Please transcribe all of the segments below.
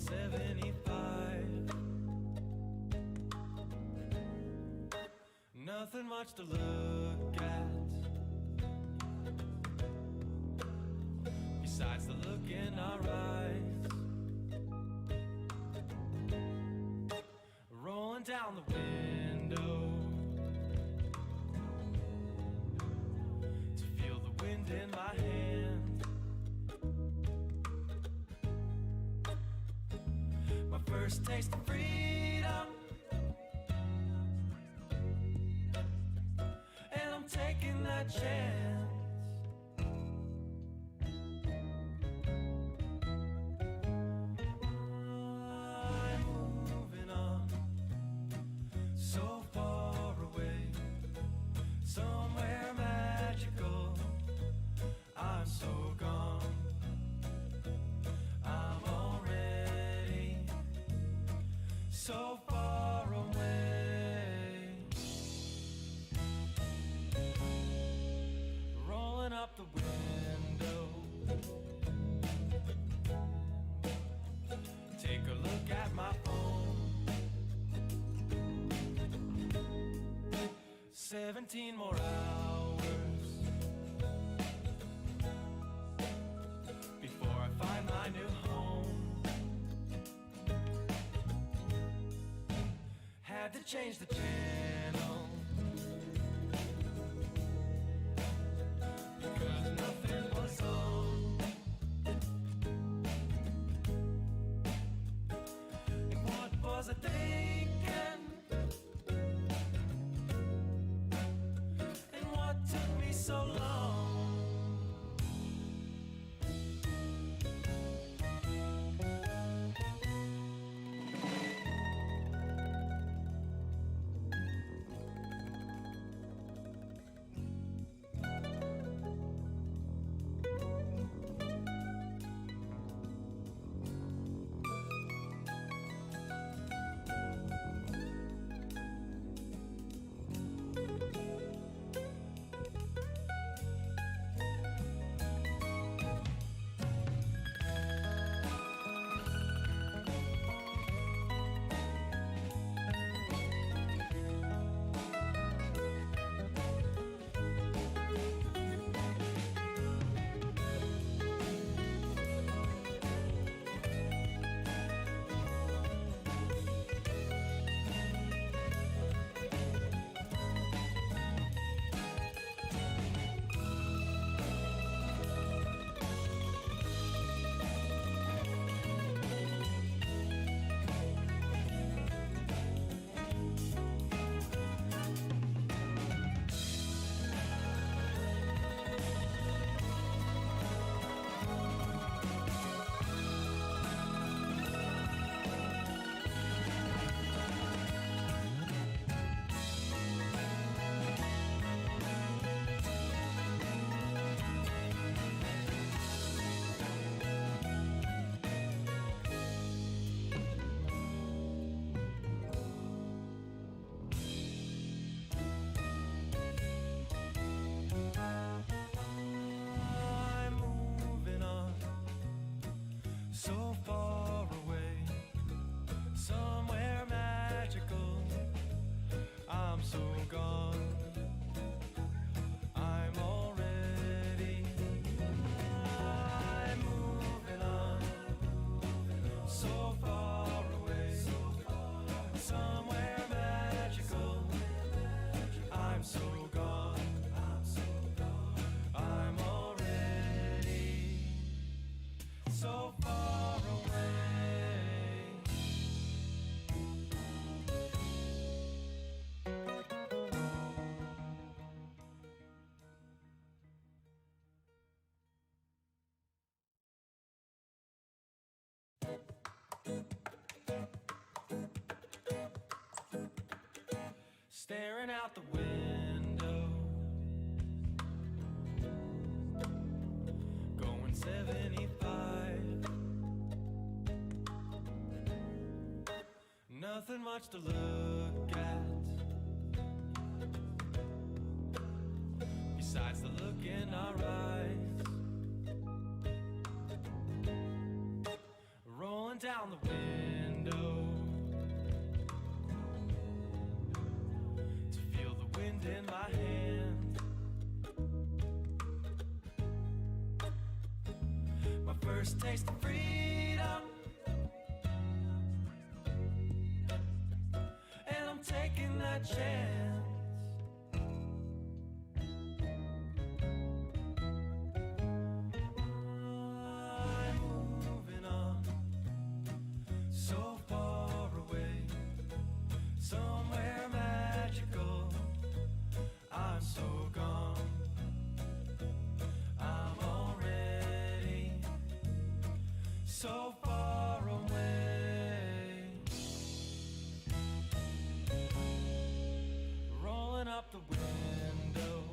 75. Nothing much to look at besides the look in our eyes. Rolling down the window to feel the wind in my hand. My first taste of freedom, and I'm taking that chance. I'm moving on, so far away, somewhere magical. I'm so gone, I'm already so far away. Rolling up the window, take a look at my phone. 17 more hours before I find my new home. Had to change the channel because nothing was on. And what was I thinking? And what took me so long? So far away, somewhere magical. I'm so gone, I'm already. I'm moving on, so far away, somewhere magical. I'm so gone, I'm already so far away. Staring out the window, going 75. Nothing much to look at besides the look in our eyes. Rolling down down the window to feel the wind in my hand. My first taste of freedom, and I'm taking that chance. So far away, rolling up the window,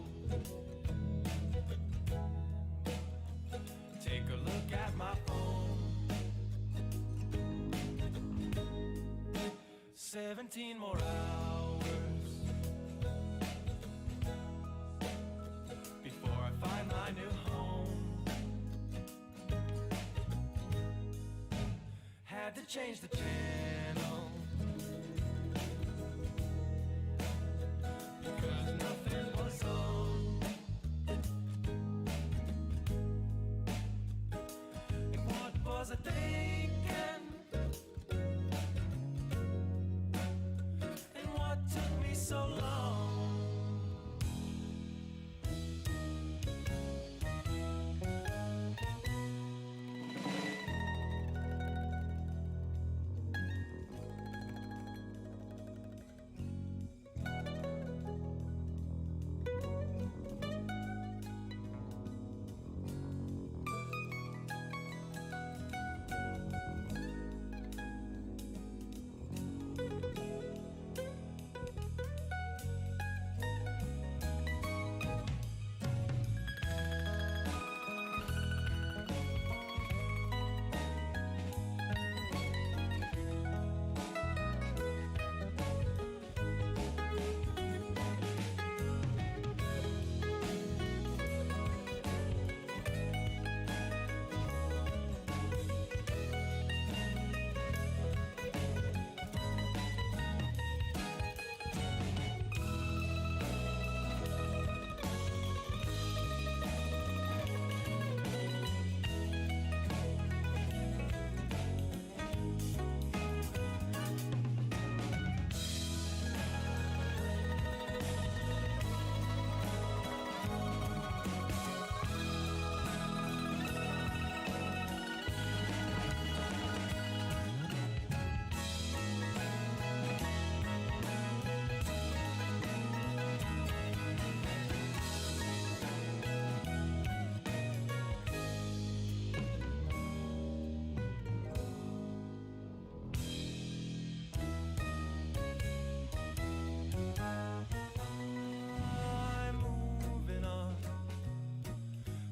take a look at my phone, 17 more hours before I find my new home. Had to change the channel because nothing was on. And what was I thinking? And what took me so long?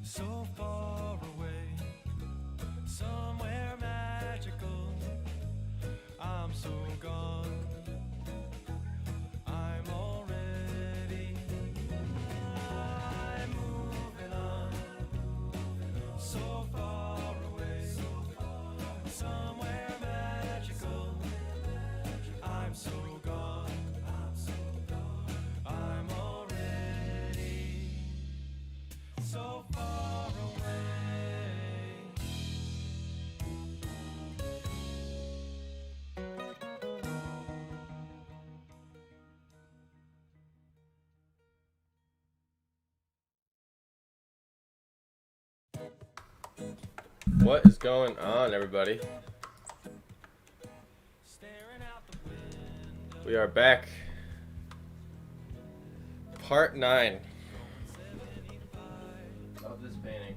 So far away, somewhere magical. I'm so gone, I'm already. I'm moving on, so far away, somewhere magical. I'm so gone, I'm already so far away. What is going on, everybody? We are back. Part 9 of this painting.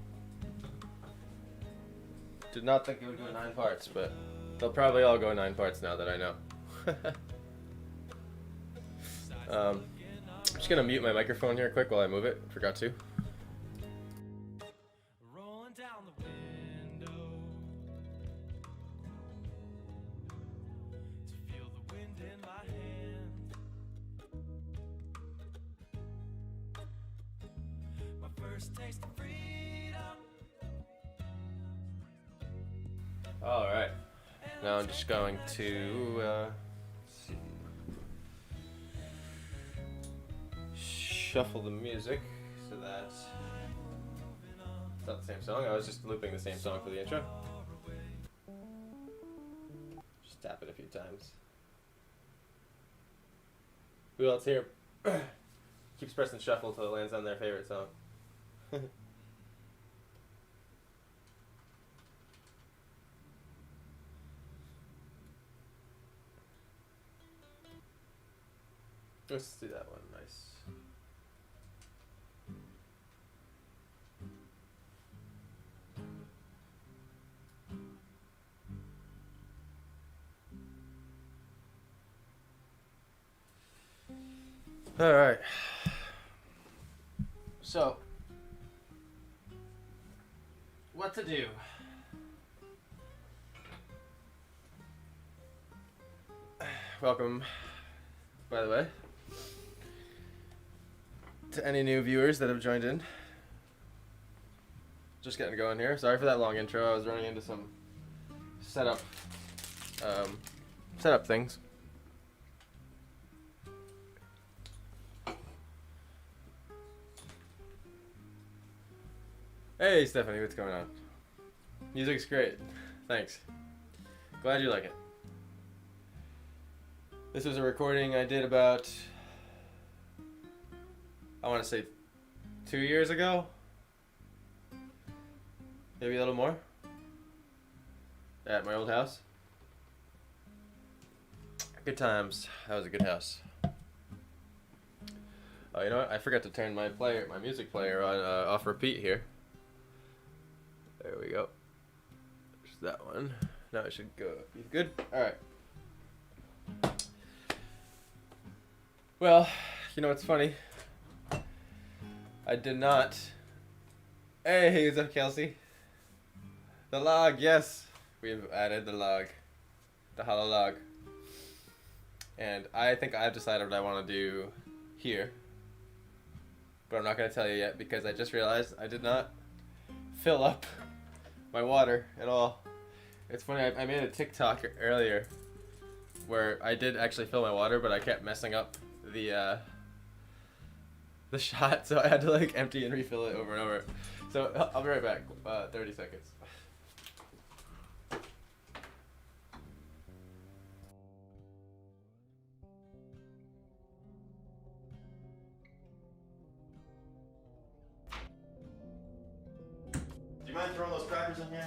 Did not think it would go 9 parts, but they'll probably all go 9 parts now that I know. I'm just gonna mute my microphone here quick while I move it. Forgot to. Rolling down the window to feel the wind in my hand. My first taste of freedom. All right. Now I'm just going to let's see. Shuffle the music so that it's not the same song. I was just looping the same song for the intro. Just tap it a few times. Who else here keeps pressing shuffle till it lands on their favorite song? Let's do that one. Nice. All right. So, what to do? Welcome, by the way, to any new viewers that have joined in. Just getting going here. Sorry for that long intro. I was running into some setup things. Hey Stephanie, what's going on? Music's great. Thanks. Glad you like it. This was a recording I did about, I want to say 2 years ago. Maybe a little more. At my old house. Good times. That was a good house. Oh, you know what? I forgot to turn my music player on off repeat here. There we go. There's that one. Now it should go. You good? All right. Well, you know what's funny? I did not. Hey, what's up, Kelsey? The log, yes. We've added the log. The hollow log. And I think I've decided what I want to do here. But I'm not going to tell you yet because I just realized I did not fill up my water at all. It's funny, I made a TikTok earlier where I did actually fill my water, but I kept messing up the shot, so I had to like empty and refill it over and over. So I'll be right back. 30 seconds. Do you mind throwing those crackers in here?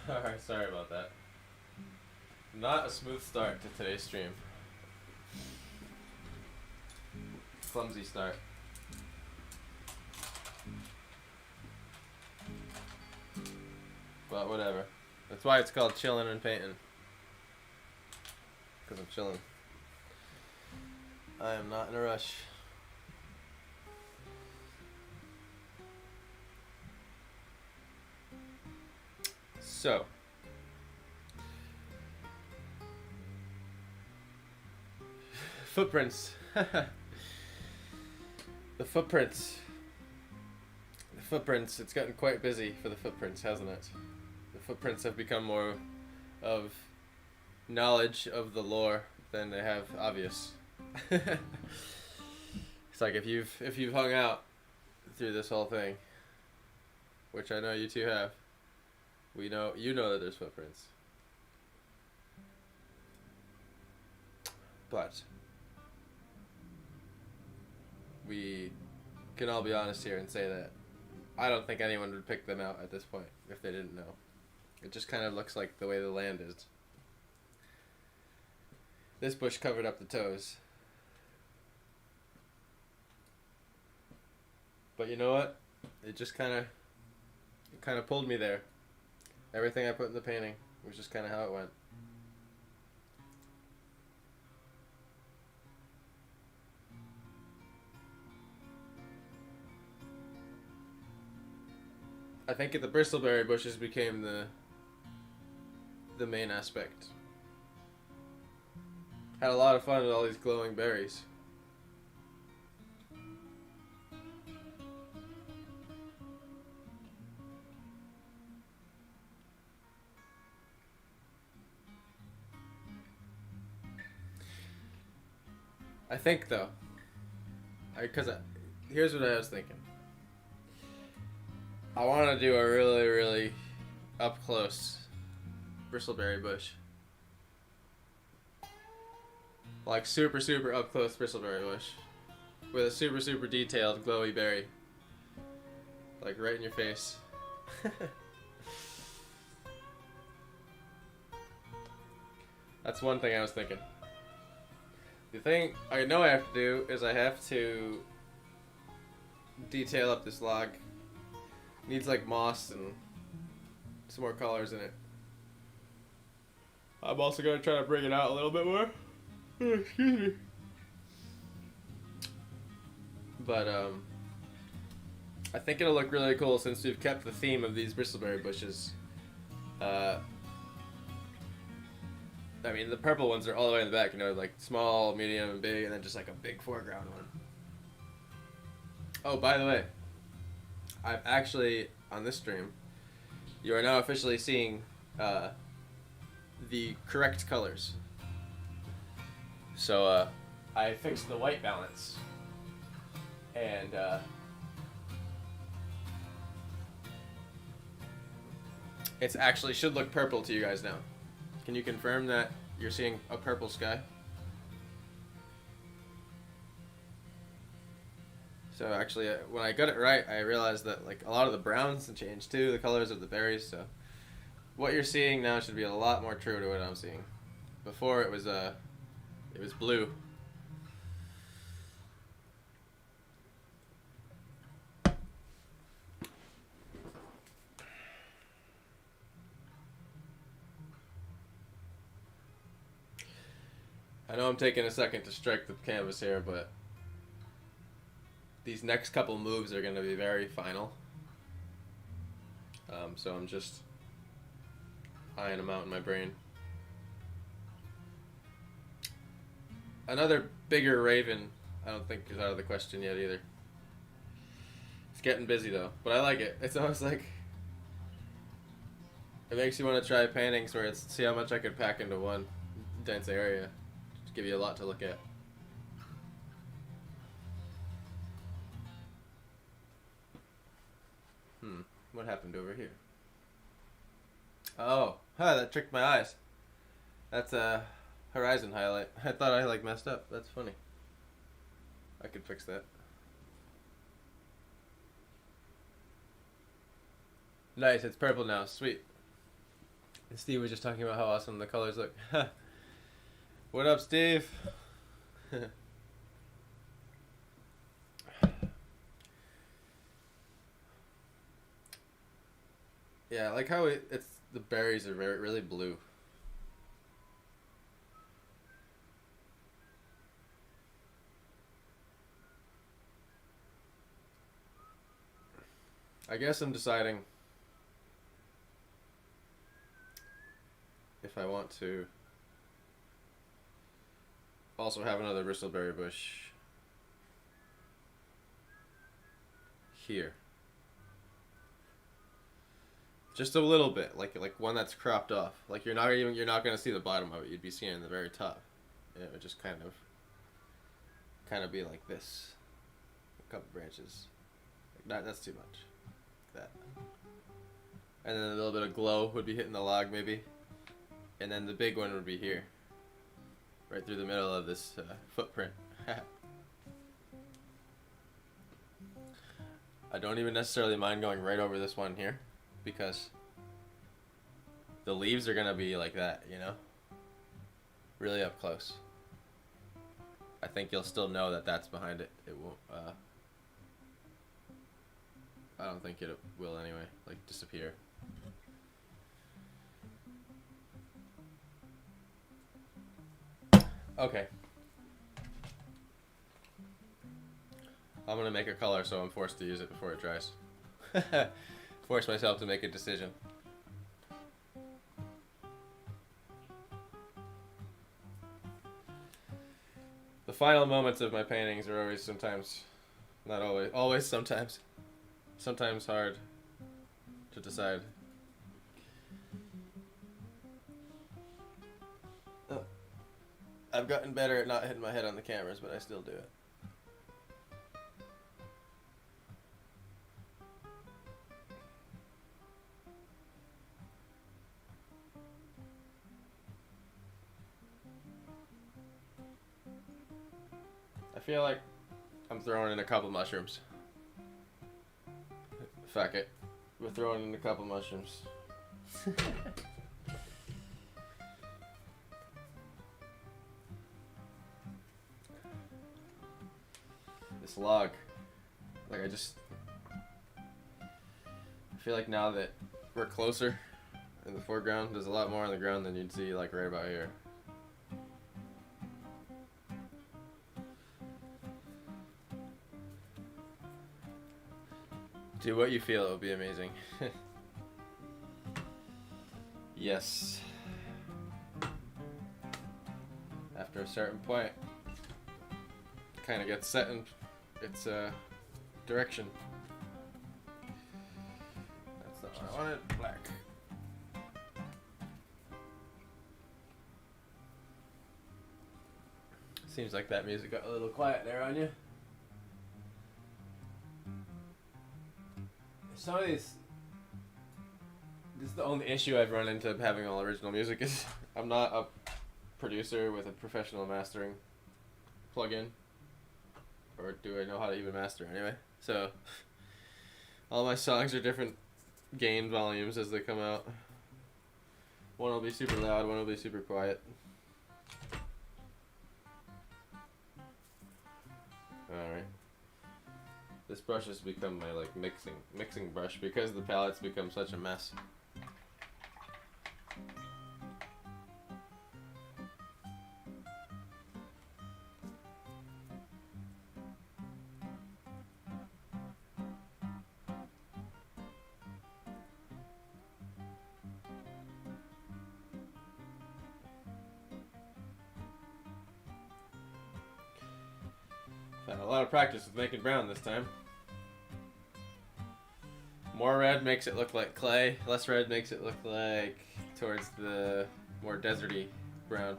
Alright, sorry about that. Not a smooth start to today's stream. Clumsy start. But whatever. That's why it's called Chillin' and Painting. Because I'm chilling. I am not in a rush. So, footprints. The footprints. The footprints. It's gotten quite busy for the footprints, hasn't it? The footprints have become more of knowledge of the lore than they have obvious. It's like if you've hung out through this whole thing, which I know you two have. You know that there's footprints. But we can all be honest here and say that I don't think anyone would pick them out at this point if they didn't know. It just kind of looks like the way the land is. This bush covered up the toes. But you know what? It just kind of pulled me there. Everything I put in the painting was just kind of how it went. I think the bristleberry bushes became the main aspect. Had a lot of fun with all these glowing berries. I think though, here's what I was thinking. I want to do a really, really up close bristleberry bush. Like super, super up close bristleberry bush. With a super, super detailed glowy berry. Like right in your face. That's one thing I was thinking. The thing I know I have to do is I have to detail up this log. Needs like moss and some more colors in it. I'm also going to try to bring it out a little bit more. Excuse me. But I think it'll look really cool since we've kept the theme of these bristleberry bushes. I mean, the purple ones are all the way in the back, you know, like small, medium, and big, and then just like a big foreground one. Oh, by the way, I've actually, on this stream, you are now officially seeing the correct colors. So, I fixed the white balance, and it's actually should look purple to you guys now. Can you confirm that you're seeing a purple sky? So actually, when I got it right, I realized that like a lot of the browns have changed too, the colors of the berries. So what you're seeing now should be a lot more true to what I'm seeing. Before it was blue. I know I'm taking a second to strike the canvas here, but these next couple moves are going to be very final. So I'm just eyeing them out in my brain. Another bigger raven, I don't think is out of the question yet either. It's getting busy though, but I like it. It's almost like it makes you want to try paintings where it's see how much I could pack into one dense area. Just give you a lot to look at. What happened over here? Oh, that tricked my eyes. That's a horizon highlight. I thought I like messed up. That's funny. I could fix that. Nice, it's purple now. Sweet. And Steve was just talking about how awesome the colors look. What up, Steve? Yeah, I like how it's the berries are really blue. I guess I'm deciding if I want to also have another bristleberry bush here. Just a little bit, like one that's cropped off. Like you're not gonna see the bottom of it. You'd be seeing the very top. It would just kind of be like this. A couple branches. Like that's too much. That. And then a little bit of glow would be hitting the log maybe. And then the big one would be here. Right through the middle of this footprint. I don't even necessarily mind going right over this one here, because the leaves are gonna be like that, you know? Really up close. I think you'll still know that that's behind it. It won't, I don't think it will anyway, like disappear. Okay. I'm gonna make a color, so I'm forced to use it before it dries. Force myself to make a decision. The final moments of my paintings are always sometimes, not always, always sometimes hard to decide. I've gotten better at not hitting my head on the cameras, but I still do it. I feel like I'm throwing in a couple mushrooms. Fuck it. We're throwing in a couple mushrooms. This log. Like I feel like now that we're closer in the foreground, there's a lot more on the ground than you'd see like right about here. Do what you feel, it'll be amazing. Yes. After a certain point, it kind of gets set in its direction. That's not what I wanted. Black. Seems like that music got a little quiet there on you. Some of these, this is the only issue I've run into having all original music is I'm not a producer with a professional mastering plugin, or do I know how to even master anyway? So all my songs are different gain volumes as they come out. One will be super loud, one will be super quiet. Alright. This brush has become my like mixing brush because the palette's become such a mess. Had a lot of practice with making brown this time. More red makes it look like clay, less red makes it look like towards the more deserty brown.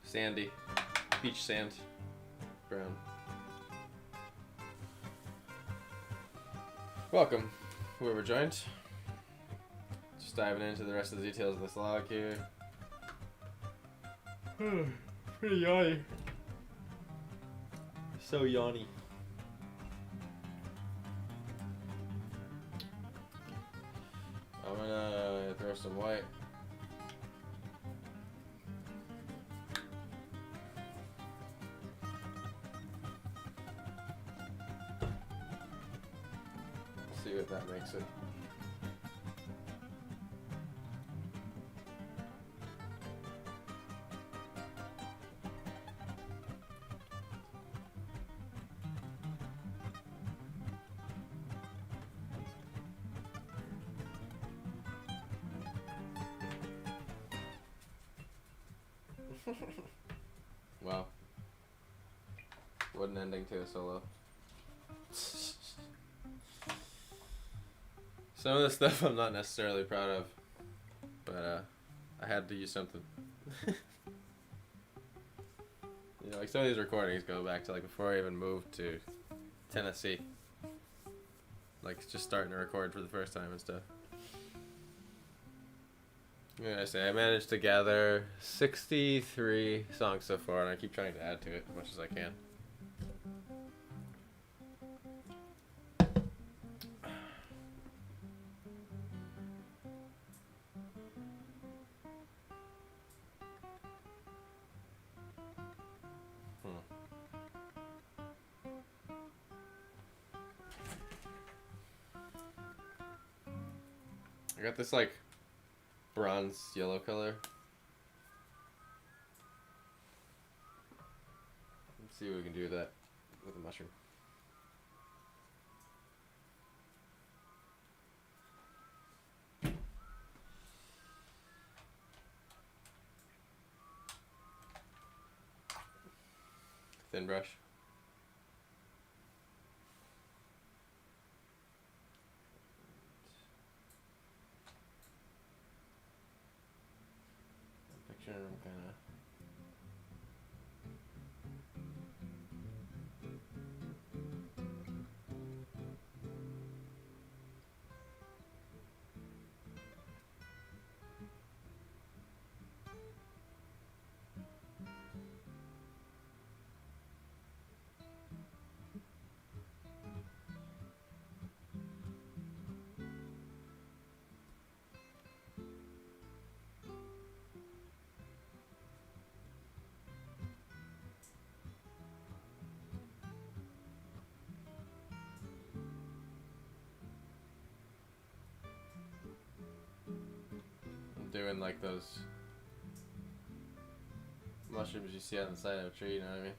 Sandy, beach sand brown. Welcome, whoever joined. Just diving into the rest of the details of this log here. Pretty yawny. So yawny. I'm gonna throw some white. See what that makes it. Wow. What an ending to a solo. Some of the stuff I'm not necessarily proud of, but I had to use something. You know, like some of these recordings go back to like before I even moved to Tennessee. Like just starting to record for the first time and stuff. Yeah, I say I managed to gather 63 songs so far, and I keep trying to add to it as much as I can. I got this like bronze yellow color. Let's see what we can do with that with a mushroom. Thin brush. I'm picturing them kind of. Doing like those mushrooms you see on the side of a tree, you know what I mean?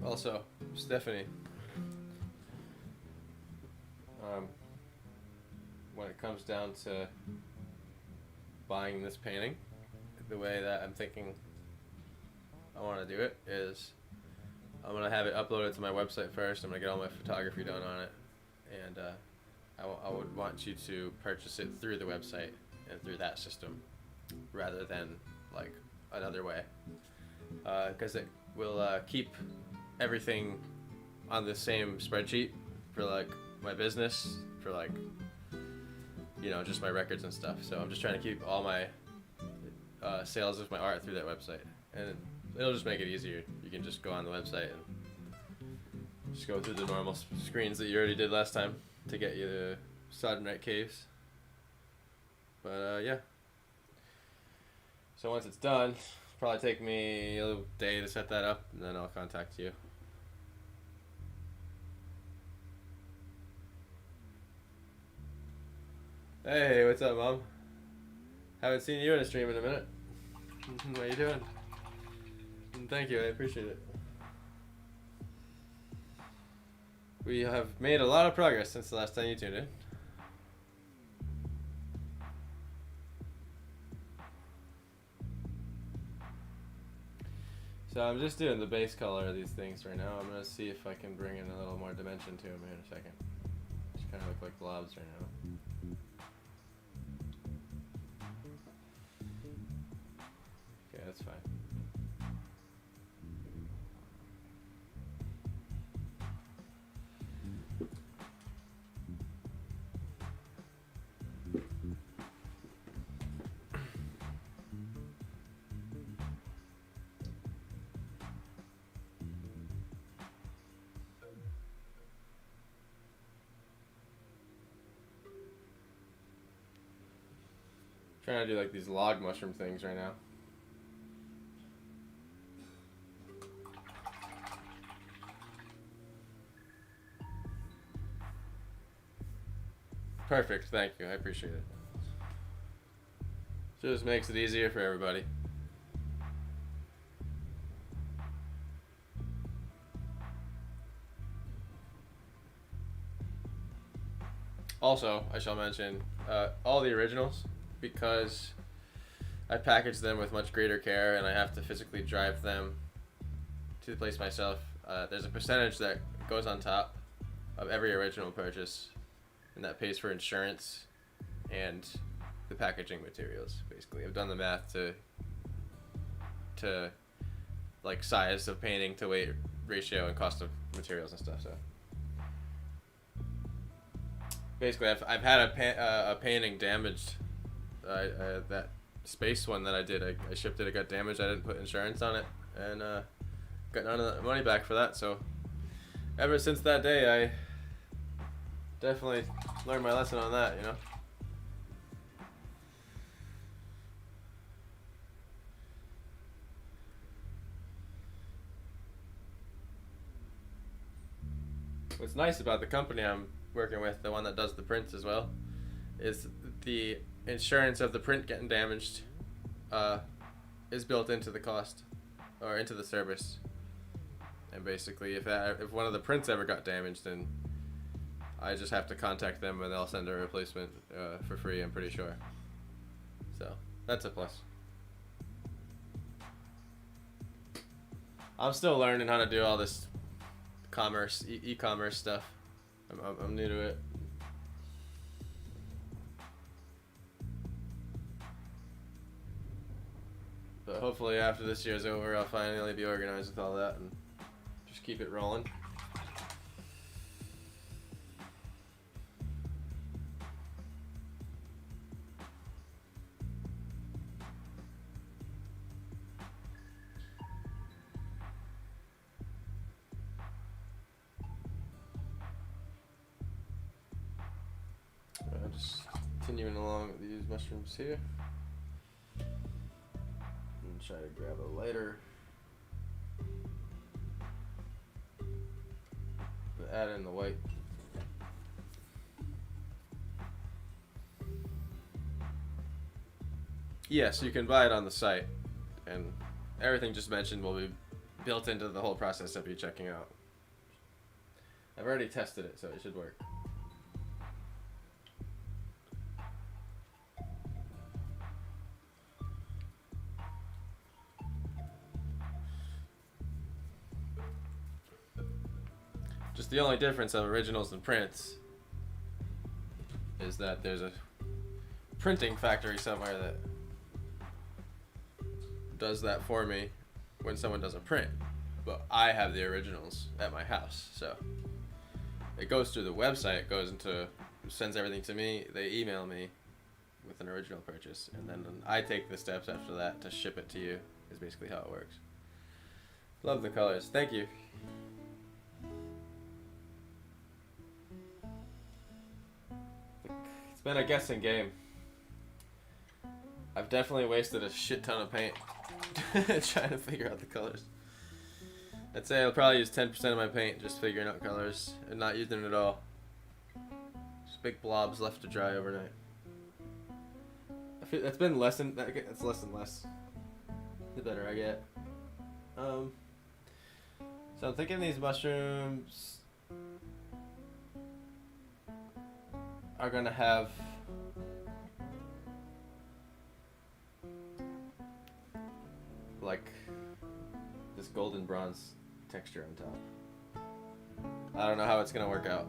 Also, Stephanie, when it comes down to buying this painting, the way that I'm thinking I want to do it is I'm going to have it uploaded to my website first. I'm going to get all my photography done on it, and I would want you to purchase it through the website and through that system rather than like another way, because it will keep everything on the same spreadsheet for like my business, for like, you know, just my records and stuff. So I'm just trying to keep all my sales of my art through that website, and it'll just make it easier. You can just go on the website and just go through the normal screens that you already did last time to get you the Soddenite Caves. But yeah, so once it's done, probably take me a day to set that up, and then I'll contact you. Hey, what's up, Mom? Haven't seen you in a stream in a minute. How you doing? Thank you, I appreciate it. We have made a lot of progress since the last time you tuned in. So I'm just doing the base color of these things right now. I'm going to see if I can bring in a little more dimension to them here in a second. Just kind of look like blobs right now. Okay, that's fine. Trying to do like these log mushroom things right now. Perfect. Thank you. I appreciate it. Just makes it easier for everybody. Also, I shall mention all the originals, because I package them with much greater care and I have to physically drive them to the place myself. There's a percentage that goes on top of every original purchase, and that pays for insurance and the packaging materials. Basically, I've done the math to like size of painting to weight ratio and cost of materials and stuff. So basically, I've had a painting damaged. That space one that I did, I shipped it. It got damaged. I didn't put insurance on it, and got none of the money back for that. So ever since that day, I definitely learned my lesson on that. You know. What's nice about the company I'm working with, the one that does the prints as well, is the insurance of the print getting damaged is built into the cost or into the service. And basically, if one of the prints ever got damaged, then I just have to contact them and they'll send a replacement for free, I'm pretty sure. So that's a plus. I'm still learning how to do all this commerce, e-commerce stuff. I'm new to it. But hopefully after this year's over, I'll finally be organized with all that and just keep it rolling. Just continuing along with these mushrooms here. And try to grab a lighter. But add in the white. Yes, you can buy it on the site. And everything just mentioned will be built into the whole process of you checking out. I've already tested it, so it should work. Just the only difference of originals and prints is that there's a printing factory somewhere that does that for me when someone does a print. But I have the originals at my house, so it goes through the website, sends everything to me, they email me with an original purchase, and then I take the steps after that to ship it to you, is basically how it works. Love the colors. Thank you. It's been a guessing game. I've definitely wasted a shit ton of paint trying to figure out the colors. I'd say I'll probably use 10% of my paint just figuring out colors and not using it at all. Just big blobs left to dry overnight. I feel it's been less and less the better I get. So I'm thinking these mushrooms are gonna have like this golden bronze texture on top. I don't know how it's gonna work out.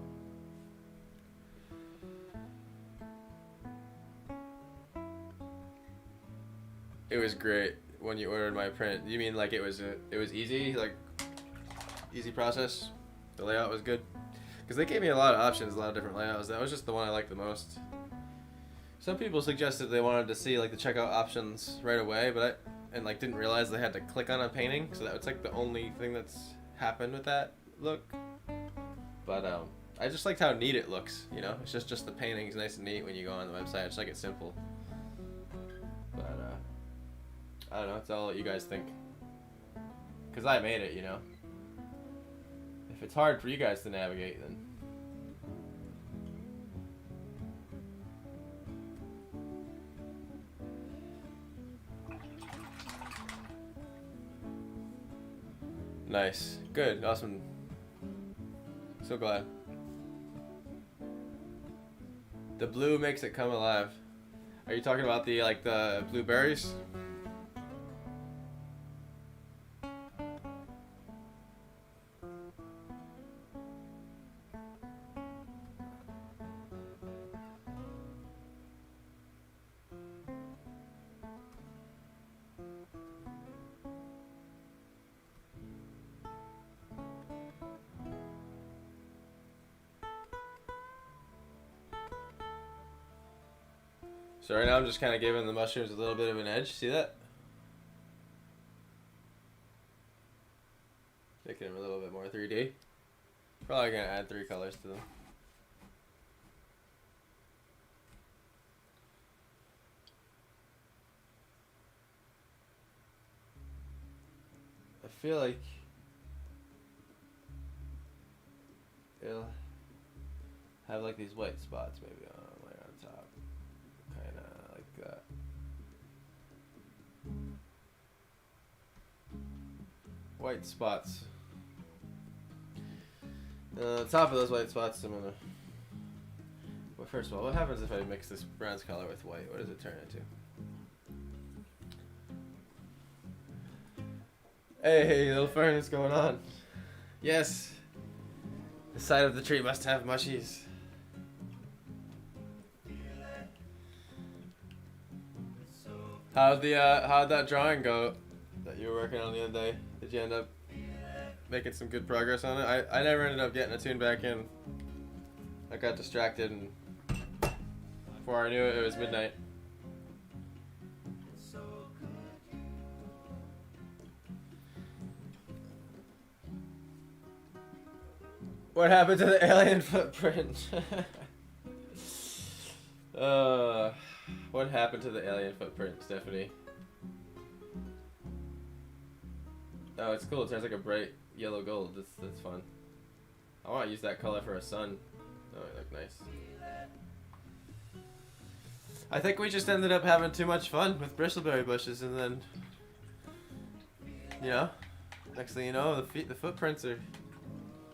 It was great when you ordered my print. You mean like it was easy, like easy process? The layout was good? Because they gave me a lot of options, a lot of different layouts. That was just the one I liked the most. Some people suggested they wanted to see like the checkout options right away, but I didn't realize they had to click on a painting, so that was like the only thing that's happened with that look. But I just liked how neat it looks, you know? It's just the painting's nice and neat when you go on the website. I just like it simple. But I don't know, it's all you guys think. Because I made it, you know? If it's hard for you guys to navigate, then Nice. Good. Awesome. So glad. The blue makes it come alive. Are you talking about the like the blueberries? So right now I'm just kind of giving the mushrooms a little bit of an edge. See that? Making them a little bit more 3D. Probably gonna add 3 colors to them. I feel like it'll have like these white spots maybe on top. Kinda like that. White spots. On top of those white spots, I'm gonna. Well, first of all, what happens if I mix this bronze color with white? What does it turn into? Hey, little fern, what's going on? Yes. The side of the tree must have mushies. How'd that drawing go that you were working on the other day? Did you end up making some good progress on it? I never ended up getting a tune back in. I got distracted, and before I knew it, it was midnight. What happened to the alien footprint? What happened to the alien footprint, Stephanie? Oh, it's cool. It turns like a bright yellow gold. That's fun. I want to use that color for a sun. Oh, it look nice. I think we just ended up having too much fun with bristleberry bushes, and then, you know, next thing you know, the footprints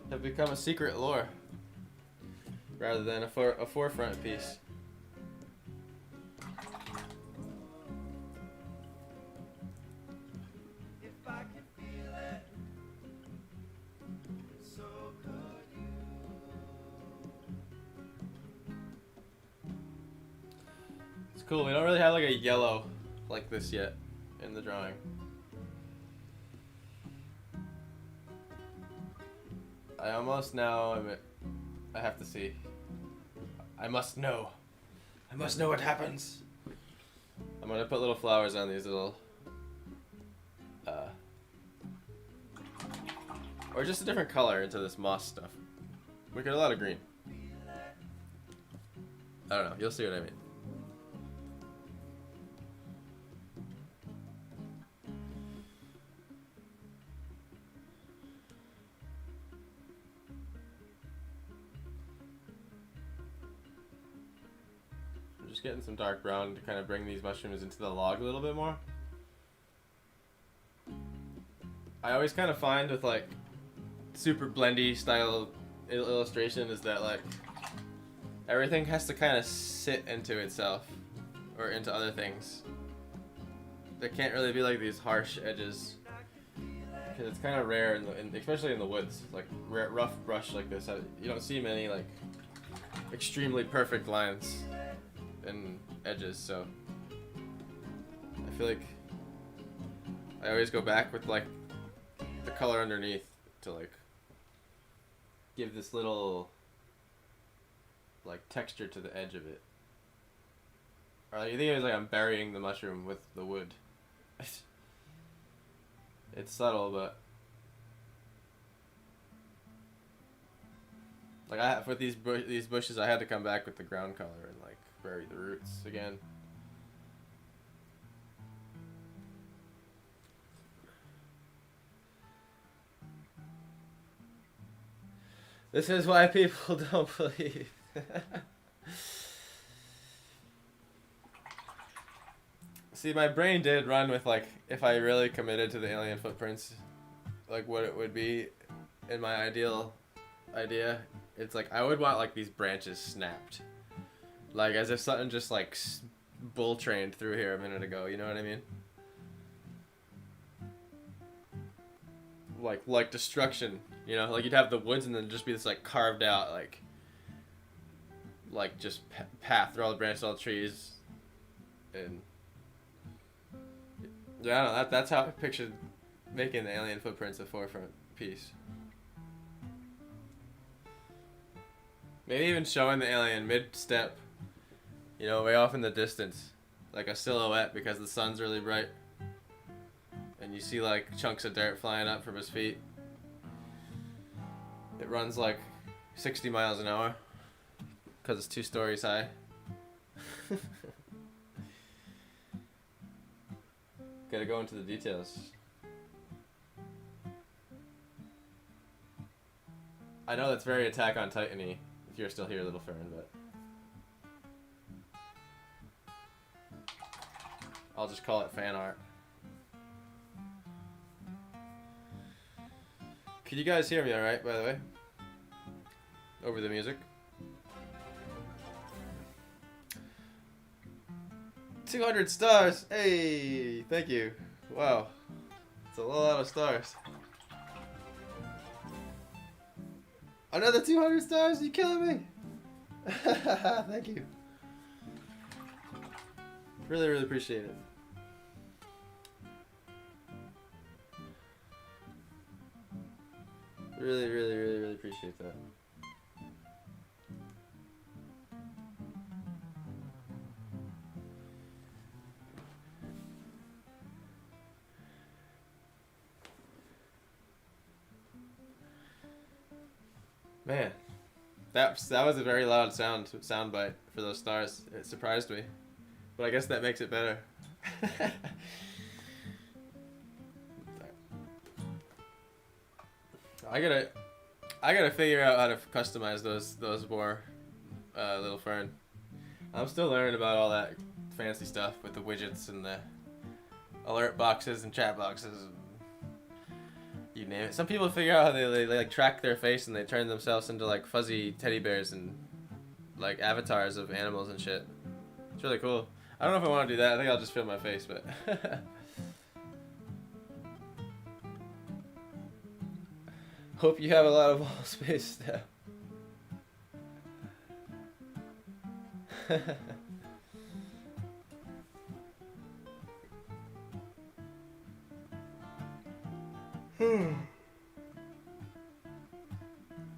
have become a secret lore rather than a forefront piece. It's cool. We don't really have like a yellow like this yet in the drawing. I almost now I have to see. I must know. I must know what happens. I'm gonna put little flowers on these little or just a different color into this moss stuff. We got a lot of green. I don't know, you'll see what I mean. Just getting some dark brown to kind of bring these mushrooms into the log a little bit more. I always kind of find with like super blendy style illustration is that like everything has to kind of sit into itself or into other things. There can't really be like these harsh edges because it's kind of rare, especially in the woods. Like rough brush like this, you don't see many like extremely perfect lines and edges, so I feel like I always go back with like the color underneath to like give this little like texture to the edge of it. Or like, you think it was like I'm burying the mushroom with the wood. It's subtle, but like with these bushes I had to come back with the ground color and like bury the roots again. This is why people don't believe. See, my brain did run with like, if I really committed to the alien footprints, like what it would be in my ideal idea, it's like I would want like these branches snapped, like as if something just like bull trained through here a minute ago. You know what I mean? Like destruction. You know, like you'd have the woods and then just be this like carved out like just path through all the branches, all the trees, and yeah, I don't know, that's how I pictured making the alien footprints a forefront piece. Maybe even showing the alien mid-step, you know, way off in the distance, like a silhouette because the sun's really bright, and you see like chunks of dirt flying up from his feet. It runs like 60 miles an hour because it's 2 stories high. Gotta go into the details. I know that's very Attack on Titan-y, if you're still here, little Fern, but I'll just call it fan art. Can you guys hear me alright, by the way? Over the music? 200 stars! Hey! Thank you. Wow. It's a lot of stars. Another 200 stars? You killing me? Thank you. Really, really appreciate it. Really, really, really, really appreciate that. Man, that was a very loud sound bite for those stars. It surprised me, but I guess that makes it better. I gotta figure out how to customize those more, little Fern. I'm still learning about all that fancy stuff with the widgets and the alert boxes and chat boxes. You name it. Some people figure out how they like track their face and they turn themselves into like fuzzy teddy bears and like avatars of animals and shit. It's really cool. I don't know if I want to do that. I think I'll just film my face, but hope you have a lot of wall space now.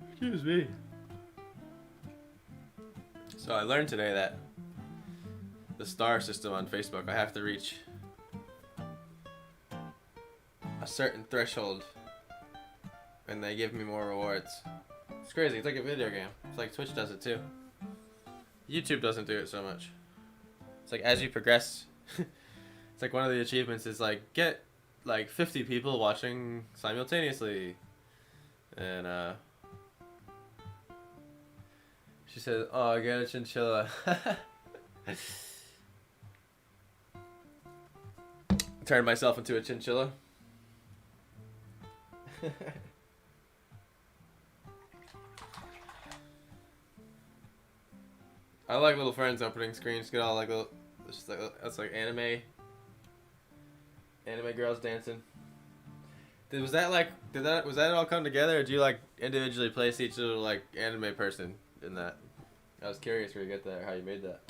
Excuse me. So I learned today that the star system on Facebook, I have to reach a certain threshold and they give me more rewards. It's crazy. It's like a video game. It's like Twitch does it too. YouTube doesn't do it so much. It's like as you progress, it's like one of the achievements is like get like 50 people watching simultaneously. And she said, "Oh, I got a chinchilla." Turned myself into a chinchilla. I like Little Friends opening screens. Get all like little, just like that's like anime girls dancing. Was that all come together, or do you like individually place each little like anime person in that? I was curious where you get that, how you made that.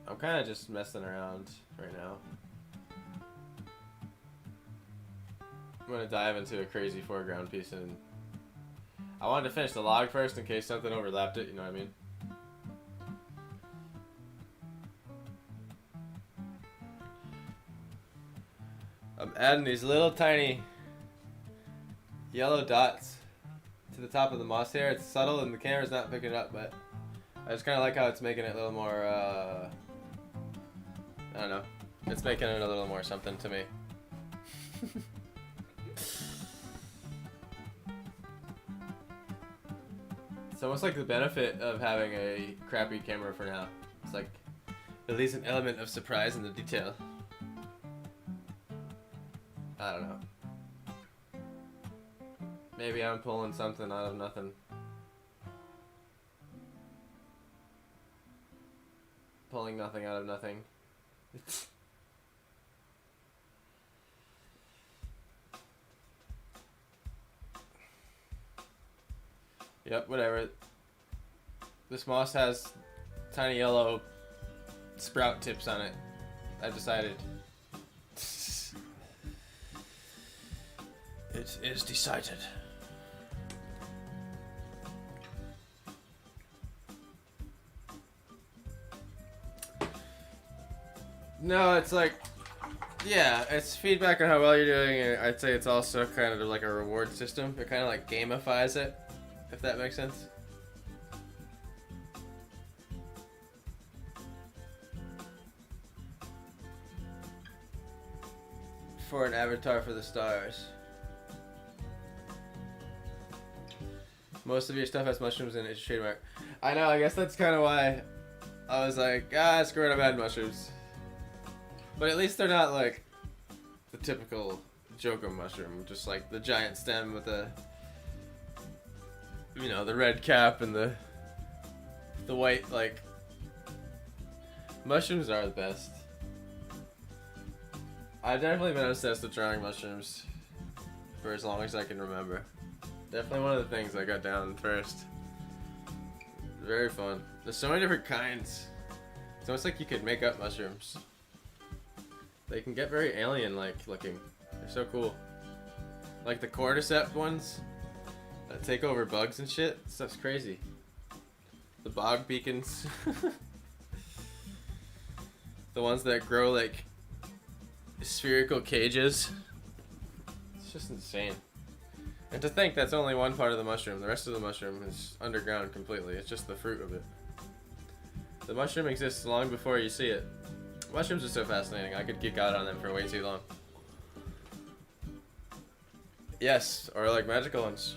I'm kind of just messing around right now. I'm gonna dive into a crazy foreground piece, and I wanted to finish the log first in case something overlapped it, you know what I mean? I'm adding these little tiny yellow dots to the top of the moss here. It's subtle and the camera's not picking it up, but I just kind of like how it's making it a little more, I don't know, It's making it a little more something to me. It's almost like the benefit of having a crappy camera for now. It's like at least an element of surprise in the detail. I don't know. Maybe I'm pulling something out of nothing. Pulling nothing out of nothing. Yep, whatever. This moss has tiny yellow sprout tips on it. I've decided. It is decided. No, it's like, yeah, it's feedback on how well you're doing, and I'd say it's also kind of like a reward system. It kind of like gamifies it, if that makes sense. For an avatar for the stars. Most of your stuff has mushrooms in it, it's a trademark. I know, I guess that's kind of why I was like, screw it, I've had mushrooms. But at least they're not like the typical Joker mushroom, just like the giant stem with the, you know, the red cap and the white, like, mushrooms are the best. I've definitely been obsessed with drawing mushrooms for as long as I can remember. Definitely one of the things I got down first. Very fun. There's so many different kinds. It's almost like you could make up mushrooms. They can get very alien-like looking. They're so cool. Like the cordyceps ones that take over bugs and shit. Stuff's crazy. The bog beacons. The ones that grow like spherical cages. It's just insane. And to think that's only one part of the mushroom. The rest of the mushroom is underground completely. It's just the fruit of it. The mushroom exists long before you see it. Mushrooms are so fascinating. I could geek out on them for way too long. Yes, or like magical ones.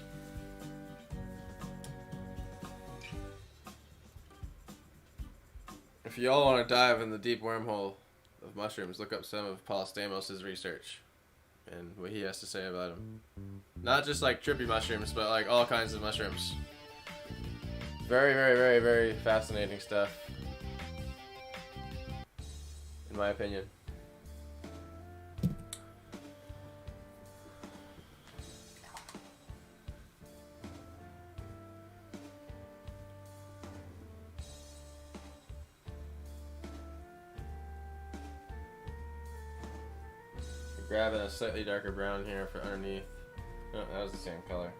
If y'all want to dive in the deep wormhole of mushrooms, look up some of Paul Stamos' research and what he has to say about them. Not just like trippy mushrooms, but like all kinds of mushrooms. Very, very, very, very fascinating stuff. In my opinion. Grabbing a slightly darker brown here for underneath. Oh, that was the same color.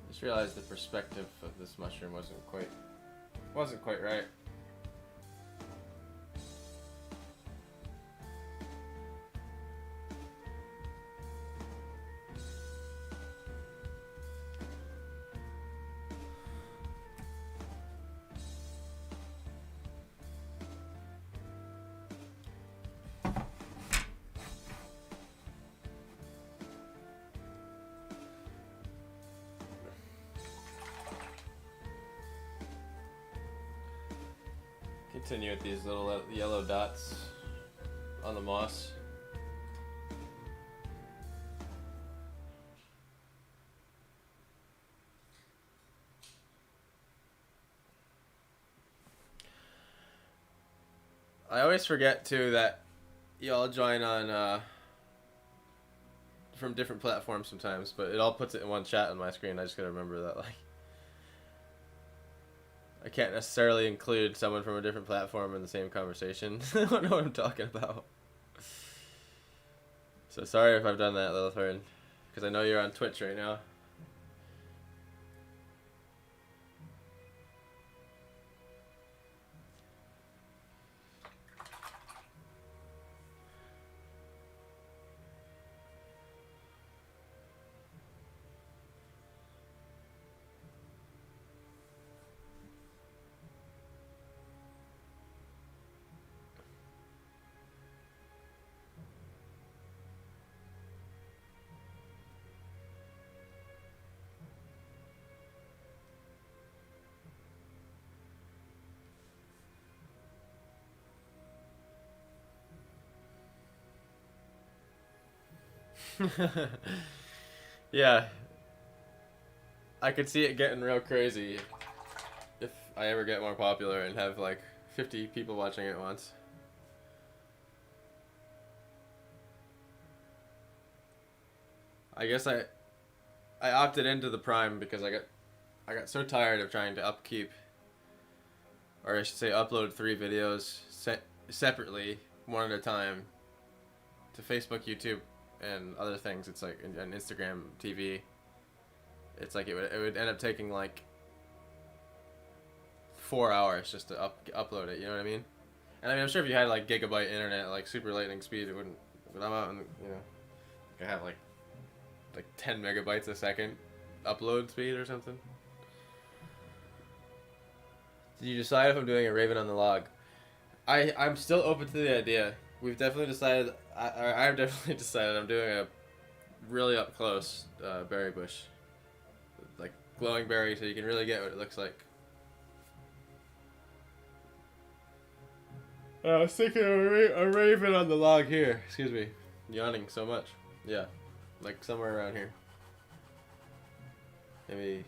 Just realized the perspective of this mushroom wasn't quite right. Continue with these little yellow dots on the moss. I always forget too that y'all join on from different platforms sometimes, but it all puts it in one chat on my screen. I just gotta remember that, like, I can't necessarily include someone from a different platform in the same conversation. I don't know what I'm talking about. So sorry if I've done that, little friend, because I know you're on Twitch right now. Yeah. I could see it getting real crazy if I ever get more popular and have like 50 people watching it at once. I guess I opted into the Prime because I got so tired of trying to upkeep, or I should say upload 3 videos separately, one at a time, to Facebook, YouTube, and other things. It's like an Instagram TV. It's like it would end up taking like 4 hours just to upload it. You know what I mean? And I mean, I'm sure if you had like gigabyte internet, like super lightning speed, it wouldn't. But I'm out, and I have like 10 megabytes a second upload speed or something. Did you decide if I'm doing a Raven on the log? I'm still open to the idea. We've definitely decided. I've definitely decided I'm doing a really up close berry bush, like glowing berry, so you can really get what it looks like. I was thinking of a raven on the log here. Excuse me, yawning so much. Yeah, like somewhere around here. Maybe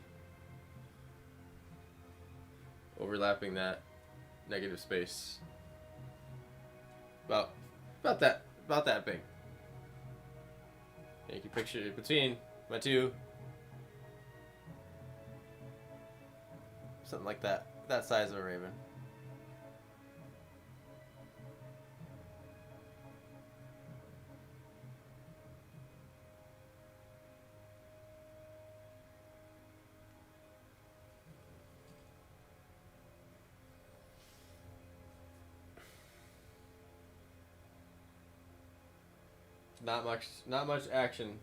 overlapping that negative space. About that big. And you can picture it between my two. Something like that. That size of a raven. Not much action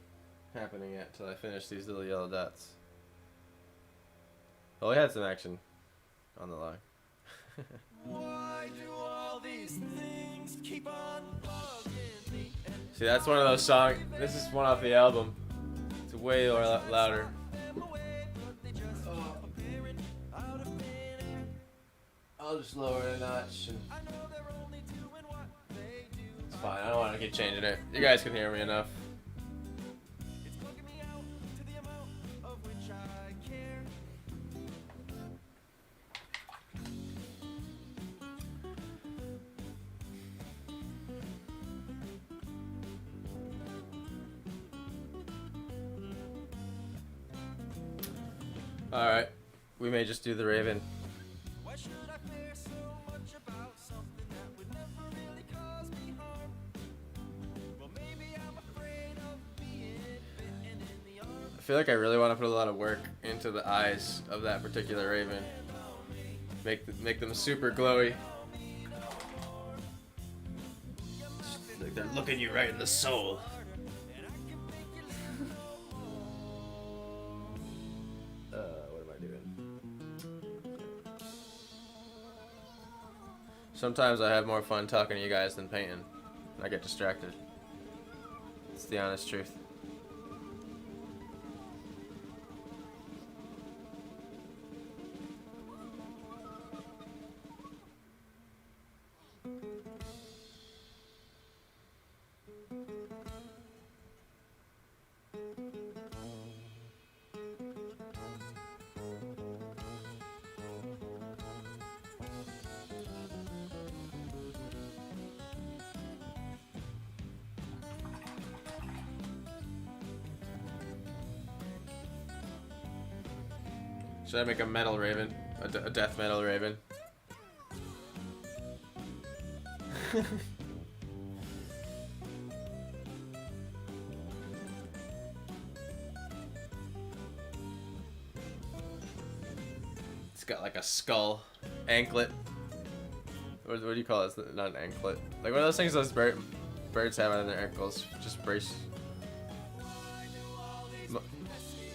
happening yet till I finish these little yellow dots. Oh, we had some action on the log. Why do all these things keep on bugging me? See, that's one of those songs. This is one off the album. It's way louder. I'll just lower it a notch. It's fine. I don't want to keep changing it. You guys can hear me enough. It's bugging me out to the amount of which I care. Alright. We may just do the Raven. Why should I care so much about something that would never really cause me harm? Well, maybe I'm afraid of being bitten in the arm. I feel like I really want to put a lot of work into the eyes of that particular Raven. Make them super glowy. Like they're looking you right in the soul. What am I doing? Sometimes I have more fun talking to you guys than painting. I get distracted. It's the honest truth. Should I make a metal raven? A death metal raven? It's got like a skull anklet. What do you call it? It's not an anklet. Like one of those things those birds have on their ankles. Just brace.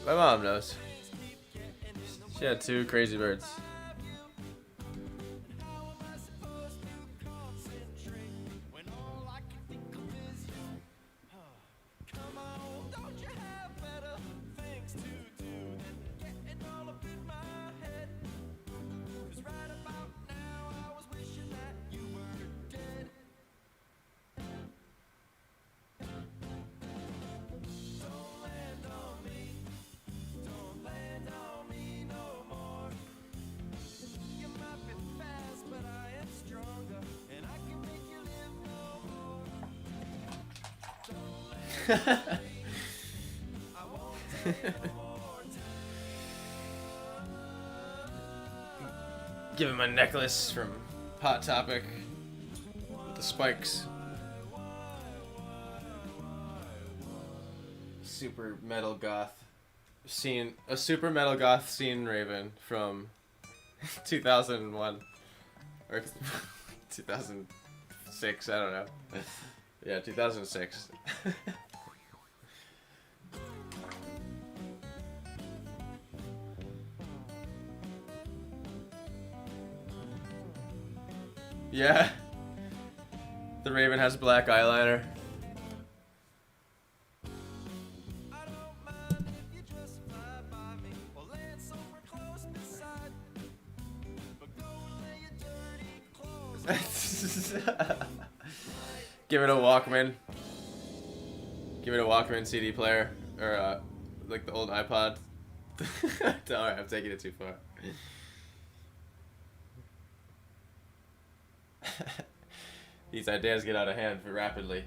My mom knows. She had 2 crazy birds. Give him my necklace from Hot Topic with the spikes. Super metal goth scene, a super metal goth scene Raven from 2001 or 2006, I don't know. Yeah, 2006. Yeah. The Raven has black eyeliner. I don't mind if you just fly by me or land somewhere close beside. But go and lay your dirty clothes. Give it a Walkman. Give it a Walkman CD player. Or, like the old iPod. Alright, I'm taking it too far. These ideas get out of hand rapidly.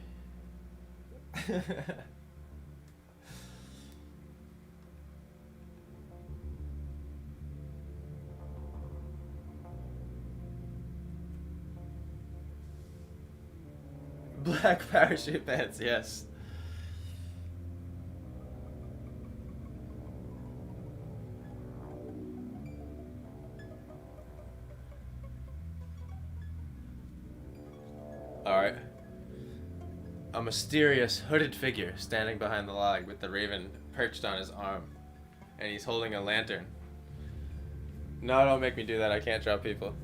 Black parachute pants, yes. Alright. A mysterious hooded figure standing behind the log with the Raven perched on his arm. And he's holding a lantern. No, don't make me do that. I can't draw people.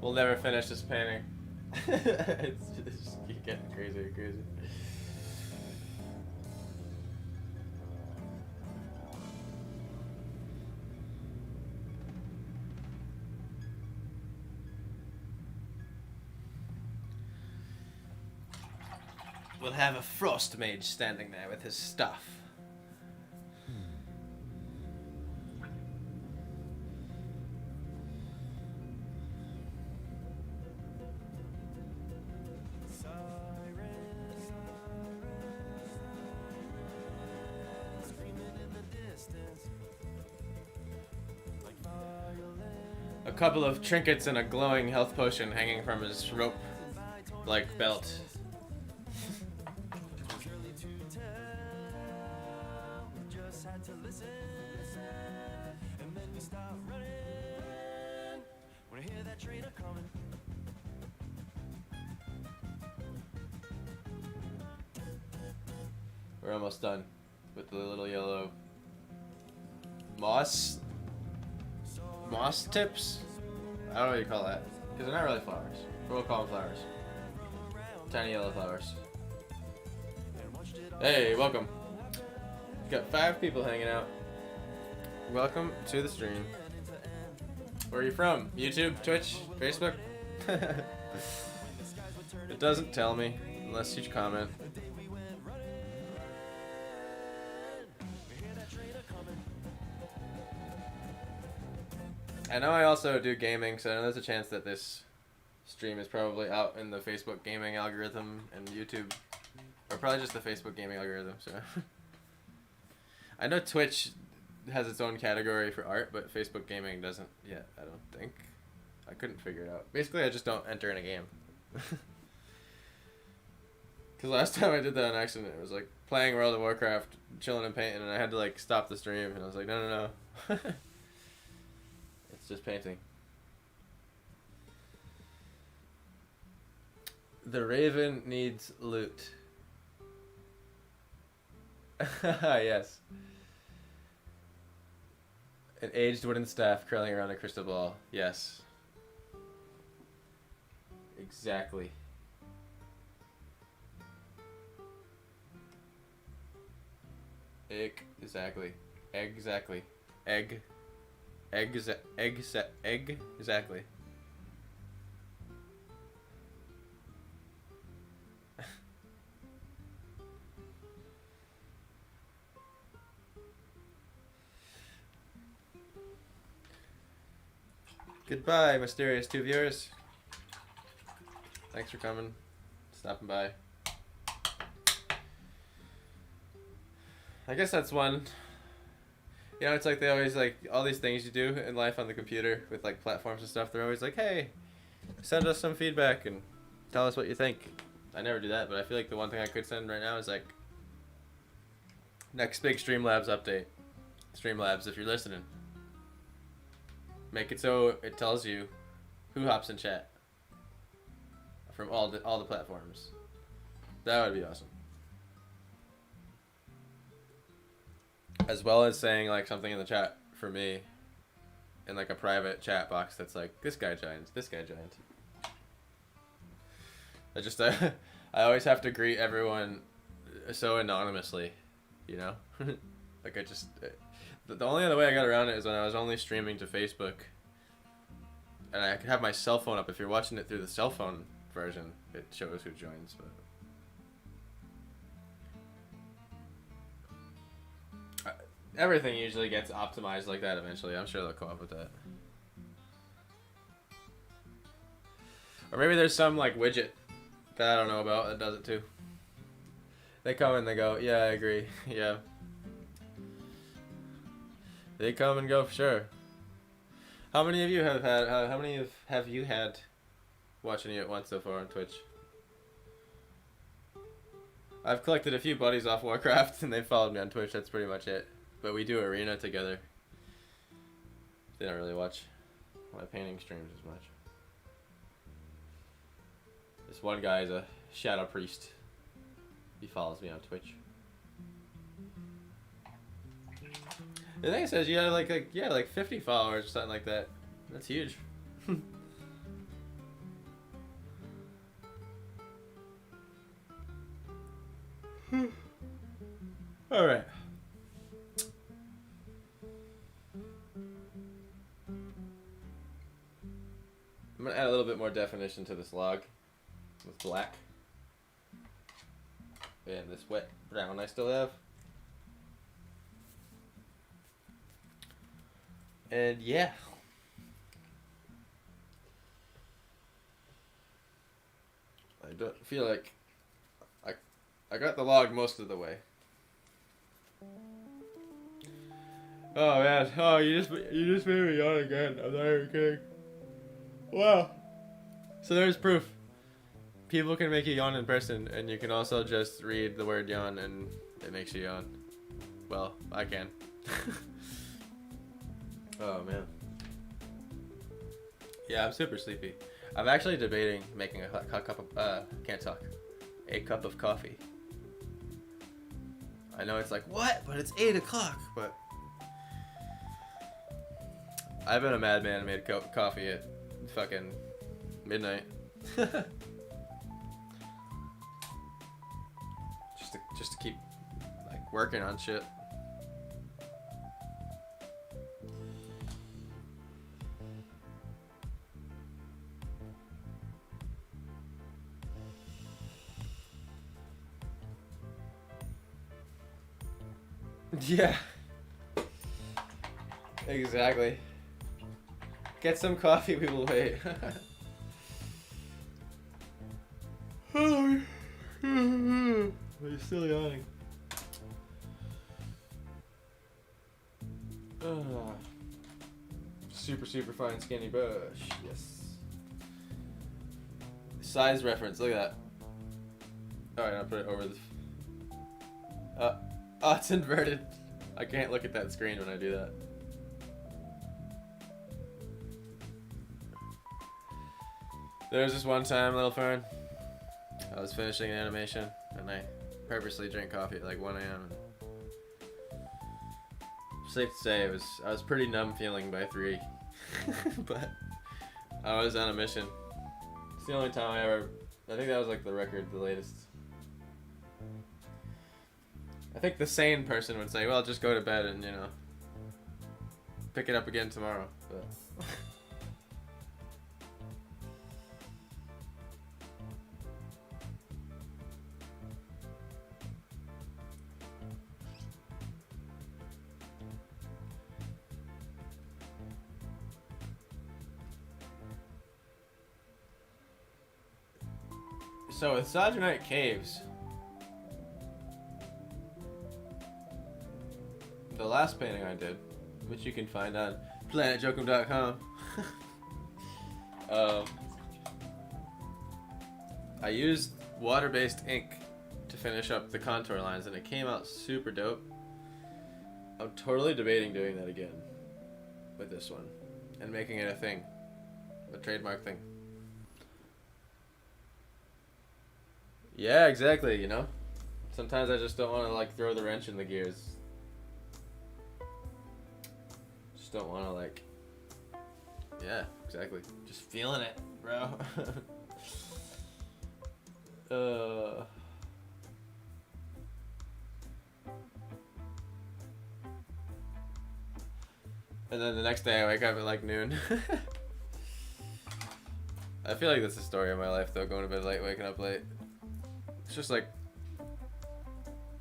We'll never finish this painting. It's just getting crazier and crazier. We'll have a frost mage standing there with his stuff. A couple of trinkets and a glowing health potion hanging from his rope-like belt. We're almost done with the little yellow moss tips? I don't know what you call that. Because they're not really flowers. We'll call them flowers. Tiny yellow flowers. Hey, welcome. We've got 5 people hanging out. Welcome to the stream. Where are you from? YouTube? Twitch? Facebook? It doesn't tell me unless you comment. I know I also do gaming, so I know there's a chance that this stream is probably out in the Facebook gaming algorithm and YouTube. Or probably just the Facebook gaming algorithm, so. I know Twitch has its own category for art, but Facebook gaming doesn't yet, I don't think. I couldn't figure it out. Basically, I just don't enter in a game. Because last time I did that on accident, it was like playing World of Warcraft, chilling and painting, and I had to like stop the stream, and I was like, no. It's just painting. The Raven needs loot. Yes. An aged wooden staff curling around a crystal ball. Yes. Exactly. Exactly. Exactly. Egg. Exactly. Goodbye, mysterious 2 viewers. Thanks for coming, stopping by. I guess that's one. You know, it's like they always like all these things you do in life on the computer with like platforms and stuff. They're always like, hey, send us some feedback and tell us what you think. I never do that, but I feel like the one thing I could send right now is like next big Streamlabs update. Streamlabs, if you're listening, make it so it tells you who hops in chat from all the platforms. That would be awesome. As well as saying like something in the chat for me in like a private chat box that's like, this guy joined, this guy joined. I just I always have to greet everyone so anonymously, you know? Like I just the only other way I got around it is when I was only streaming to Facebook and I could have my cell phone up. If you're watching it through the cell phone version, it shows who joins, but everything usually gets optimized like that eventually. I'm sure they'll come up with that. Or maybe there's some like widget that I don't know about that does it too. They come and they go, yeah, I agree. Yeah. They come and go for sure. How many of you have had, how many have you had watching you at once so far on Twitch? I've collected a few buddies off Warcraft and they followed me on Twitch. That's pretty much it. But we do Arena together. They don't really watch my painting streams as much. This one guy is a shadow priest. He follows me on Twitch. The thing says you had like 50 followers or something like that. That's huge. All right. I'm gonna add a little bit more definition to this log with black and this wet brown I still have. And yeah. I don't feel like I got the log most of the way. Oh man, oh you just made me yawn again. I'm not even kidding. Wow. So there's proof. People can make you yawn in person, and you can also just read the word yawn and it makes you yawn. Well, I can. Oh man. Yeah, I'm super sleepy. I'm actually debating making a cup of can't talk. A cup of coffee. I know it's like, what? But it's 8 o'clock, but I've been a madman and made coffee at fucking midnight. just to keep like working on shit. Yeah. Exactly. Get some coffee, we will wait. Oh, you're still yawning. Super fine skinny bush. Yes. Size reference. Look at that. Alright, I'll put it over the. Oh, it's inverted. I can't look at that screen when I do that. There was this one time, little fern, I was finishing an animation and I purposely drank coffee at like 1 a.m. Safe to say, I was pretty numb feeling by 3, but I was on a mission. It's the only time I think that was like the record, the latest. I think the sane person would say, well, just go to bed and, you know, pick it up again tomorrow. But So with Sodronite Caves, the last painting I did, which you can find on planetjokum.com, I used water-based ink to finish up the contour lines, and it came out super dope. I'm totally debating doing that again with this one and making it a thing, a trademark thing. Yeah, exactly, you know? Sometimes I just don't want to like throw the wrench in the gears. Just don't want to like... Yeah, exactly. Just feeling it, bro. And then the next day I wake up at like noon. I feel like that's the story of my life though, going to bed late, waking up late. It's just like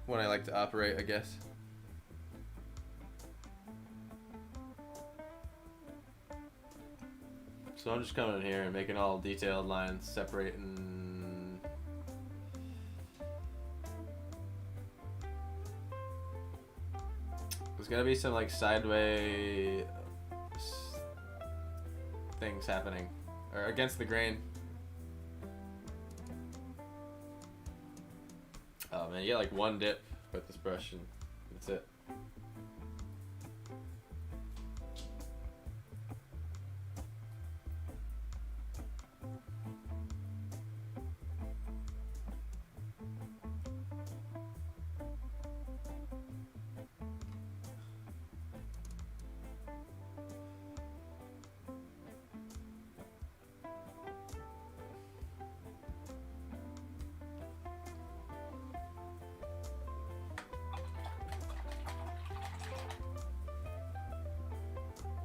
when I like to operate, I guess. So I'm just coming in here and making all detailed lines, separating. There's gonna be some like sideways things happening, or against the grain. Oh man, you get like one dip with this brush and that's it.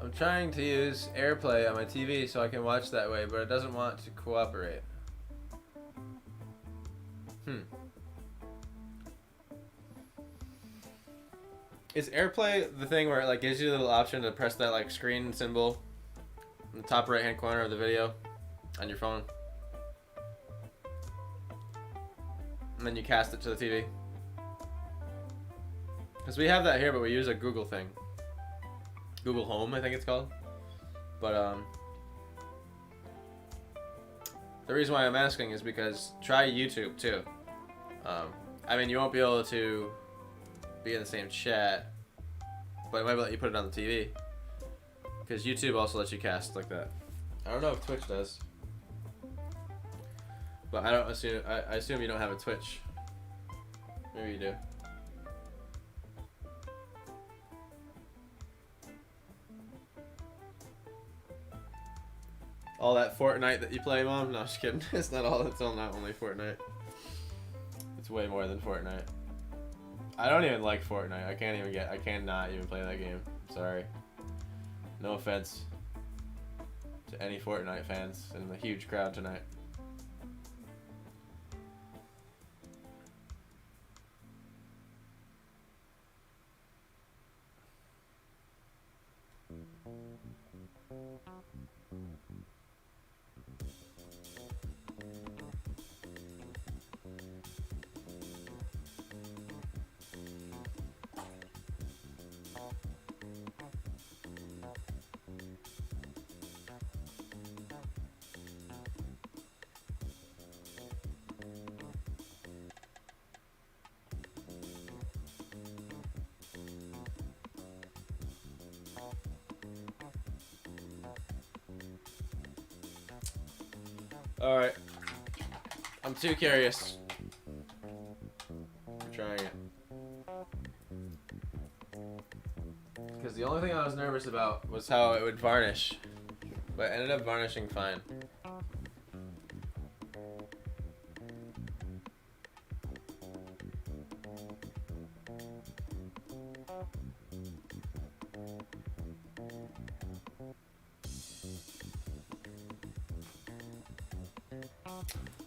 I'm trying to use AirPlay on my TV so I can watch that way, but it doesn't want to cooperate. Is AirPlay the thing where it like gives you the little option to press that like screen symbol in the top right hand corner of the video on your phone? And then you cast it to the TV? Because we have that here, but we use a Google thing. Google Home, I think it's called. But the reason why I'm asking is because try YouTube too. I mean, you won't be able to be in the same chat, but it might let you put it on the TV. Because YouTube also lets you cast like that. I don't know if Twitch does, but I assume you don't have a Twitch. Maybe you do. All that Fortnite that you play, Mom? No, just kidding. It's not all. It's all not only Fortnite. It's way more than Fortnite. I don't even like Fortnite. I cannot even play that game. Sorry. No offense to any Fortnite fans in the huge crowd tonight. Alright. I'm too curious. I'm trying it. Because the only thing I was nervous about was how it would varnish. But it ended up varnishing fine.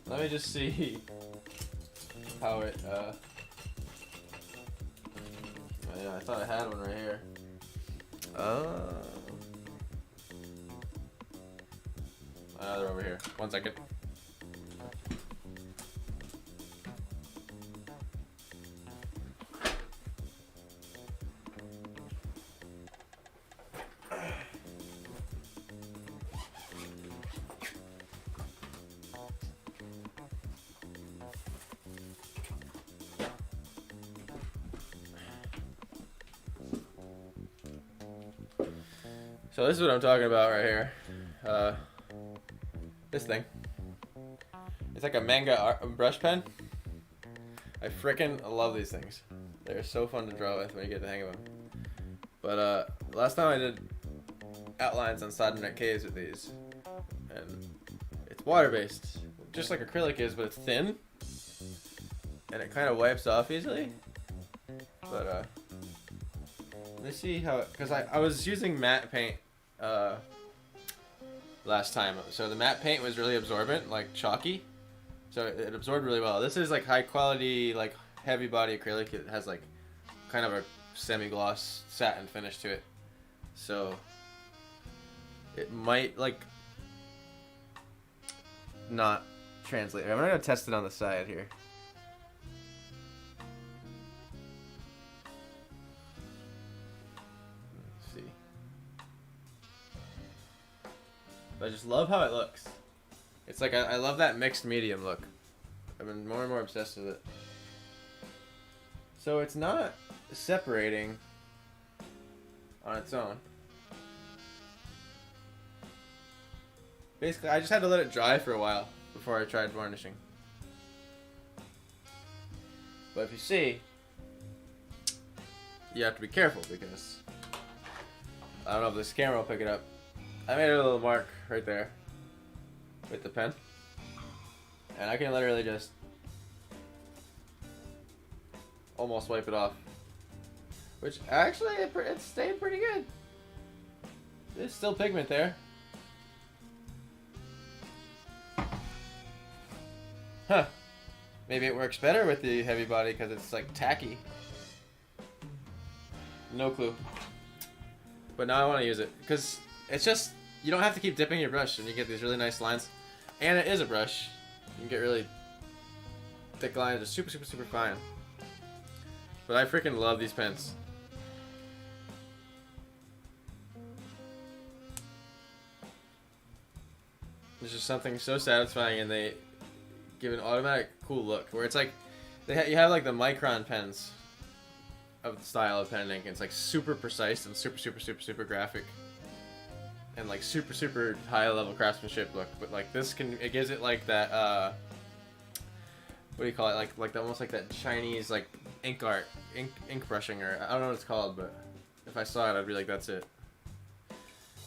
Let me just see how it, oh yeah, I thought I had one right here. They're over here. 1 second. So this is what I'm talking about right here. This thing. It's like a manga brush pen. I frickin' love these things. They're so fun to draw with when you get the hang of them. But last time I did outlines on Sodden Caves with these, and it's water-based, just like acrylic is, but it's thin, and it kind of wipes off easily. But let me see how, because I was using matte paint last time, so the matte paint was really absorbent, like chalky, so it absorbed really well. This is like high quality, like heavy body acrylic. It has like kind of a semi-gloss satin finish to it, so it might like not translate. I'm gonna test it on the side here. Let's see. But I just love how it looks. It's like I love that mixed medium look. I've been more and more obsessed with it. So it's not separating on its own. Basically, I just had to let it dry for a while before I tried varnishing. But if you see, you have to be careful because I don't know if this camera will pick it up. I made a little mark right there with the pen, and I can literally just almost wipe it off. Which actually, it stayed pretty good. There's still pigment there. Huh. Maybe it works better with the heavy body because it's like tacky. No clue. But now I want to use it because it's just, you don't have to keep dipping your brush and you get these really nice lines. And it is a brush. You can get really thick lines. They're super, super, super fine. But I freaking love these pens. There's just something so satisfying, and they give an automatic cool look where it's like you have like the micron pens of the style of pen and ink, and it's like super precise and super, super, super, super graphic and like super, super high level craftsmanship look. But like this it gives it like that what do you call it, like that, almost like that Chinese like ink art, ink brushing, or I don't know what it's called, but if I saw it I'd be like, that's it.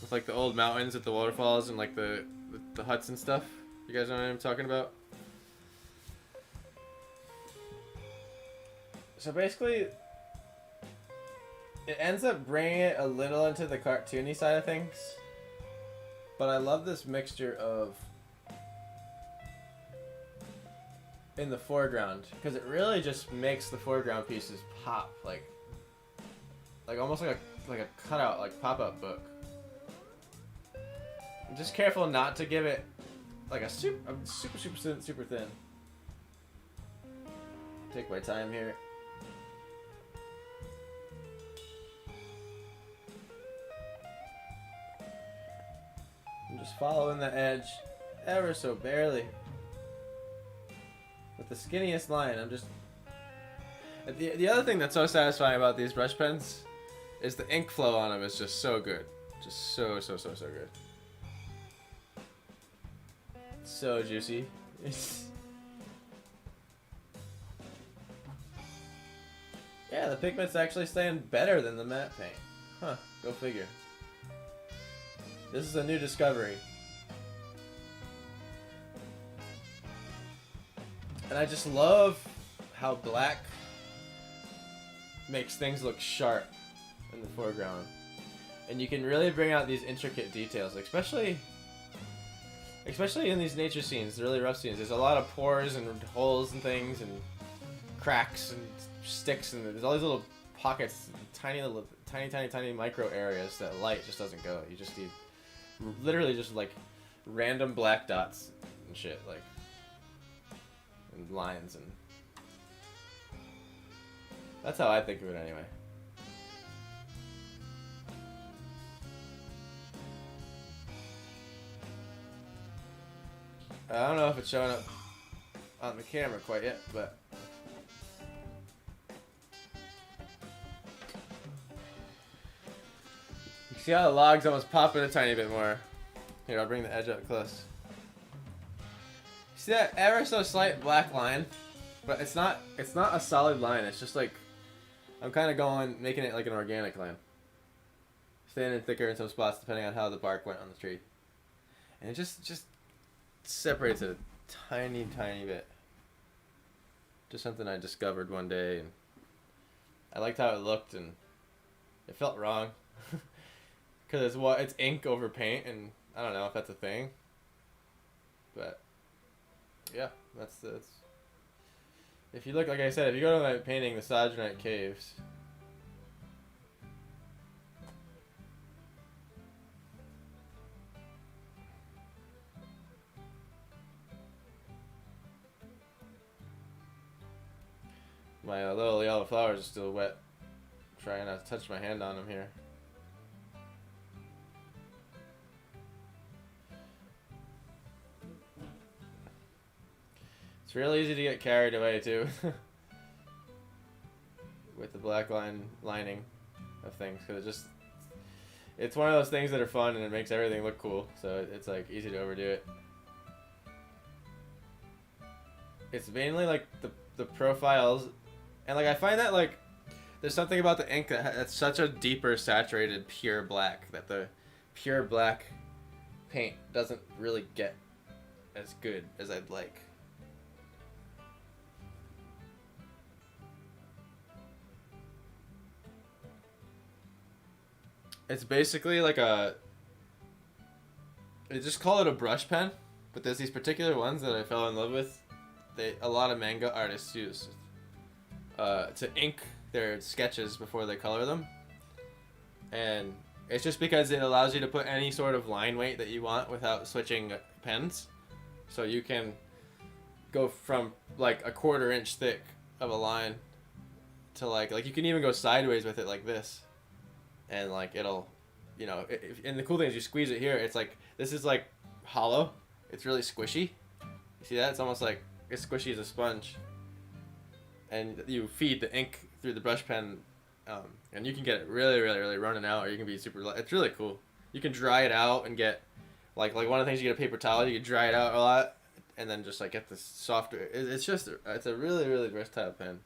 With like the old mountains at the waterfalls and like the huts and stuff. You guys know what I'm talking about? So basically, it ends up bringing it a little into the cartoony side of things. But I love this mixture of in the foreground, because it really just makes the foreground pieces pop, like almost like a cutout, like pop-up book. I'm just careful not to give it like a super thin. Take my time here. I'm just following the edge ever so barely. With the skinniest line, I'm just... The other thing that's so satisfying about these brush pens is the ink flow on them is just so good. Just so good. So juicy. Yeah, the pigment's actually staying better than the matte paint. Huh, go figure. This is a new discovery. And I just love how black makes things look sharp in the foreground. And you can really bring out these intricate details, especially in these nature scenes, the really rough scenes. There's a lot of pores and holes and things and cracks and sticks, and there's all these little pockets, tiny micro areas that light just doesn't go. You just need literally just like random black dots and shit, like, and lines, and that's how I think of it anyway. I don't know if it's showing up on the camera quite yet, but you See how the log's almost popping a tiny bit more. Here, I'll bring the edge up close. See that ever so slight black line? But it's not a solid line. It's just like, I'm kind of making it like an organic line. Thin and thicker in some spots depending on how the bark went on the tree. And it just separates it a tiny, tiny bit. Just something I discovered one day, and I liked how it looked, and it felt wrong. Because it's ink over paint, and I don't know if that's a thing. But yeah, that's if you look, like I said, if you go to my painting, the Sodgenite Caves. My little yellow flowers are still wet. Trying not to touch my hand on them here. It's real easy to get carried away too. With the black lining of things, because it's one of those things that are fun and it makes everything look cool, so it's like easy to overdo it. It's mainly like the profiles, and like I find that like there's something about the ink that's such a deeper saturated pure black that the pure black paint doesn't really get as good as I'd like. It's basically like they just call it a brush pen, but there's these particular ones that I fell in love with. A lot of manga artists use to ink their sketches before they color them, and it's just because it allows you to put any sort of line weight that you want without switching pens, so you can go from like a 1/4 inch thick of a line to like you can even go sideways with it like this. And like it'll, you know, and the cool thing is you squeeze it here. It's like this is like hollow. It's really squishy. You see that? It's almost like as squishy as a sponge. And you feed the ink through the brush pen, and you can get it really, really, really running out, or you can be super. It's really cool. You can dry it out and get like one of the things, you get a paper towel. You can dry it out a lot, and then just like get this softer. It's a really, really versatile pen.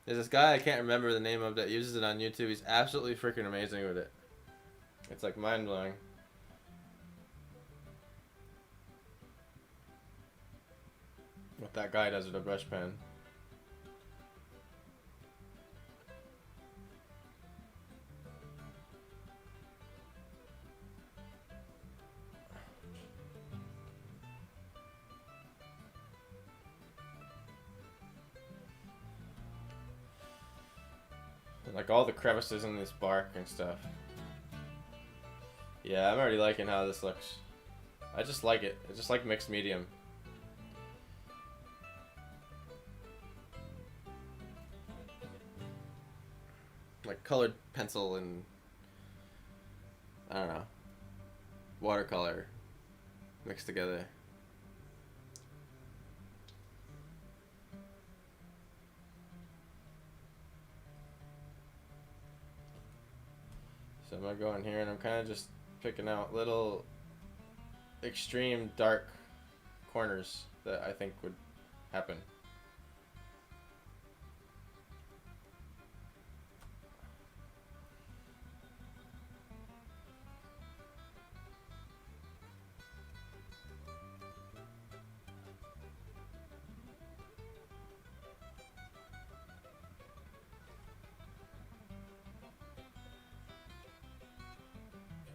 There's this guy I can't remember the name of that uses it on YouTube. He's absolutely freaking amazing with it. It's like mind blowing. What that guy does with a brush pen. Like all the crevices in this bark and stuff. Yeah, I'm already liking how this looks. I just like it. It's just like mixed medium. Like colored pencil and I don't know, watercolor mixed together. So I'm gonna go in here and I'm kind of just picking out little extreme dark corners that I think would happen.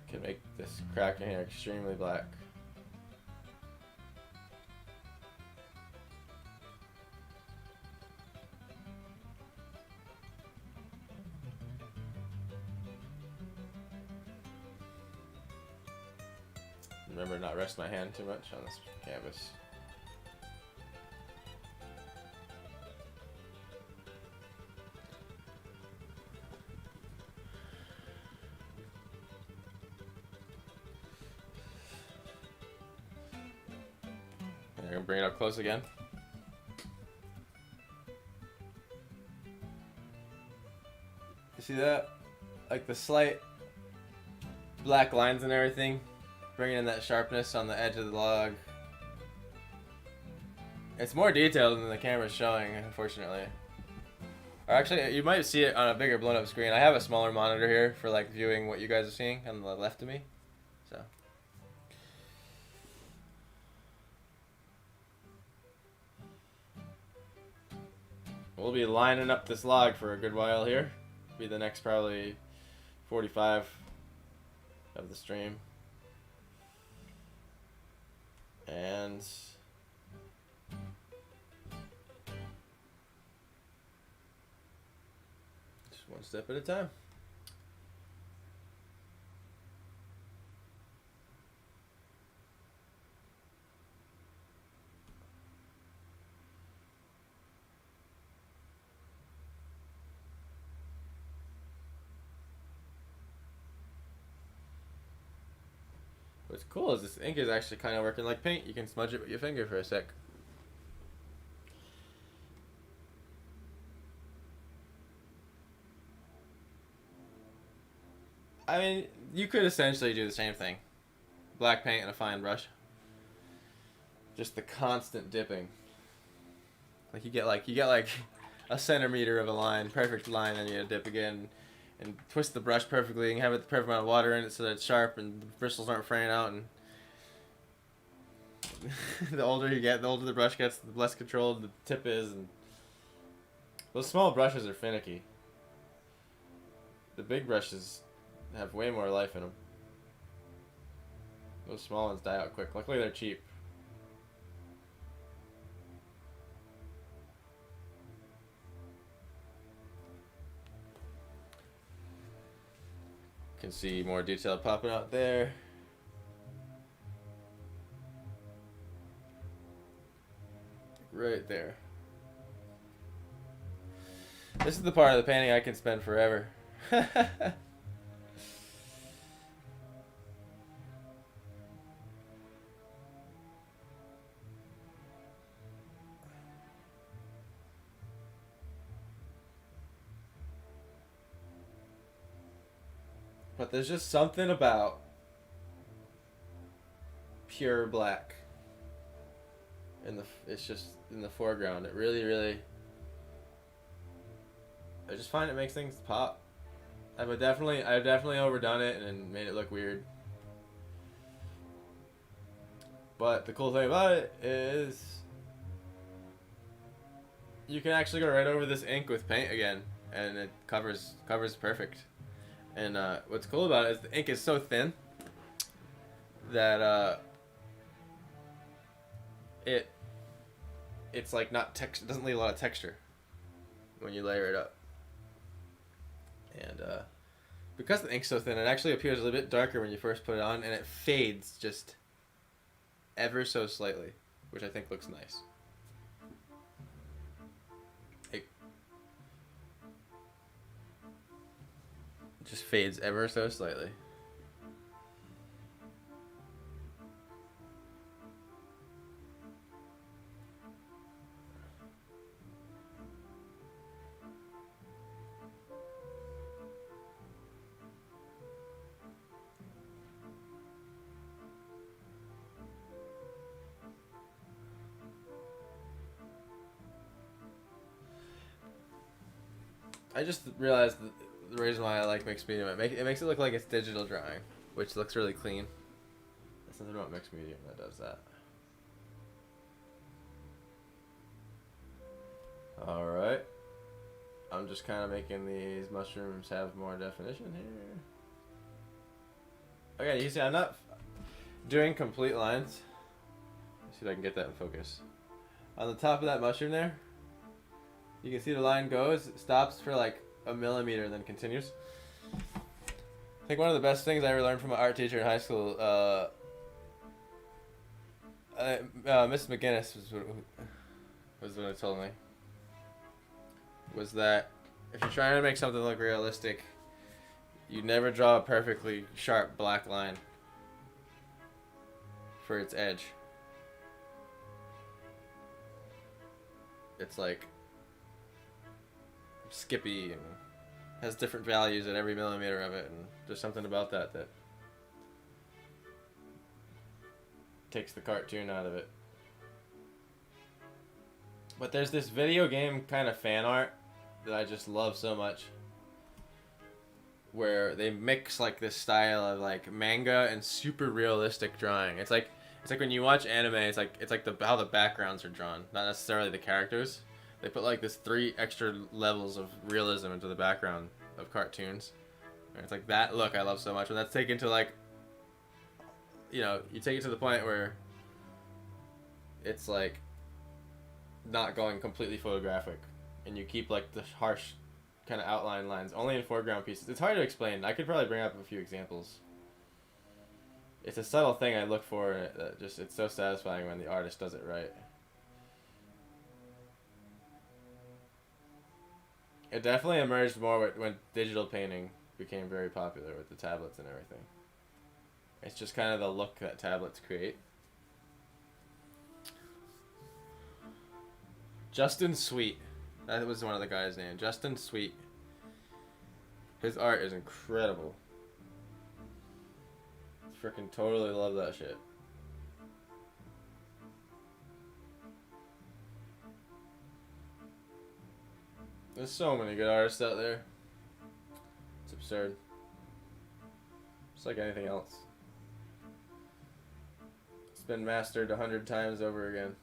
Can make this crack in here extremely black. Remember to not rest my hand too much on this canvas. I'm gonna bring it up close again. You see that? Like the slight black lines and everything, bringing in that sharpness on the edge of the log. It's more detailed than the camera's showing, unfortunately. Or actually, you might see it on a bigger blown up screen. I have a smaller monitor here for like viewing what you guys are seeing on the left of me. So. We'll be lining up this log for a good while here. Be the next probably 45 of the stream. And just one step at a time. What's cool is this ink is actually kind of working like paint. You can smudge it with your finger for a sec. I mean, you could essentially do the same thing. Black paint and a fine brush. Just the constant dipping. Like you get like a centimeter of a line, perfect line, and you dip again. And twist the brush perfectly and have it the perfect amount of water in it so that it's sharp and the bristles aren't fraying out. And the older you get, the older the brush gets, the less controlled the tip is. And those small brushes are finicky. The big brushes have way more life in them. Those small ones die out quick. Luckily they're cheap. Can see more detail popping out there. Right there. This is the part of the painting I can spend forever. But there's just something about pure black it's just in the foreground. It really I just find it makes things pop. I've definitely overdone it and made it look weird. But the cool thing about it is you can actually go right over this ink with paint again and it covers perfect. And what's cool about it is the ink is so thin that it's like not it doesn't leave a lot of texture when you layer it up. And because the ink's so thin, it actually appears a little bit darker when you first put it on, and it fades just ever so slightly, which I think looks nice. It just fades ever so slightly. I just realized the reason why I like mixed medium, it makes it look like it's digital drawing, which looks really clean. There's something about mixed medium that does that. Alright. I'm just kind of making these mushrooms have more definition here. Okay, you can see I'm not doing complete lines. Let's see if I can get that in focus. On the top of that mushroom there, you can see the line goes, stops for like a millimeter, and then continues. I think one of the best things I ever learned from an art teacher in high school, Miss McGinnis was what it told me, was that if you're trying to make something look realistic, you never draw a perfectly sharp black line for its edge. It's like skippy and has different values at every millimeter of it, and there's something about that takes the cartoon out of it. But there's this video game kind of fan art that I just love so much, where they mix like this style of like manga and super realistic drawing. It's like when you watch anime, it's like how the backgrounds are drawn, not necessarily the characters. They put like this 3 extra levels of realism into the background of cartoons. And it's like that look I love so much. When that's taken to like, you know, you take it to the point where it's like not going completely photographic, and you keep like the harsh kind of outline lines only in foreground pieces. It's hard to explain. I could probably bring up a few examples. It's a subtle thing I look for in it that just, it's so satisfying when the artist does it right. It definitely emerged more when digital painting became very popular with the tablets and everything. It's just kind of the look that tablets create. Justin Sweet. That was one of the guys' name. Justin Sweet. His art is incredible. Freaking totally love that shit. There's so many good artists out there. It's absurd. Just like anything else. It's been mastered 100 times over again.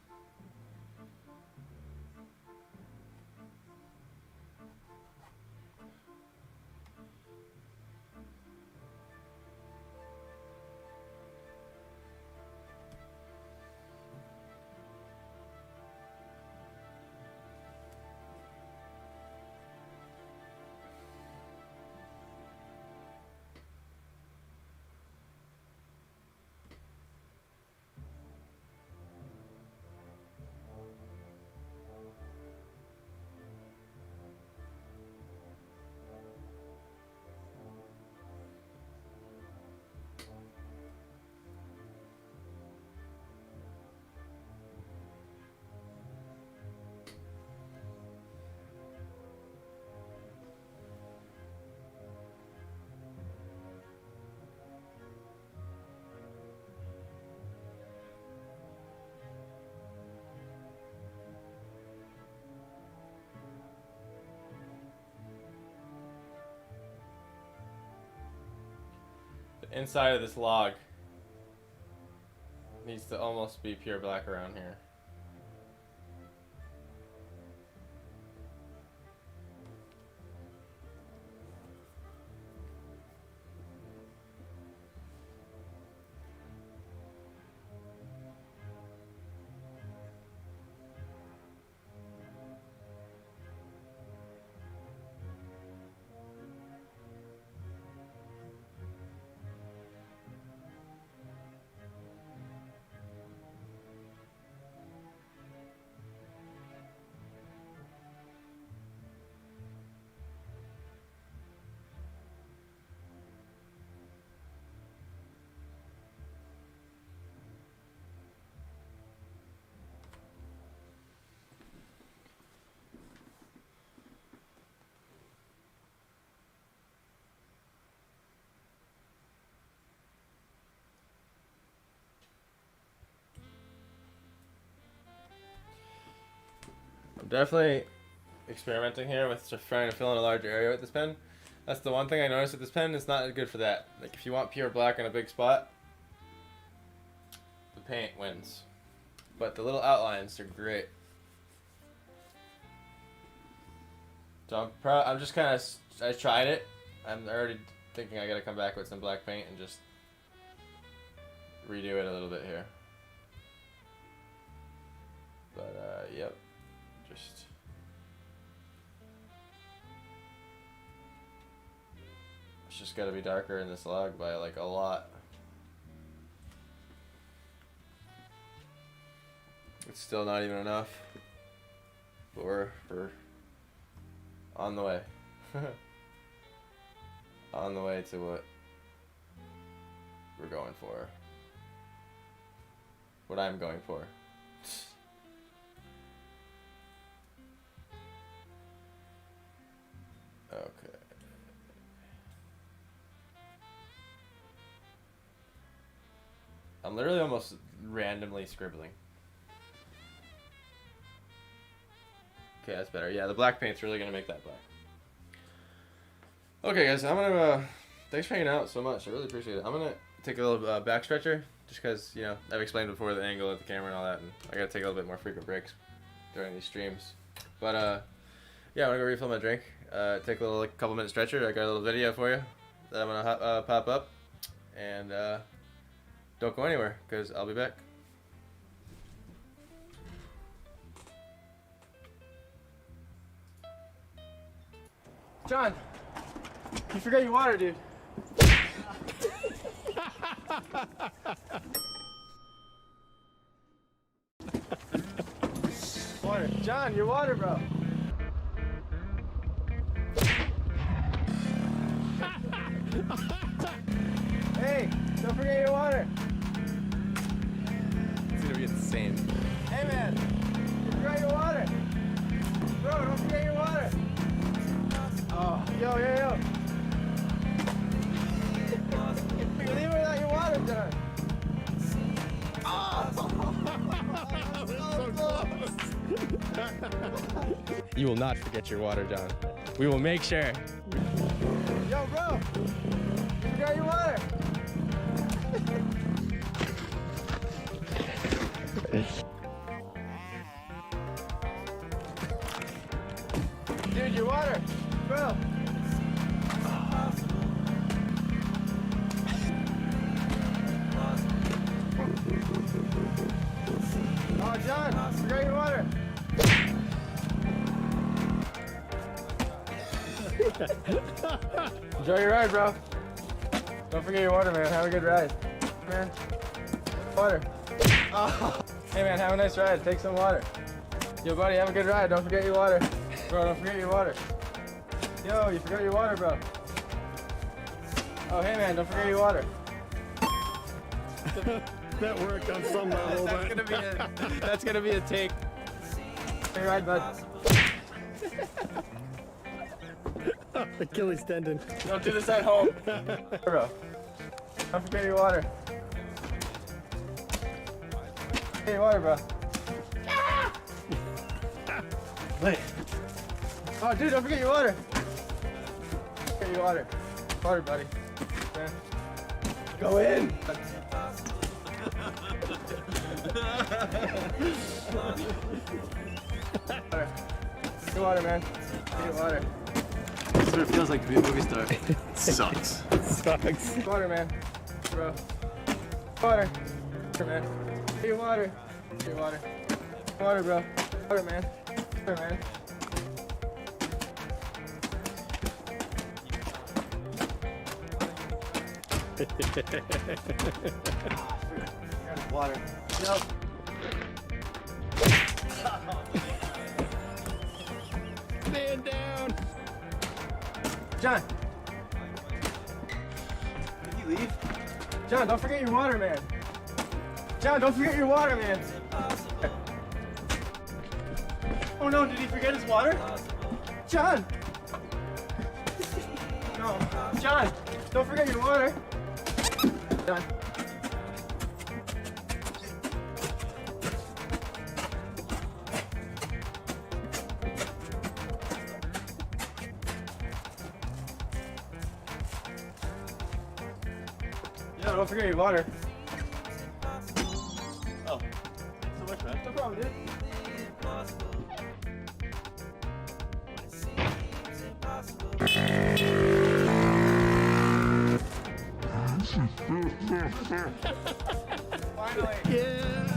Inside of this log needs to almost be pure black around here. I'm definitely experimenting here with just trying to fill in a larger area with this pen. That's the one thing I noticed with this pen. It's not good for that. Like if you want pure black in a big spot, the paint wins. But the little outlines are great. So I'm just kind of, I tried it. I'm already thinking I gotta come back with some black paint and just redo it a little bit here. But yep, just it's just gotta be darker in this log by like a lot. It's still not even enough, but we're on the way. On the way to what we're going for. What I'm going for. Okay. I'm literally almost randomly scribbling. Okay, that's better. Yeah, the black paint's really gonna make that black. Okay, guys, I'm gonna. Thanks for hanging out so much. I really appreciate it. I'm gonna take a little back stretcher, just because, you know, I've explained before the angle of the camera and all that, and I gotta take a little bit more frequent breaks during these streams. But yeah, I'm gonna go refill my drink. Take a little, like, couple minute stretcher. I got a little video for you that I'm gonna pop up, and don't go anywhere, because I'll be back. John, you forgot your water, dude. Water. John, your water, bro. Hey, don't forget your water. It's gonna be insane. Hey, man, you forgot your water. Bro, don't forget your water. Oh, yo. You're leaving without your water, John. You will not forget your water, John. We will make sure. Yo, bro, you forgot your water. Dude, your water, bro. Oh, John, forgot your water. Enjoy your ride, bro. Don't forget your water, man. Have a good ride, man. Water. Oh. Hey, man, have a nice ride. Take some water. Yo, buddy, have a good ride. Don't forget your water. Bro, don't forget your water. Yo, you forgot your water, bro. Oh, hey, man, don't forget your water. That worked on some level, That's gonna be a take. Hey, ride, bud. Achilles tendon. Don't do this at home. Bro, don't forget your water. Hey, water, bro. Wait. Oh, dude, don't forget your water. Forget your water. Water, buddy. Man. Go in. Water. Get water, man. Get water. This is what it feels like to be a movie star. Sucks. Sucks. Water, man. Bro. Water. Water, man. Get your water. Get your water. Water, bro. Water, man. Water, man. Water. Nope. Stand down. John. Did he leave? John, don't forget your water, man. John, don't forget your water, man. Oh no, did he forget his water? John! No. John, don't forget your water. John. Yo, don't forget your water. Oh. Thanks so much, man. No problem, dude. Finally. Yeah.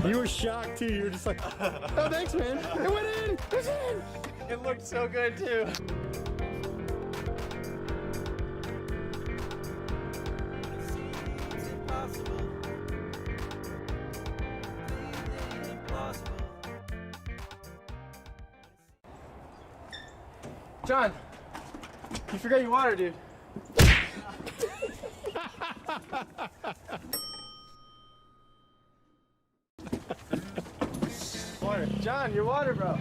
You were shocked too. You were just like, oh, thanks, man. It went in. It's in. It looked so good too. John, you forgot your water, dude. Water. John, your water, bro.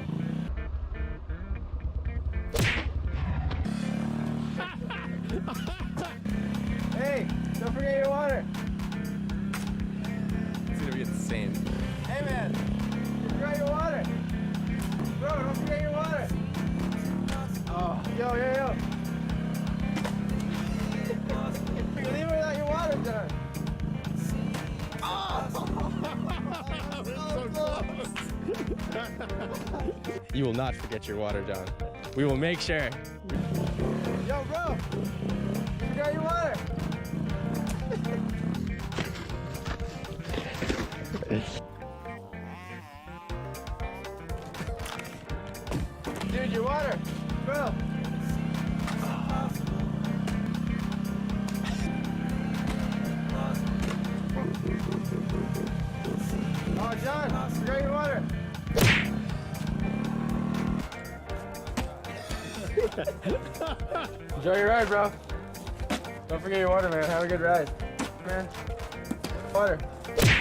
Hey, don't forget You will not forget your water, John. We will make sure. Yo, bro! You got your water! Dude, your water! Bro! Oh, John! You got your water! Enjoy your ride, bro. Don't forget your water, man. Have a good ride. Man. Water.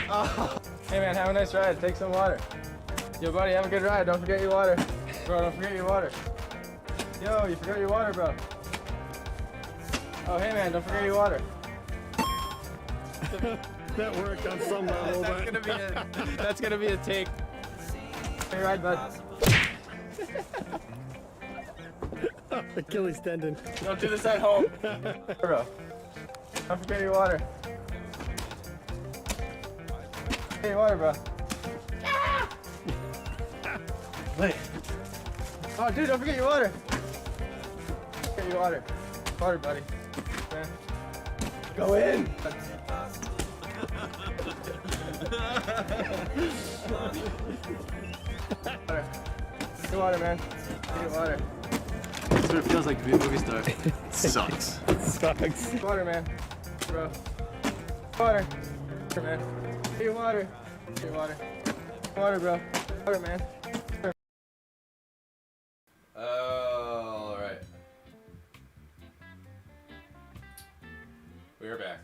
Oh. Hey, man, have a nice ride. Take some water. Yo, buddy, have a good ride. Don't forget your water. Bro, don't forget your water. Yo, you forgot your water, bro. Oh, hey, man, don't forget your water. That worked on some level, That's gonna be a take. Hey, ride, bud. Achilles tendon. Don't do this at home. Bro, don't forget your water. Hey, your water, bro. Wait. Oh, dude, don't forget your water. Forget your water. Water, buddy. Man. Go in. Water. Get water, man. Get water. That's what it feels like to be a movie star. Sucks. Sucks. Water, man. Bro. Water. Water, man. Get your water. Get your water. Water, bro. Water, man. All right. We are back.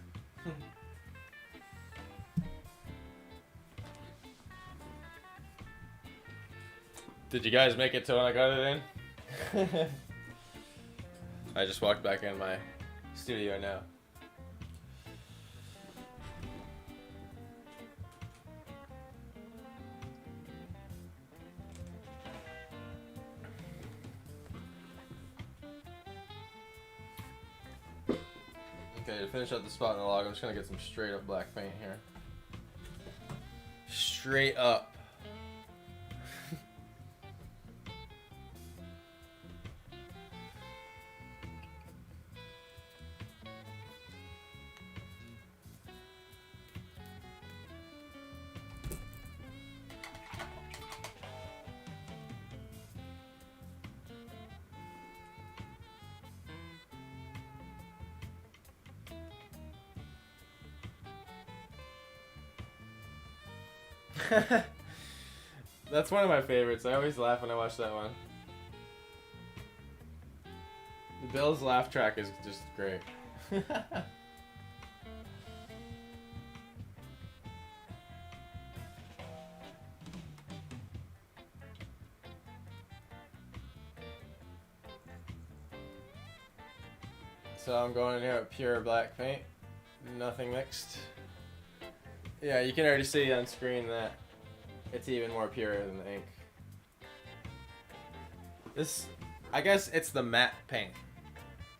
Did you guys make it to when I got it in? I just walked back in my studio now. Okay, to finish up the spot in the log, I'm just gonna get some straight up black paint here. Straight up. That's one of my favorites. I always laugh when I watch that one. The Bill's laugh track is just great. So I'm going in here with pure black paint, nothing mixed. Yeah, you can already see on screen that it's even more pure than the ink. This, I guess it's the matte paint.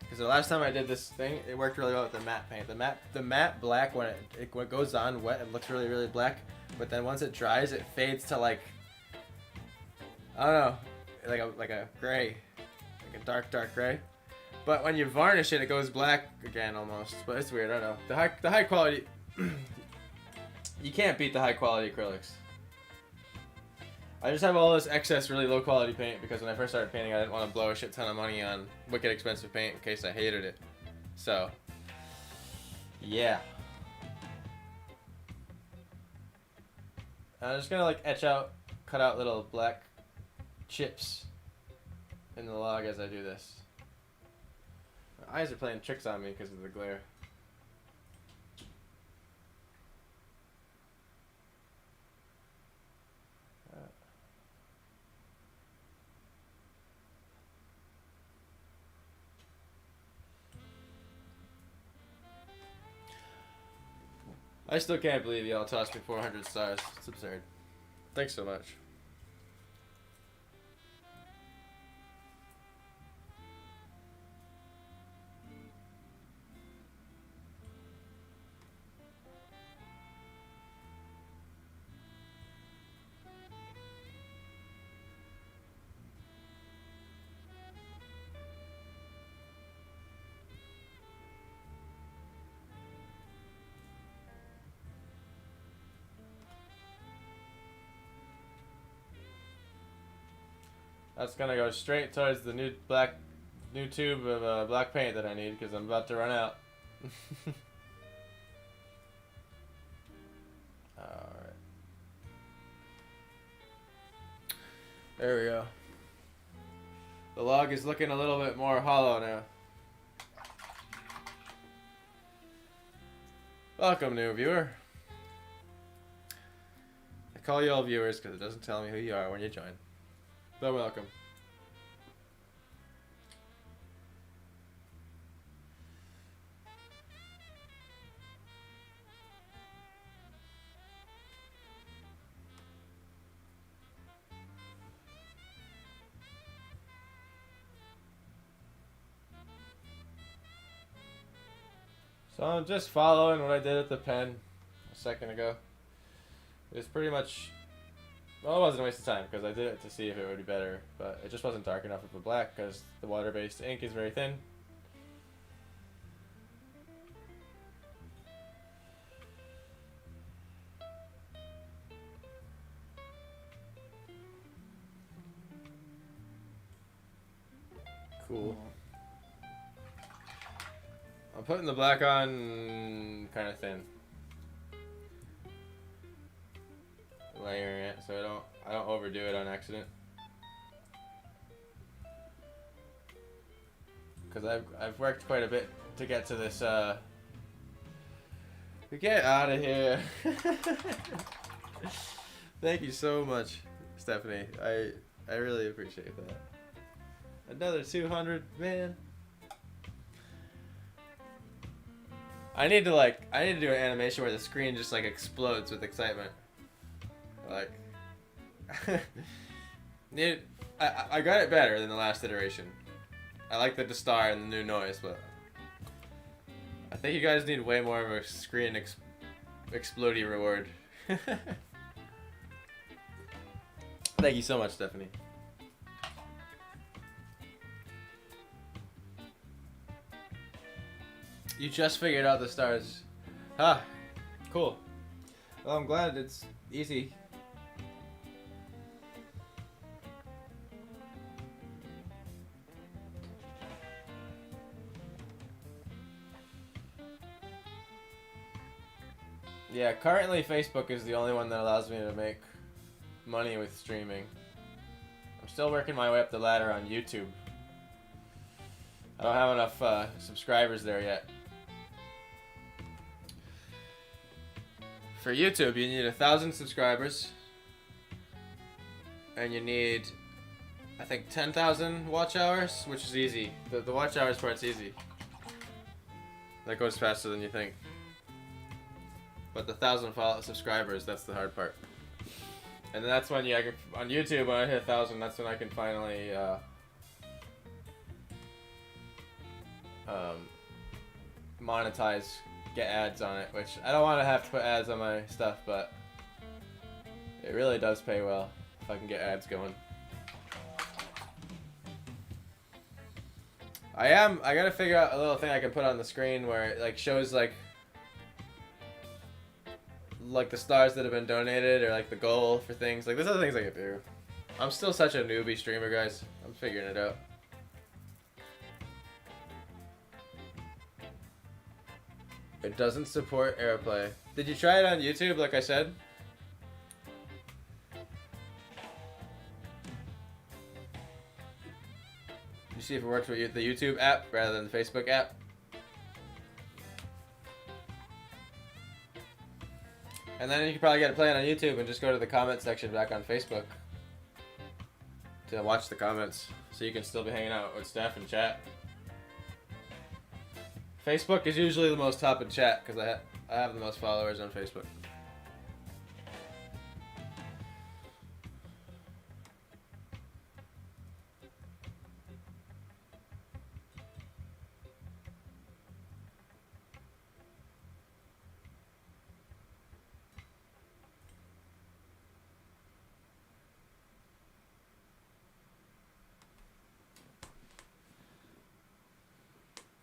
Because the last time I did this thing, it worked really well with the matte paint. The matte black, when it goes on wet, it looks really, really black. But then once it dries, it fades to like, I don't know, like a gray, like a dark gray. But when you varnish it, it goes black again almost. But it's weird, I don't know. The high quality, you can't beat the high quality acrylics. I just have all this excess really low quality paint because when I first started painting I didn't want to blow a shit ton of money on wicked expensive paint in case I hated it. So, yeah. I'm just gonna like cut out little black chips in the log as I do this. My eyes are playing tricks on me because of the glare. I still can't believe y'all tossed me 400 stars. It's absurd. Thanks so much. That's gonna go straight towards the new tube of black paint that I need because I'm about to run out. Alright. There we go. The log is looking a little bit more hollow now. Welcome, new viewer. I call you all viewers because it doesn't tell me who you are when you join. But welcome. So I'm just following what I did at the pen a second ago. It's pretty much, well, it wasn't a waste of time because I did it to see if it would be better, but it just wasn't dark enough of a black because the water-based ink is very thin. Cool. I'm putting the black on kind of thin. Layering it so I don't overdo it on accident. Cause I've worked quite a bit to get to this get out of here. Thank you so much, Stephanie. I really appreciate that. Another 200, man. I need to do an animation where the screen just like explodes with excitement. Like, I got it better than the last iteration. I like the star and the new noise, but I think you guys need way more of a screen explodey reward. Thank you so much, Stephanie. You just figured out the stars. Ah, cool. Well, I'm glad it's easy. Yeah, currently Facebook is the only one that allows me to make money with streaming. I'm still working my way up the ladder on YouTube. I don't have enough subscribers there yet. For YouTube, you need 1,000 subscribers. And you need, I think, 10,000 watch hours, which is easy. The watch hours part's easy. That goes faster than you think. But the 1,000 subscribers, that's the hard part. And then that's when on YouTube, when I hit 1,000, that's when I can finally monetize, get ads on it, which I don't want to have to put ads on my stuff, but it really does pay well if I can get ads going. I gotta figure out a little thing I can put on the screen where it like shows like the stars that have been donated or like the goal for things. Like there's other things I can do. I'm still such a newbie streamer, guys. I'm figuring it out. It doesn't support AirPlay. Did you try it on YouTube like I said? You see if it works with the YouTube app rather than the Facebook app? And then you can probably get it playing on YouTube and just go to the comment section back on Facebook to watch the comments, so you can still be hanging out with Steph and chat. Facebook is usually the most top in chat because I have the most followers on Facebook.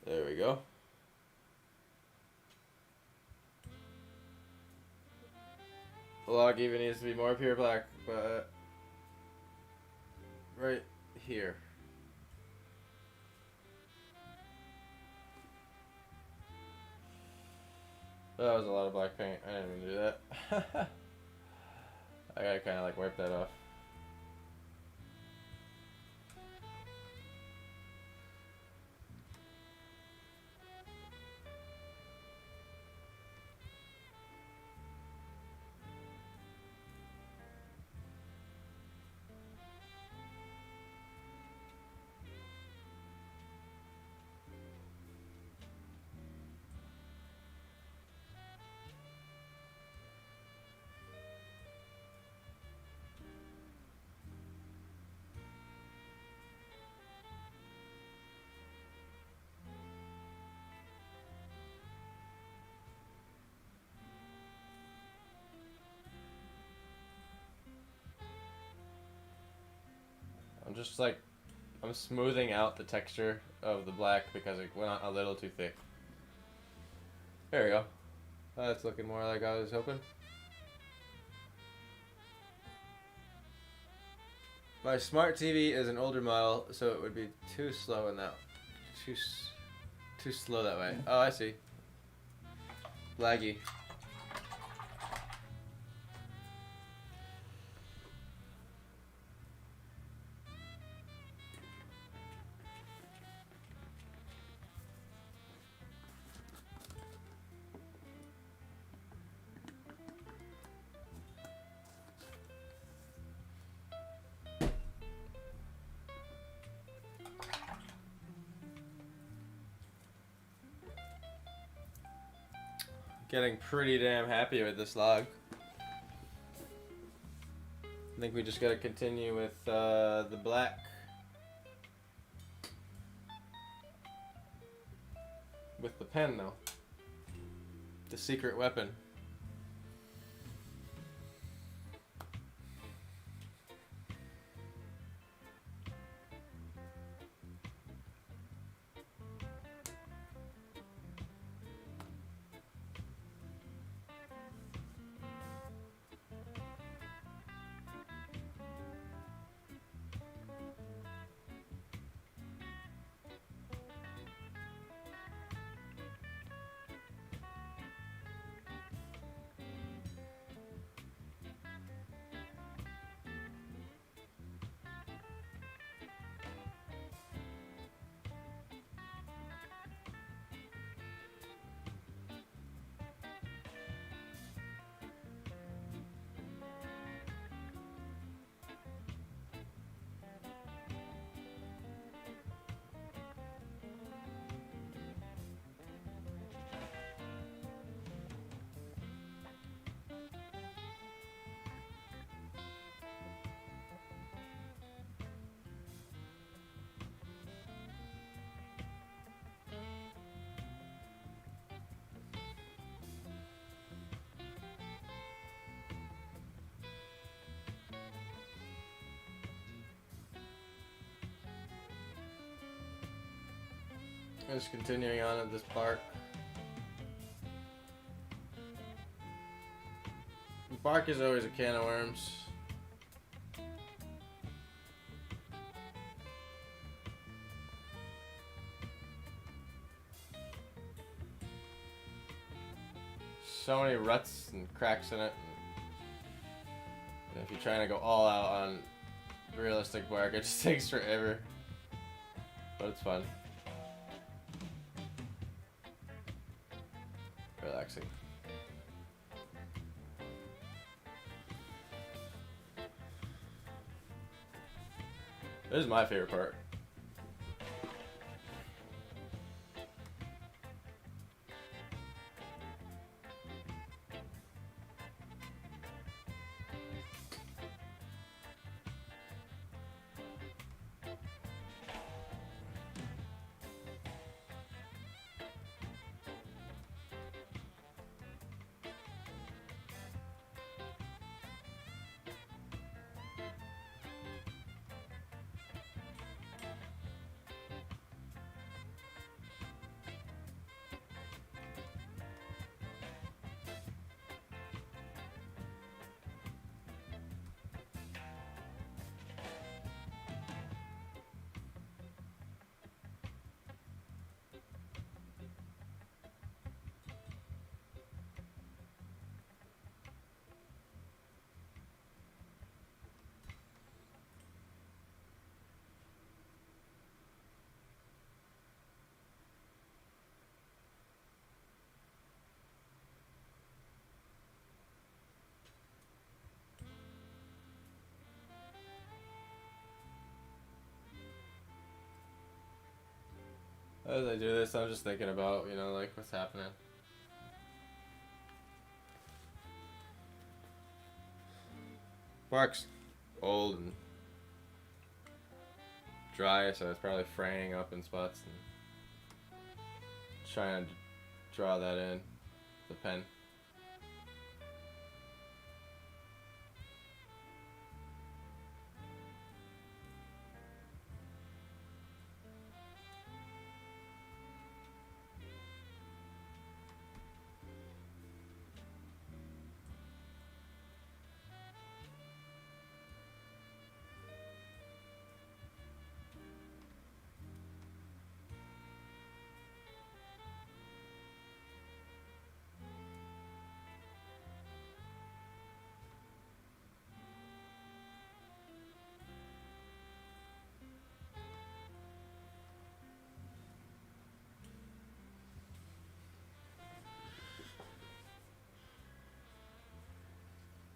There we go. The log even needs to be more pure black, but right here. That was a lot of black paint. I didn't even do that. I gotta kind of like wipe that off. I'm just like, I'm smoothing out the texture of the black because it went on a little too thick. There we go. That's looking more like I was hoping. My smart TV is an older model, so it would be too slow in that. Too slow that way. Oh, I see. Laggy. Getting pretty damn happy with this log. I think we just gotta continue with the black. With the pen though. The secret weapon. Just continuing on at this bark. Bark is always a can of worms. So many ruts and cracks in it. And if you're trying to go all out on realistic bark, it just takes forever. But it's fun. Relaxing. This is my favorite part. As I do this, I'm just thinking about, you know, like what's happening. Bark's old and dry, so it's probably fraying up in spots. And trying to draw that in the pen.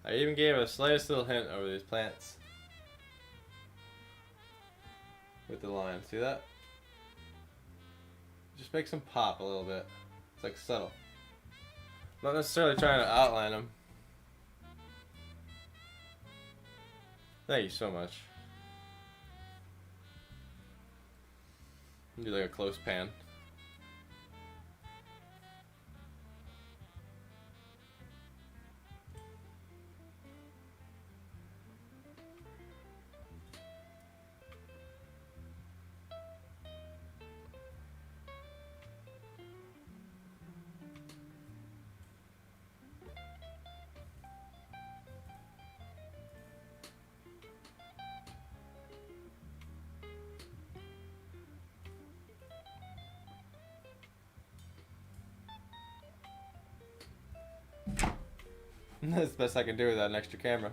I even gave a slightest little hint over these plants. With the line, see that? Just makes them pop a little bit. It's like subtle. Not necessarily trying to outline them. Thank you so much. Do like a close pan. That's the best I can do without an extra camera.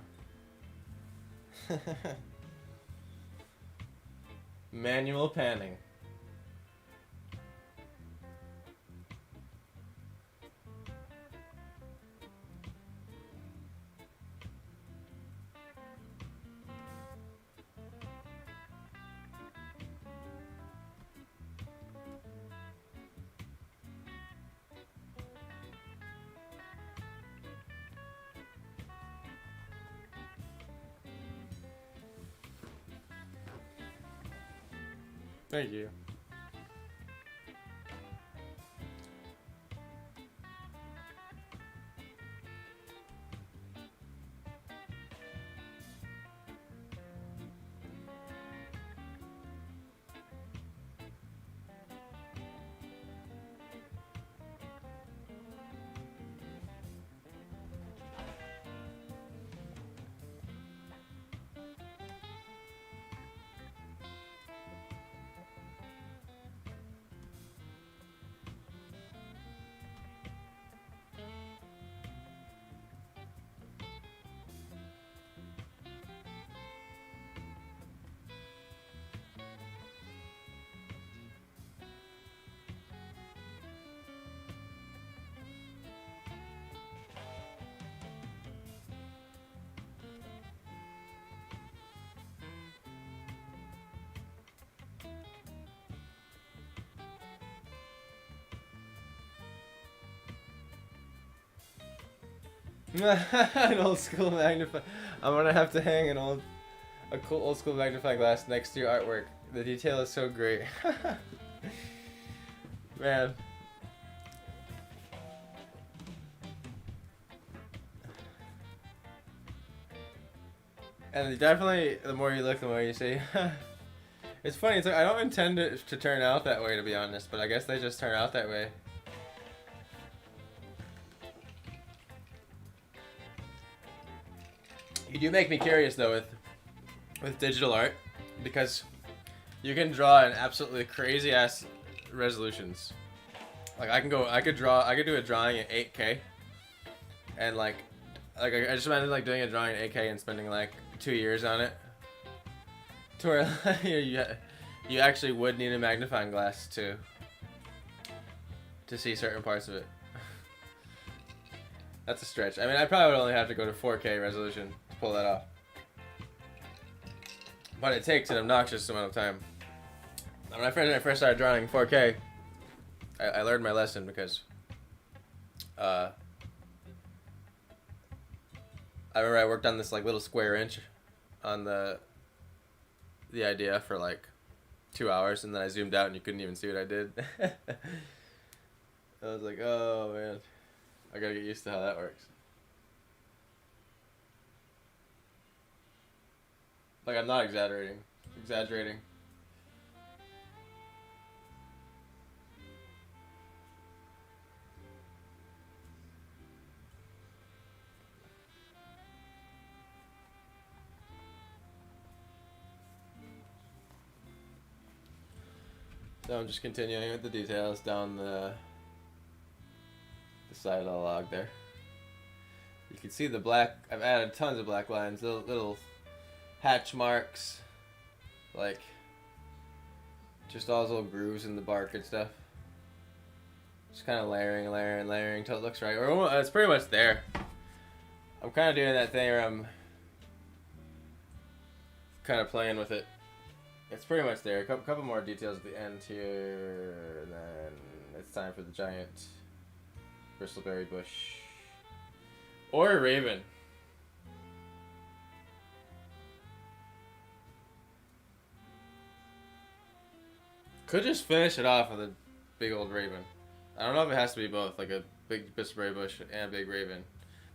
Manual panning. Thank you. An old school magnifying. I'm gonna have to hang a cool old school magnifying glass next to your artwork. The detail is so great. Man. And definitely, the more you look, the more you see. It's funny. It's like I don't intend it to turn out that way, to be honest, but I guess they just turn out that way. You do make me curious though with digital art, because you can draw in absolutely crazy ass resolutions. Like I could do a drawing in 8K, and like I just imagine like doing a drawing in 8K and spending like 2 years on it. To where you actually would need a magnifying glass to see certain parts of it. That's a stretch. I mean, I probably would only have to go to 4K resolution to pull that off. But it takes an obnoxious amount of time. When I first started drawing 4K, I learned my lesson because I remember I worked on this like little square inch on the idea for like 2 hours, and then I zoomed out and you couldn't even see what I did. I was like, oh man, I gotta get used to how that works. Like, I'm not exaggerating. So I'm just continuing with the details down the side of the log there. You can see the black. I've added tons of black lines, little hatch marks, like just all those little grooves in the bark and stuff. Just kind of layering till it looks right. Or it's pretty much there. I'm kind of doing that thing where I'm kind of playing with it. It's pretty much there. A couple more details at the end here, and then it's time for the giant bristleberry bush or raven. Could just finish it off with a big old raven. I don't know if it has to be both, like a big bristleberry bush and a big raven,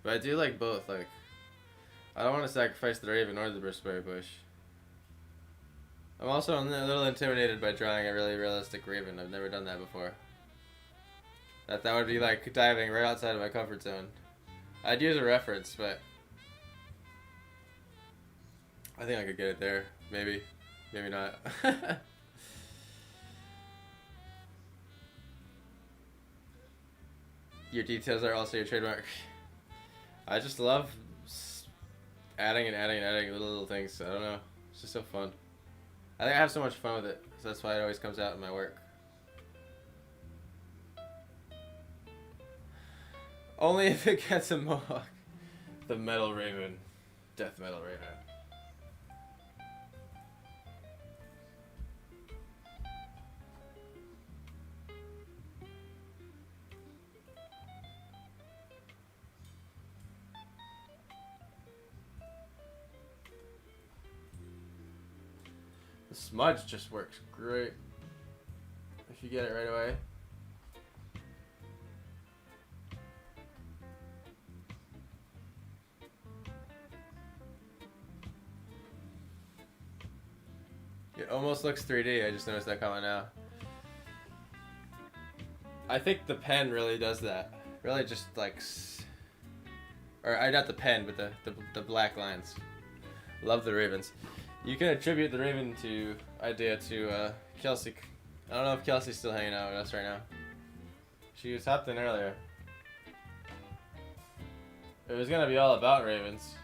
but I do like both. Like, I don't want to sacrifice the raven or the bristleberry bush. I'm also a little intimidated by drawing a really realistic raven. I've never done that before. That would be like diving right outside of my comfort zone. I'd use a reference, but I think I could get it there. Maybe not. Your details are also your trademark. I just love adding little things. I don't know. It's just so fun. I think I have so much fun with it, so that's why it always comes out in my work. Only if it gets a mohawk. The metal raven. Death metal raven. The smudge just works great if you get it right away. It almost looks 3D. I just noticed that comment now. I think the pen really does that. Really just like, or not the pen, but the black lines. Love the ravens. You can attribute the raven idea to Kelsey. I don't know if Kelsey's still hanging out with us right now. She was hopped in earlier. It was gonna be all about ravens.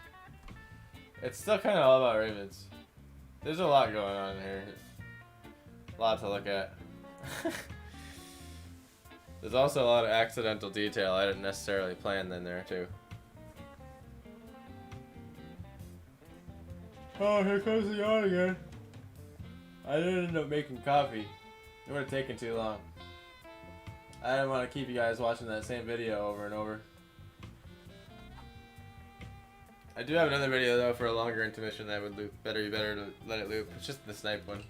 It's still kind of all about ravens. There's a lot going on here. A lot to look at. There's also a lot of accidental detail I didn't necessarily plan in there too. Oh, here comes the yawn again. I didn't end up making coffee. It would have taken too long. I didn't want to keep you guys watching that same video over and over. I do have another video though for a longer intermission that would loop. Better to let it loop. It's just the snipe one.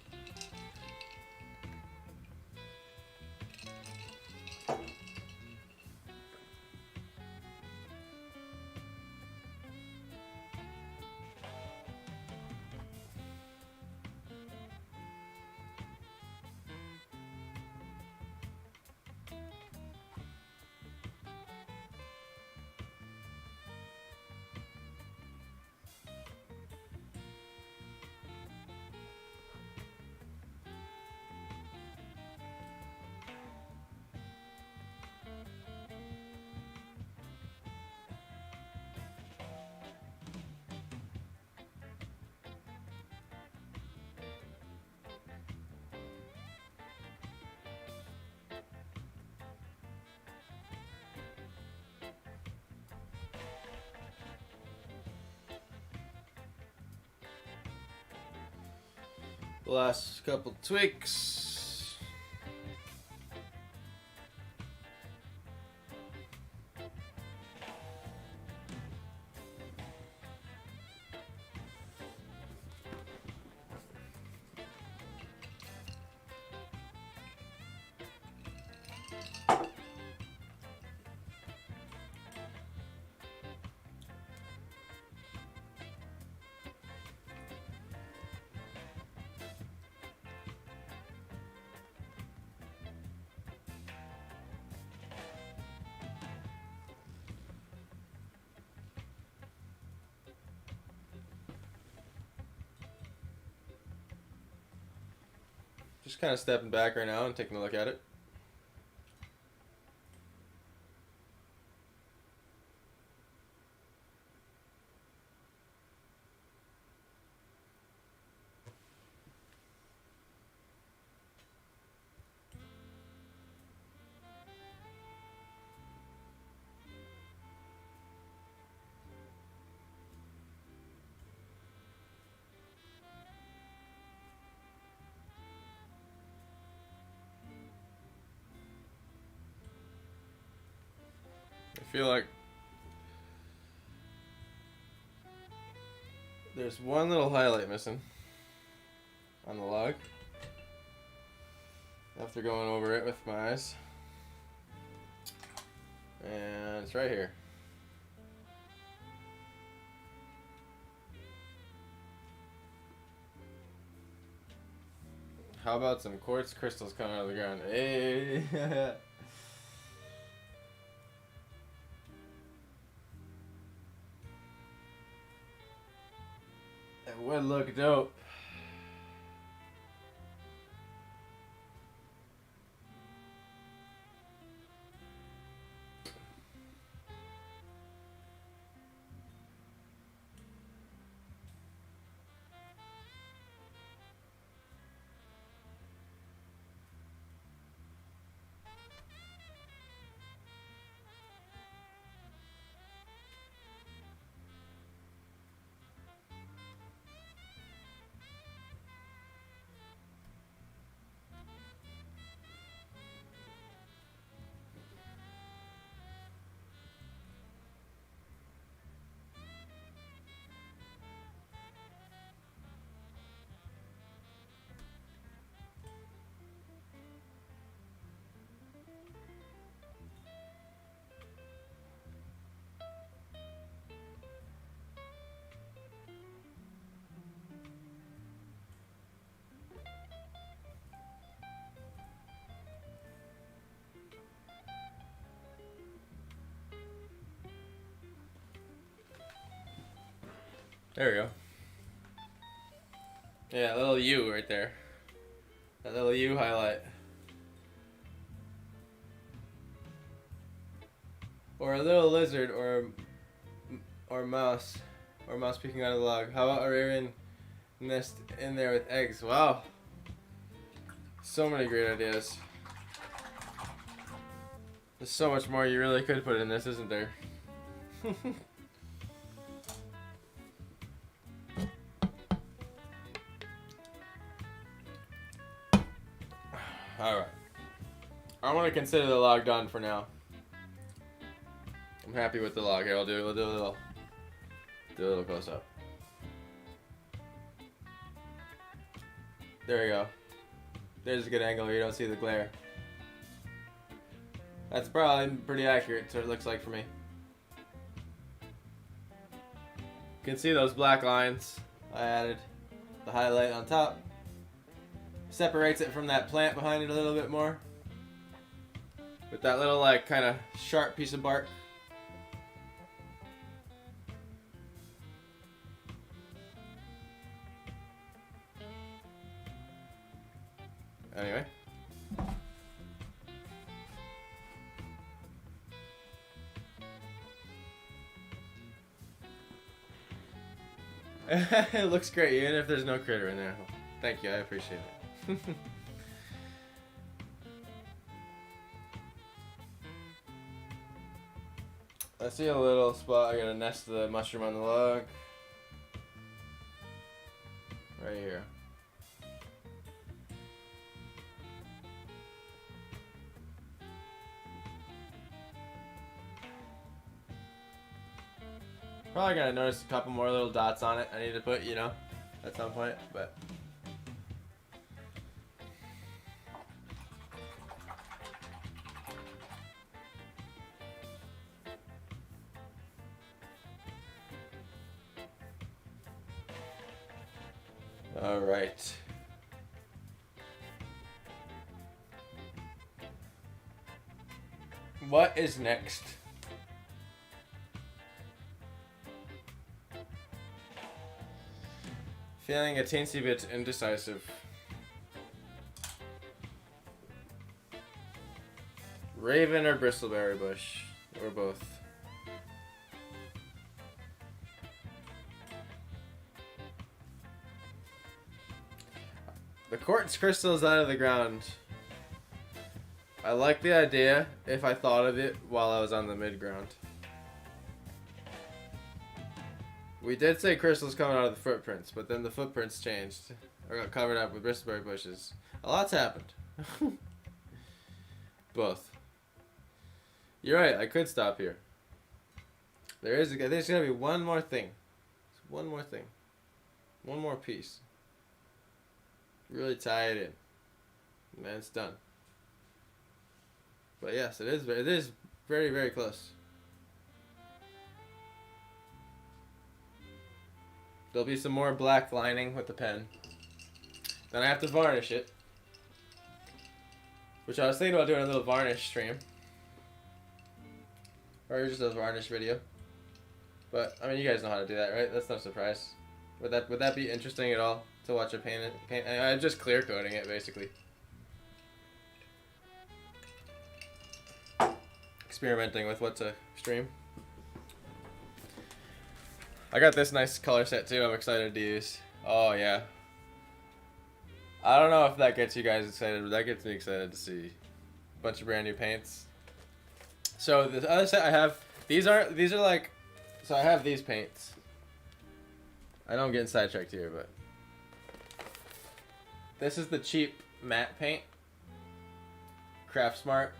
Last couple tweaks. Just kind of stepping back right now and taking a look at it. I feel like there's one little highlight missing on the log after going over it with my eyes, and it's right here. How about some quartz crystals coming out of the ground? Hey! It would look dope. There we go. Yeah, a little U right there. That little U highlight. Or a little lizard or mouse. Or mouse peeking out of the log. How about a raven nest in there with eggs? Wow. So many great ideas. There's so much more you really could put in this, isn't there? Alright. I want to consider the log done for now. I'm happy with the log. Here, we'll do a little close up. There we go. There's a good angle where you don't see the glare. That's probably pretty accurate, so it looks like for me. You can see those black lines. I added the highlight on top. Separates it from that plant behind it a little bit more. With that little like kind of sharp piece of bark. Anyway. It looks great, even if there's no critter in there. Thank you, I appreciate it. I see a little spot. I gotta nest the mushroom on the log. Right here. Probably gonna notice a couple more little dots on it I need to put, you know, at some point, but. All right. What is next? Feeling a teensy bit indecisive. Raven or bristleberry bush, or both. The quartz crystal is out of the ground. I like the idea if I thought of it while I was on the mid-ground. We did say crystals coming out of the footprints, but then the footprints changed. Or got covered up with bristleberry bushes. A lot's happened. Both. You're right, I could stop here. There's gonna be one more thing. One more thing. One more piece. Really tie it in. And then it's done. But yes, it is very, very close. There'll be some more black lining with the pen. Then I have to varnish it. Which I was thinking about doing a little varnish stream. Or just a varnish video. But, I mean, you guys know how to do that, right? That's no surprise. Would that be interesting at all? To watch a paint? I'm just clear coating it, basically. Experimenting with what to stream. I got this nice color set too. I'm excited to use. Oh yeah. I don't know if that gets you guys excited, but that gets me excited to see a bunch of brand new paints. So the other set I have, these are like, so I have these paints. I know I'm getting sidetracked here, but this is the cheap matte paint. Craft Smart.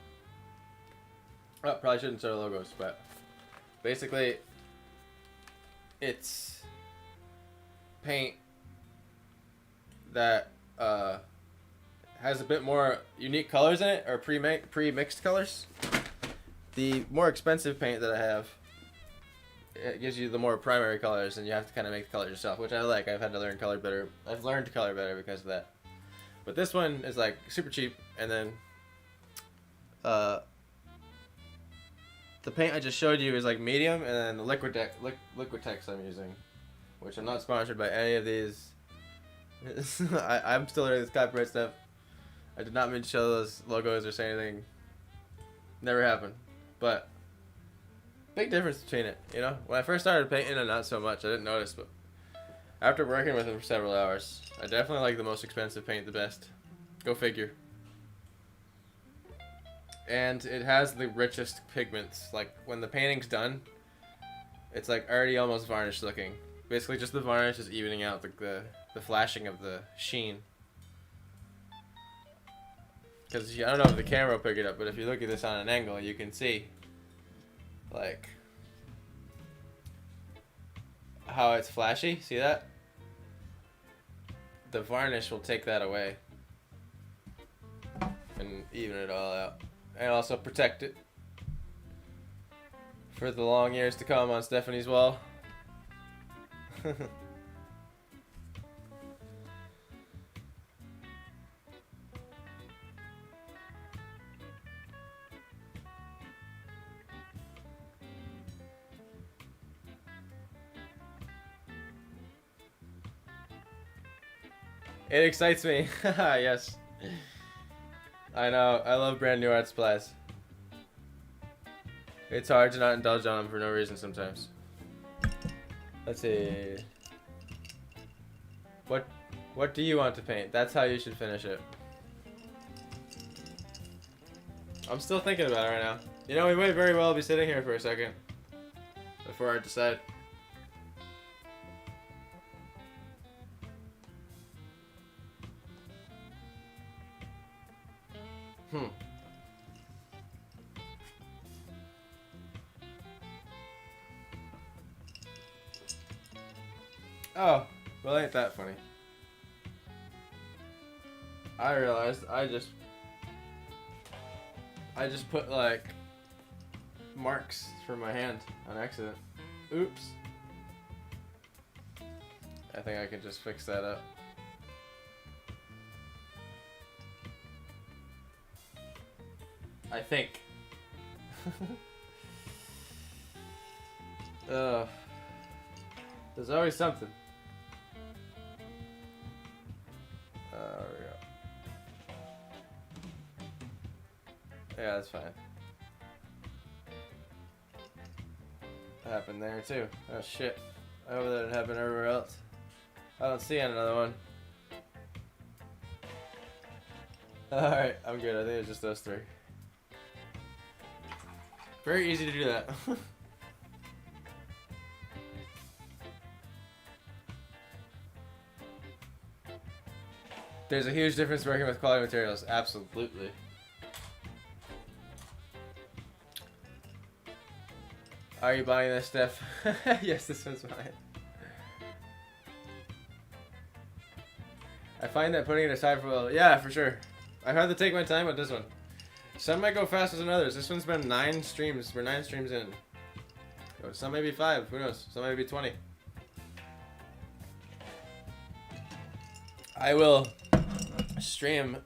Oh, probably shouldn't show logos, but basically it's paint that has a bit more unique colors in it, or pre-mixed colors. The more expensive paint that I have, it gives you the more primary colors, and you have to kind of make the colors yourself, which I like. I've had to learn color better. I've learned to color better because of that. But this one is like super cheap, and then the paint I just showed you is like medium, and then the Liquitex I'm using, which I'm not sponsored by any of these. I'm still learning this copyright stuff. I did not mean to show those logos or say anything. Never happened. But big difference between it, you know? When I first started painting, and not so much, I didn't notice, but after working with it for several hours, I definitely like the most expensive paint the best. Go figure. And it has the richest pigments. Like, when the painting's done, it's like already almost varnished looking. Basically just the varnish is evening out the flashing of the sheen. Because I don't know if the camera will pick it up, but if you look at this on an angle, you can see like how it's flashy. See that? The varnish will take that away and even it all out. And also protect it for the long years to come on Stephanie's wall. It excites me. Yes. I know. I love brand new art supplies. It's hard to not indulge on them for no reason sometimes. Let's see. What do you want to paint? That's how you should finish it. I'm still thinking about it right now. You know, we might very well be sitting here for a second before I decide. Oh, well, ain't that funny. I realized I just put like marks for my hand on accident. Oops. I think I can just fix that up. I think. There's always something. There we go. Yeah, that's fine. happened there too. Oh shit. I hope that didn't happen everywhere else. I don't see another one. Alright, I'm good. I think it's just those three. Very easy to do that. There's a huge difference working with quality materials. Absolutely. Are you buying this, Steph? Yes, this one's mine. I find that putting it aside for a while. Yeah, for sure. I've had to take my time with this one. Some might go faster than others. This one's been 9 streams. We're 9 streams in. Some may be 5. Who knows? Some may be 20. I will stream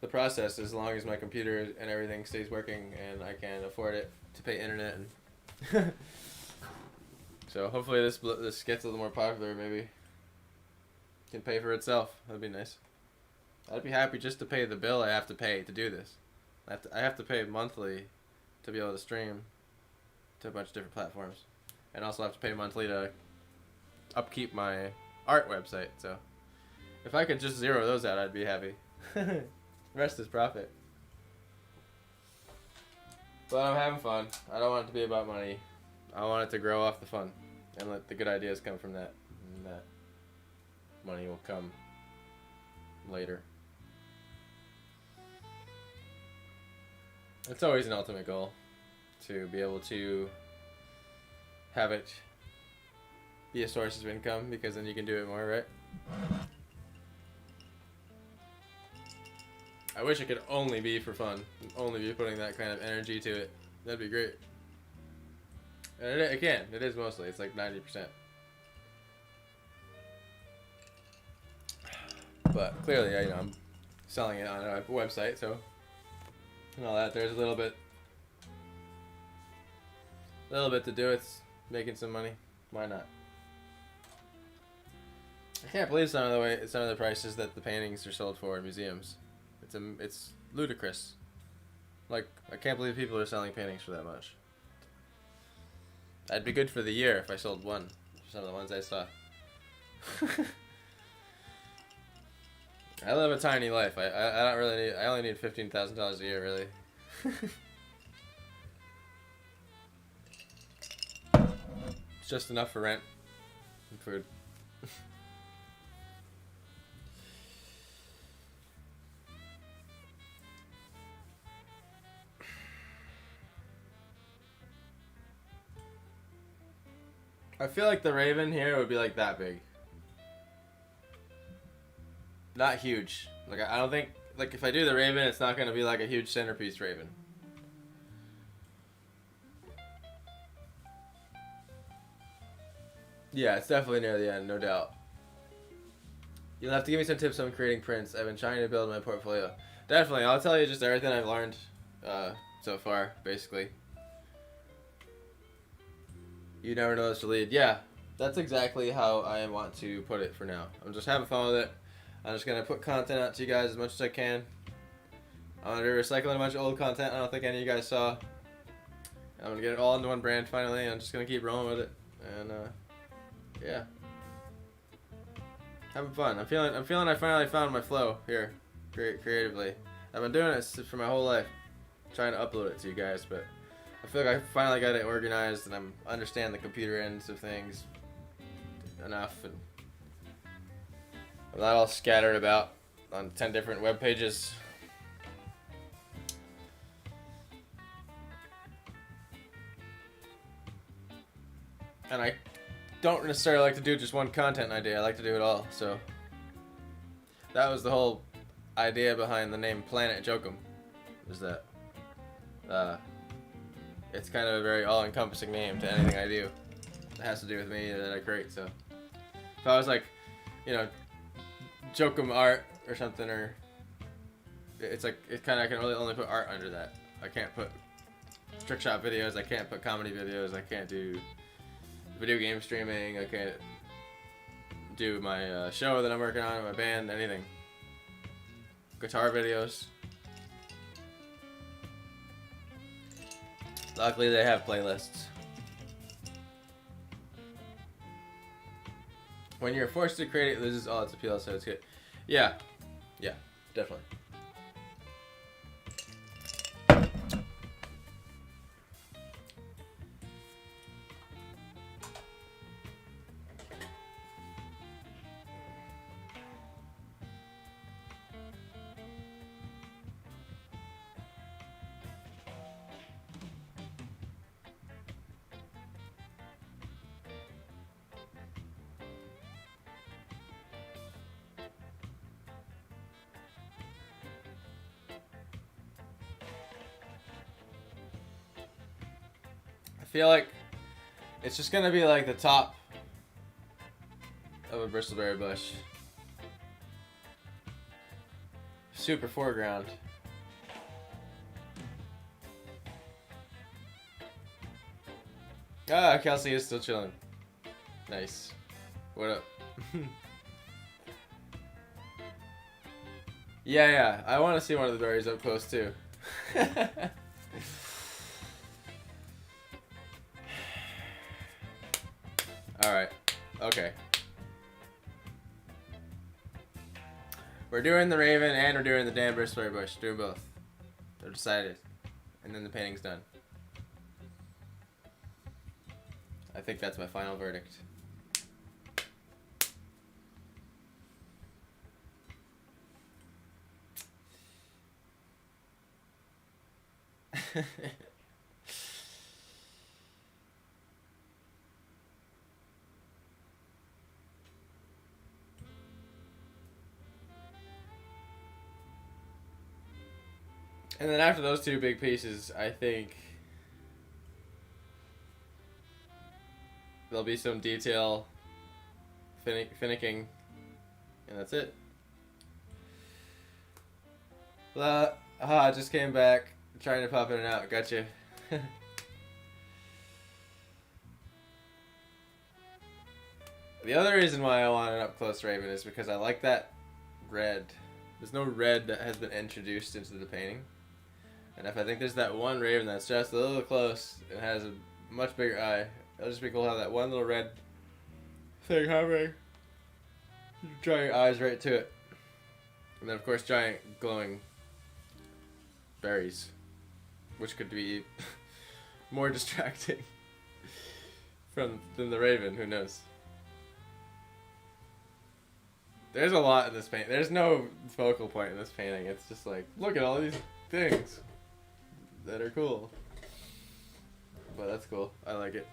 the process as long as my computer and everything stays working and I can afford it to pay internet. And so hopefully this gets a little more popular. Maybe can pay for itself. That'd be nice. I'd be happy just to pay the bill I have to pay to do this. I have to pay monthly to be able to stream to a bunch of different platforms, and also have to pay monthly to upkeep my art website. So if I could just zero those out, I'd be happy. The rest is profit. But I'm having fun. I don't want it to be about money. I want it to grow off the fun and let the good ideas come from that, and that money will come later. It's always an ultimate goal to be able to have it be a source of income, because then you can do it more, right? I wish it could only be for fun, only be putting that kind of energy to it. That'd be great. And it can. It is mostly. It's like 90%. But clearly, I'm selling it on a website, so and all that. There's a little bit to do. It's making some money. Why not? I can't believe some of the prices that the paintings are sold for in museums. It's ludicrous. Like, I can't believe people are selling paintings for that much. I'd be good for the year if I sold one. Some of the ones I saw. I live a tiny life. I don't really need. I only need $15,000 a year, really. It's just enough for rent and food. I feel like the Raven here would be like that big. Not huge. Like, I don't think, like, if I do the Raven, it's not going to be like a huge centerpiece Raven. Yeah, it's definitely near the end, no doubt. You'll have to give me some tips on creating prints. I've been trying to build my portfolio. Definitely, I'll tell you just everything I've learned so far, basically. You never know this to lead. Yeah, that's exactly how I want to put it for now. I'm just having fun with it. I'm just going to put content out to you guys as much as I can. I'm going to be recycling a bunch of old content I don't think any of you guys saw. I'm going to get it all into one brand finally, and I'm just going to keep rolling with it. And, yeah. Having fun. I'm feeling I finally found my flow here, creatively. I've been doing it for my whole life, trying to upload it to you guys, but I feel like I finally got it organized, and I'm understand the computer ends of things enough, and I'm not all scattered about on 10 different web pages. And I don't necessarily like to do just one content idea. I like to do it all. So that was the whole idea behind the name Planet Jokum. Is that it's kind of a very all-encompassing name to anything I do. It has to do with me that I create. So if I was like, Jokum art or something, or it's like I can really only put art under that. I can't put trick shot videos. I can't put comedy videos. I can't do video game streaming. I can't do my show that I'm working on, my band, anything. Guitar videos. Luckily, they have playlists. When you're forced to create it, it loses all its appeal, so it's good. Yeah. Yeah, definitely. I feel like it's just gonna be like the top of a bristleberry bush. Super foreground. Ah, Kelsey is still chilling. Nice. What up? Yeah. I want to see one of the berries up close too. Alright. Okay. We're doing the raven and we're doing the damn bristleberry bush. Doing both. They're decided. And then the painting's done. I think that's my final verdict. And then after those two big pieces, I think there'll be some detail finicking, and that's it. I just came back, trying to pop in and out. Gotcha. The other reason why I want an up close raven is because I like that red. There's no red that has been introduced into the painting. And if I think there's that one raven that's just a little close and has a much bigger eye, it'll just be cool to have that one little red thing hovering. Draw your eyes right to it. And then of course giant glowing berries, which could be more distracting than the raven, who knows. There's a lot in this painting. There's no focal point in this painting. It's just like, look at all these things that are cool. But that's cool. I like it.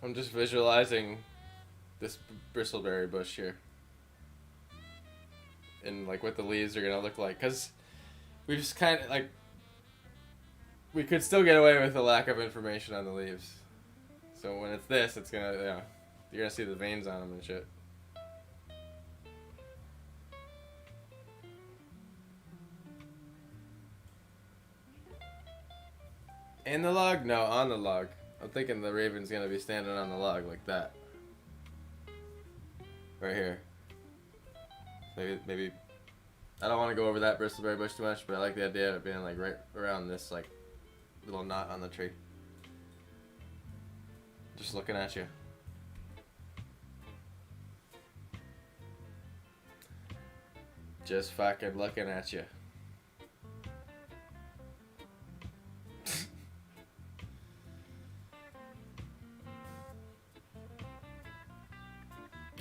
I'm just visualizing this bristleberry bush here. And like what the leaves are gonna look like. Because we've just kind of like... We could still get away with the lack of information on the leaves. So when it's this, it's gonna, yeah, you're gonna see the veins on them and shit. In the log? No, on the log. I'm thinking the raven's gonna be standing on the log like that. Right here. Maybe I don't want to go over that bristleberry bush too much, but I like the idea of it being like right around this like little knot on the tree. Just looking at you. Just fucking looking at you.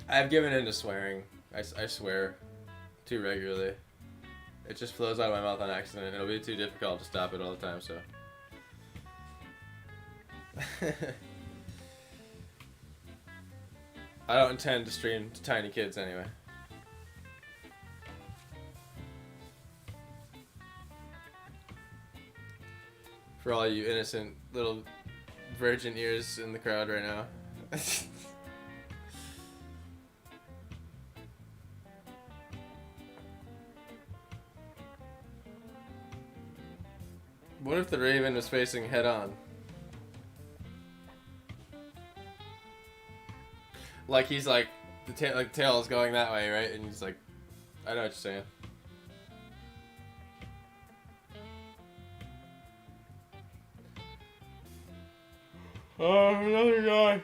I've given in to swearing. I swear too regularly. It just flows out of my mouth on accident. It'll be too difficult to stop it all the time, so. I don't intend to stream to tiny kids anyway. For all you innocent little virgin ears in the crowd right now. What if the raven was facing head on? Like he's like the tail is going that way, right? And he's like, I know what you're saying. Oh, another guy.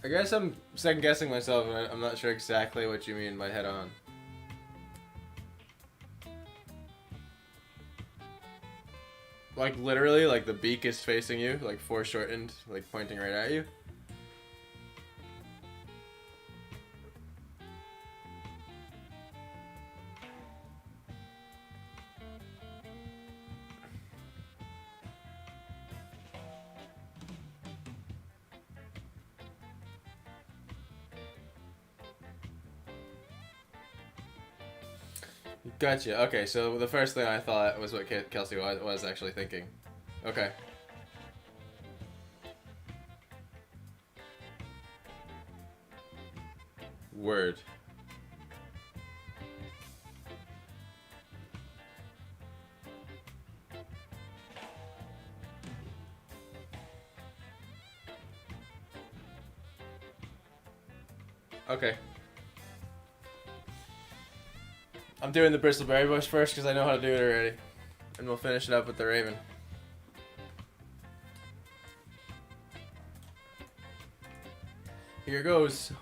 I guess I'm second guessing myself, and I'm not sure exactly what you mean by head on. Like literally, like the beak is facing you, like foreshortened, like pointing right at you. Gotcha. Okay, so the first thing I thought was what Kelsey was actually thinking. Okay. Word. Okay. I'm doing the bristleberry bush first because I know how to do it already. And we'll finish it up with the raven. Here goes.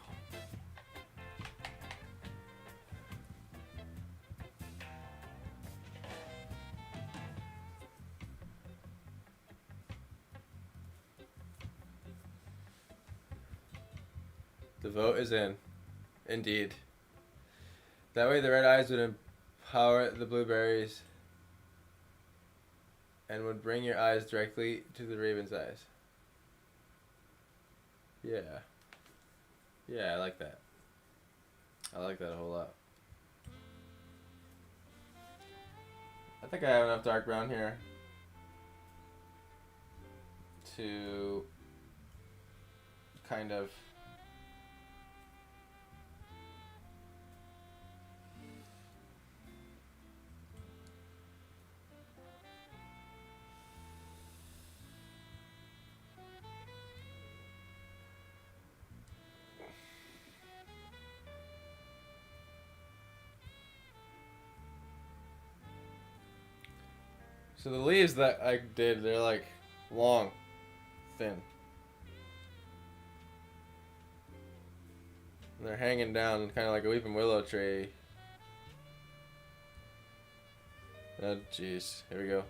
The vote is in. Indeed. That way the red eyes would empower the blueberries and would bring your eyes directly to the raven's eyes. Yeah. Yeah, I like that. I like that a whole lot. I think I have enough dark brown here to kind of so the leaves that I did, they're like long, thin. And they're hanging down kind of like a weeping willow tree. Oh, jeez. Here we go.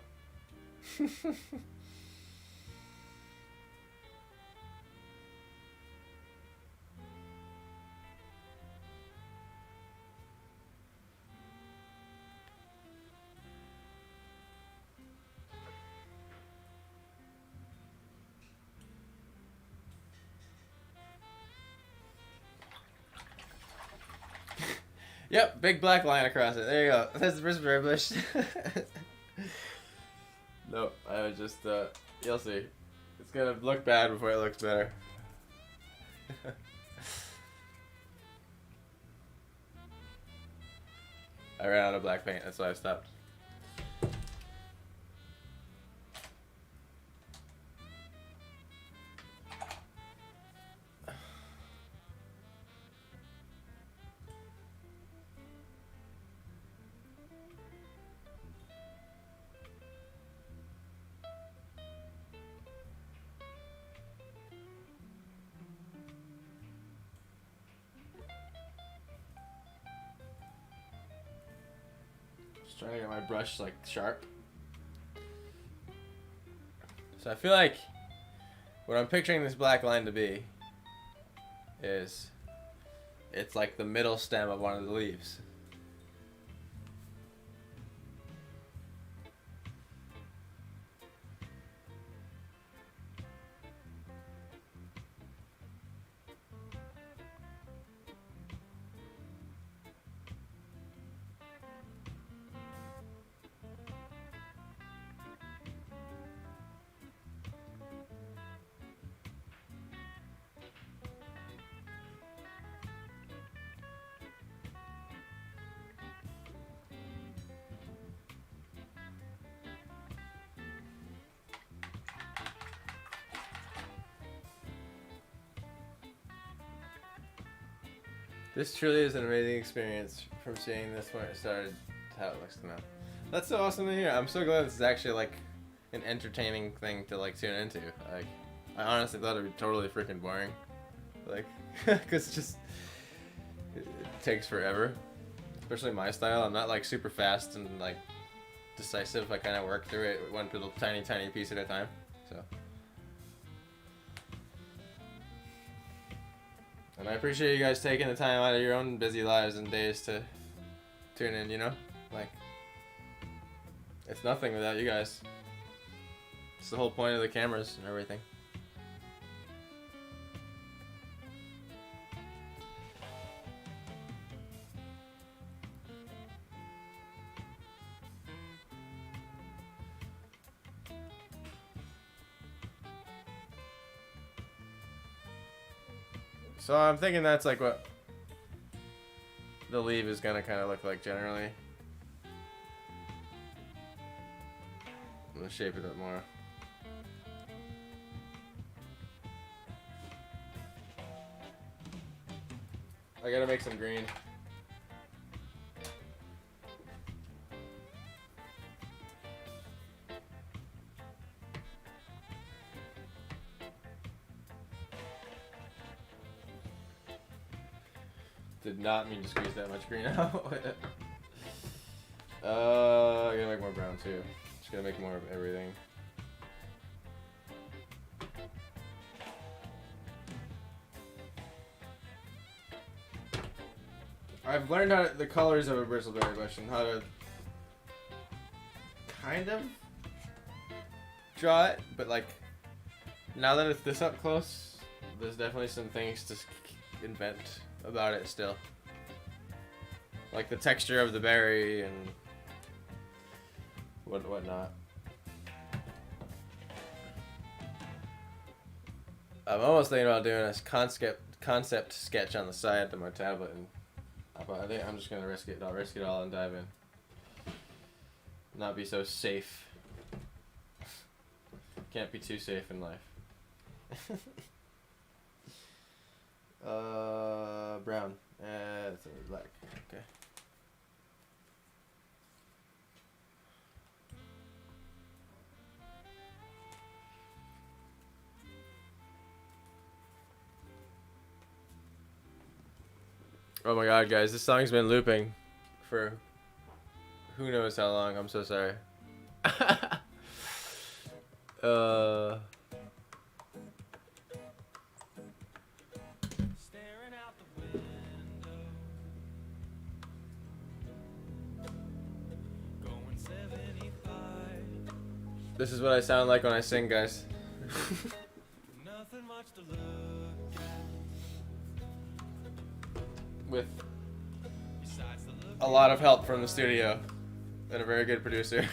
Yep, big black line across it. There you go. That's the raspberry bush. Nope, I was just, you'll see. It's gonna look bad before it looks better. I ran out of black paint, that's why I stopped. Trying to get my brush like sharp. So I feel like what I'm picturing this black line to be is it's like the middle stem of one of the leaves. This truly is an amazing experience from seeing this when it started to how it looks now. That's so awesome to hear. I'm so glad this is actually like an entertaining thing to like tune into. Like, I honestly thought it'd be totally freaking boring. Like, cause it takes forever. Especially my style. I'm not like super fast and like decisive. I kind of work through it one little tiny piece at a time. So. And I appreciate you guys taking the time out of your own busy lives and days to tune in, you know? Like, it's nothing without you guys. It's the whole point of the cameras and everything. So I'm thinking that's like what the leaf is gonna kind of look like generally. I'm gonna shape it up more. I gotta make some green. Did not mean to squeeze that much green out. I gotta make more brown too. Just gonna make more of everything. I've learned how the colors of a bristleberry bush and how to kind of draw it, but like now that it's this up close, there's definitely some things to invent about it still. Like the texture of the berry and whatnot. I'm almost thinking about doing a concept sketch on the side of my tablet, and I think I'm just gonna risk it. I'll risk it all and dive in. Not be so safe. Can't be too safe in life. Brown. It's black. Okay. Oh my god, guys, this song's been looping for who knows how long. I'm so sorry. Staring out the window, going 75. This is what I sound like when I sing, guys. Nothing much to look at With besides the look. a lot of help from the studio and a very good producer.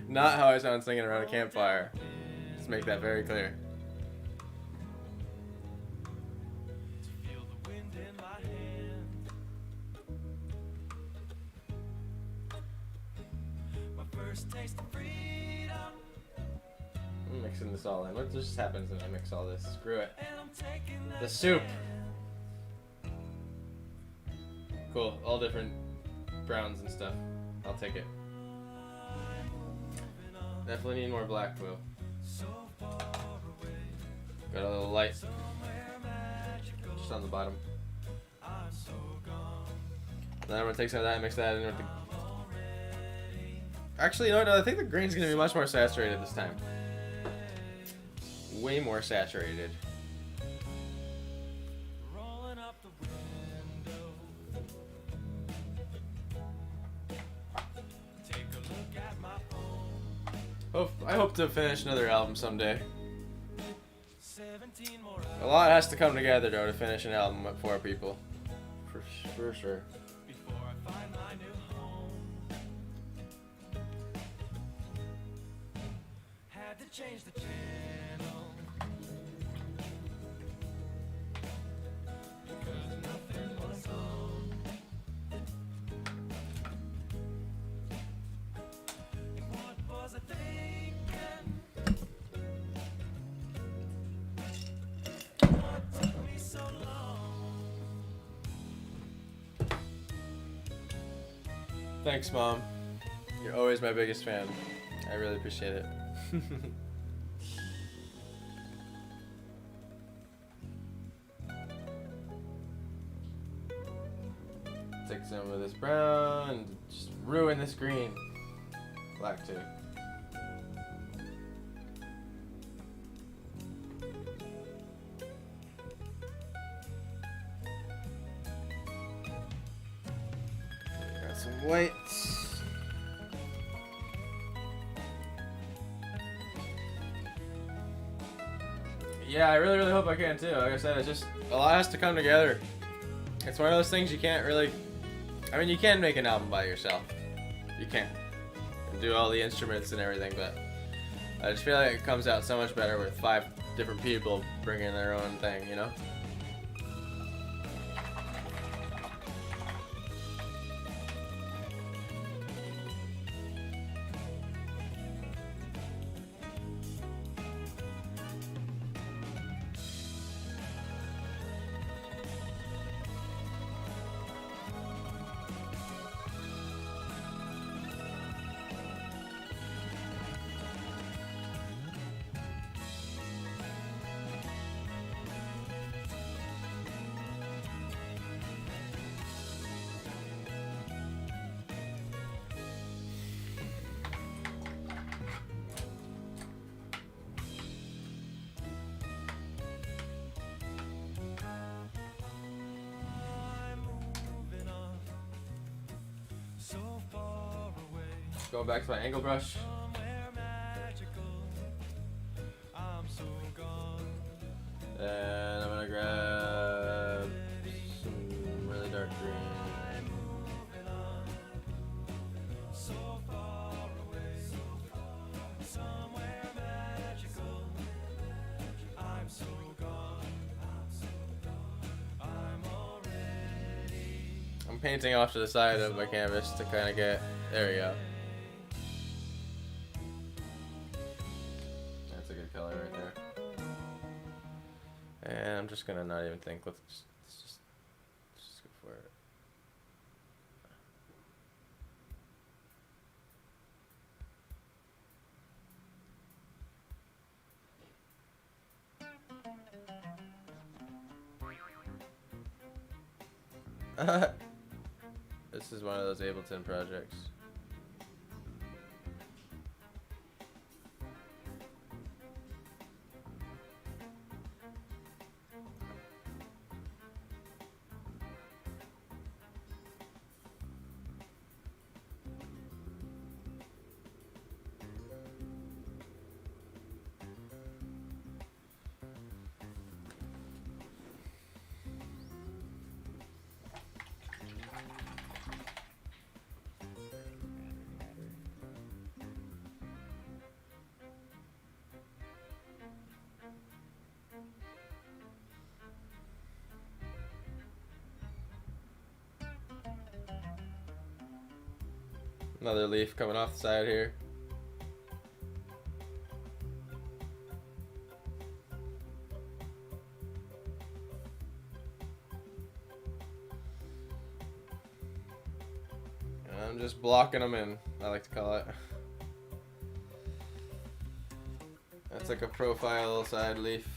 Not how I sound singing around a campfire. Let's make that very clear. To feel the wind in my hand. My first taste of freedom, I'm mixing this all in. What just happens when I mix all this? Screw it. and I'm taking that The soup. chance. Cool. All different browns and stuff. I'll take it. Definitely need more black though. So far away, Got a little light somewhere magical. just on the bottom. I'm so gone Then I'm gonna take some of that and mix that in with the. already. Actually, you know what? I think the green's gonna be much more saturated this time. Way more saturated. Rolling up the window. Take a look at my phone. I hope to finish another album someday. 17 more A hours lot has to come together though to finish an album with 4 people. For sure. before I find my new home. Had to change the channel. Because nothing was on. What was I thinking? What took me so long? Thanks, Mom. You're always my biggest fan. I really appreciate it. Take some of this brown and just ruin this green. Black too. Got some whites. Yeah, I really, really hope I can too. Like I said, it's just a lot has to come together. It's one of those things you can't really. I mean, you can make an album by yourself. You can. And do all the instruments and everything, but I just feel like it comes out so much better with 5 different people bringing their own thing, you know? Going back to my angle brush. And I'm gonna grab some really dark green. I'm painting off to the side of my canvas to kind of get, there we go. That's a good color right there. And I'm just gonna not even think, let's just go for it. This is one of those Ableton projects. Another leaf coming off the side here. And I'm just blocking them in, I like to call it. That's like a profile side leaf.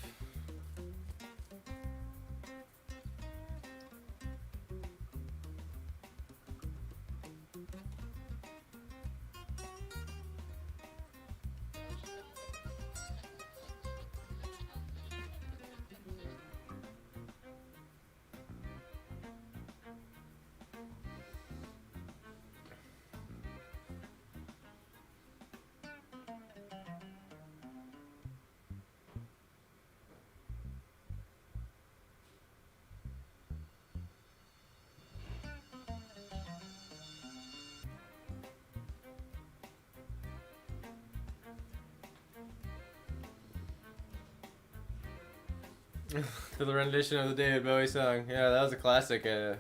To the rendition of the David Bowie song. Yeah, that was a classic at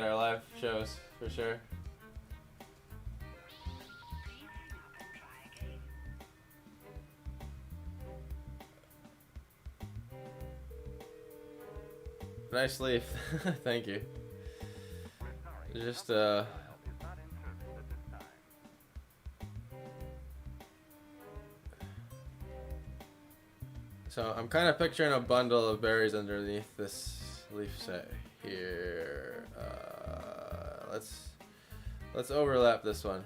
our live shows, for sure. Nice leaf. Thank you. Just so I'm kind of picturing a bundle of berries underneath this leaf set here. Let's overlap this one.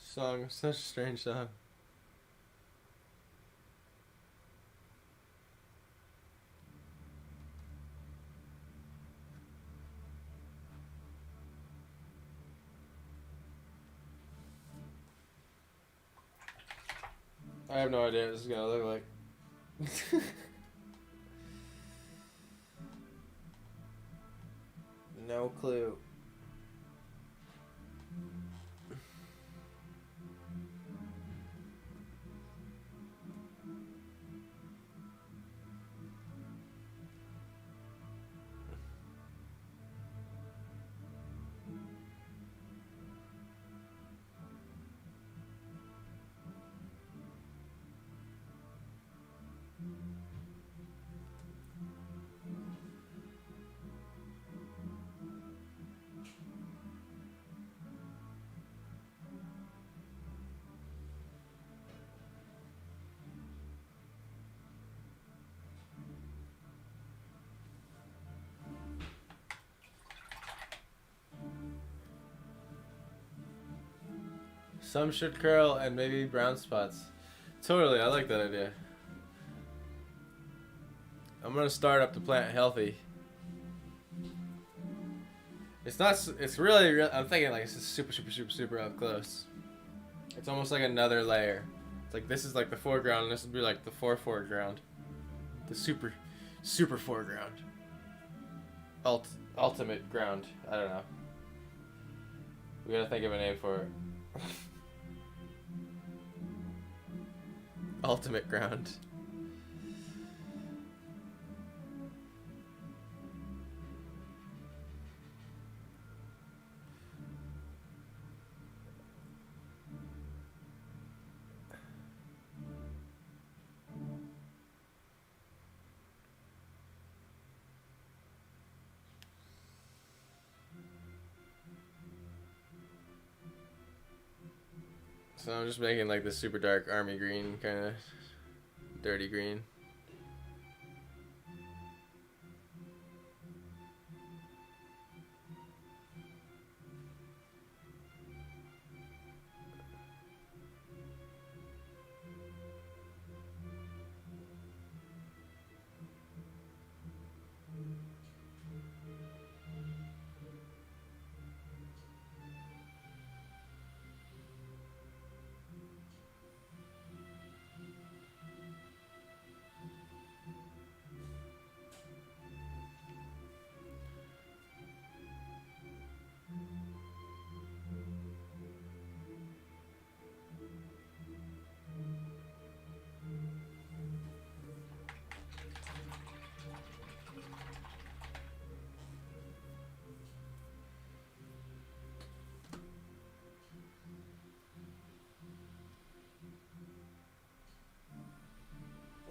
Song, such a strange song. I have no idea what this is gonna look like. No clue. Some should curl and maybe brown spots. Totally, I like that idea. I'm gonna start up the plant healthy. It's not. It's really. I'm thinking like it's just super up close. It's almost like another layer. It's like this is like the foreground, and this would be like the foreground. The super foreground. Ultimate ground. I don't know. We gotta think of a name for it. Ultimate ground. So I'm just making like this super dark army green, kind of dirty green.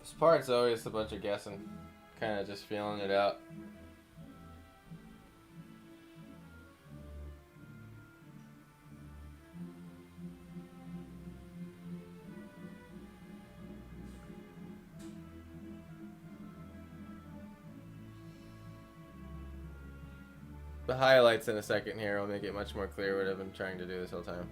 This part's always a bunch of guessing, kind of just feeling it out. The highlights in a second here will make it much more clear what I've been trying to do this whole time.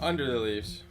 Under the leaves.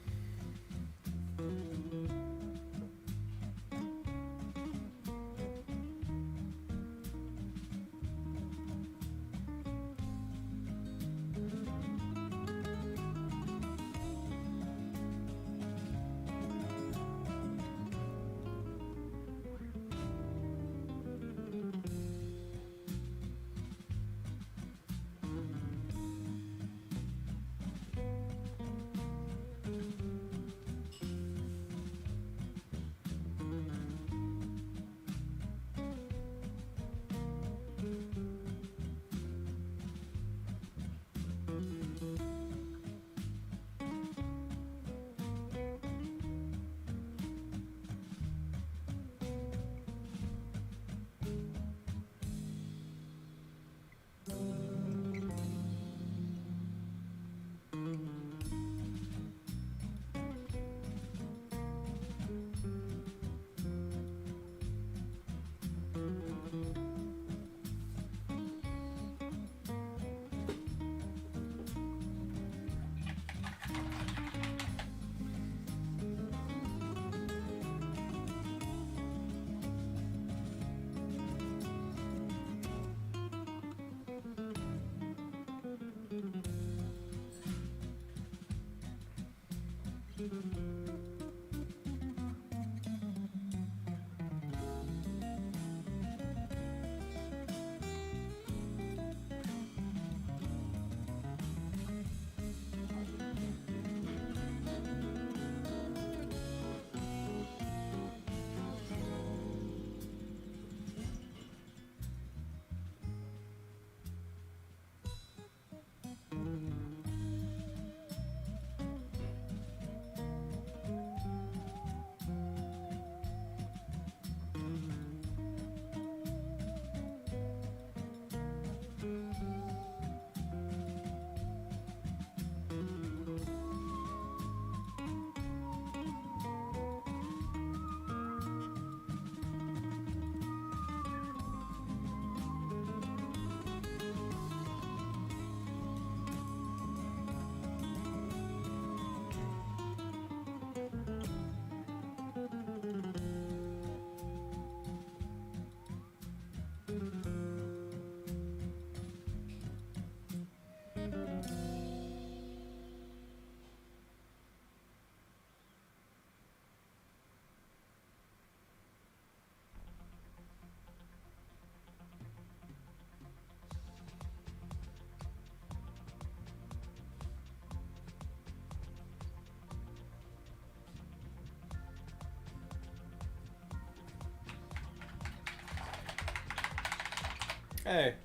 Hey,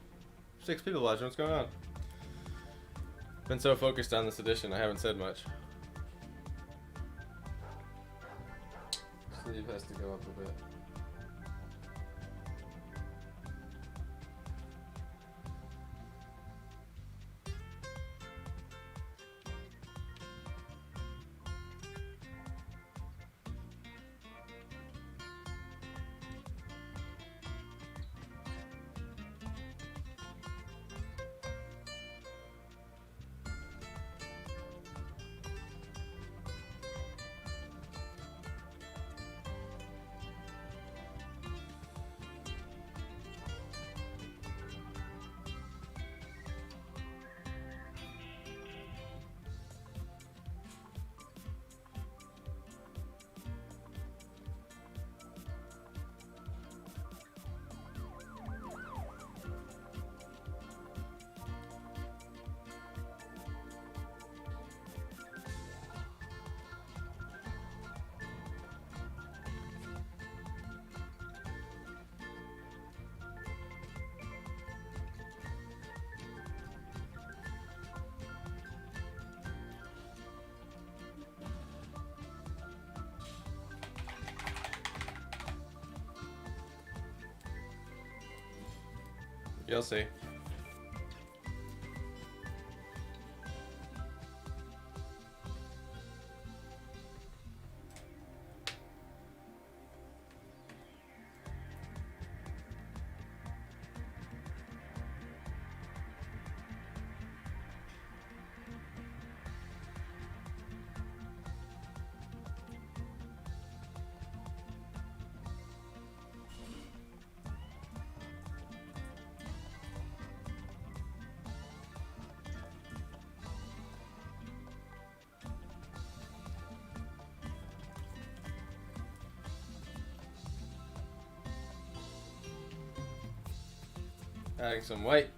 6 people watching. What's going on? Been so focused on this edition, I haven't said much. Sleeve has to go up a bit. You'll see. Adding some white.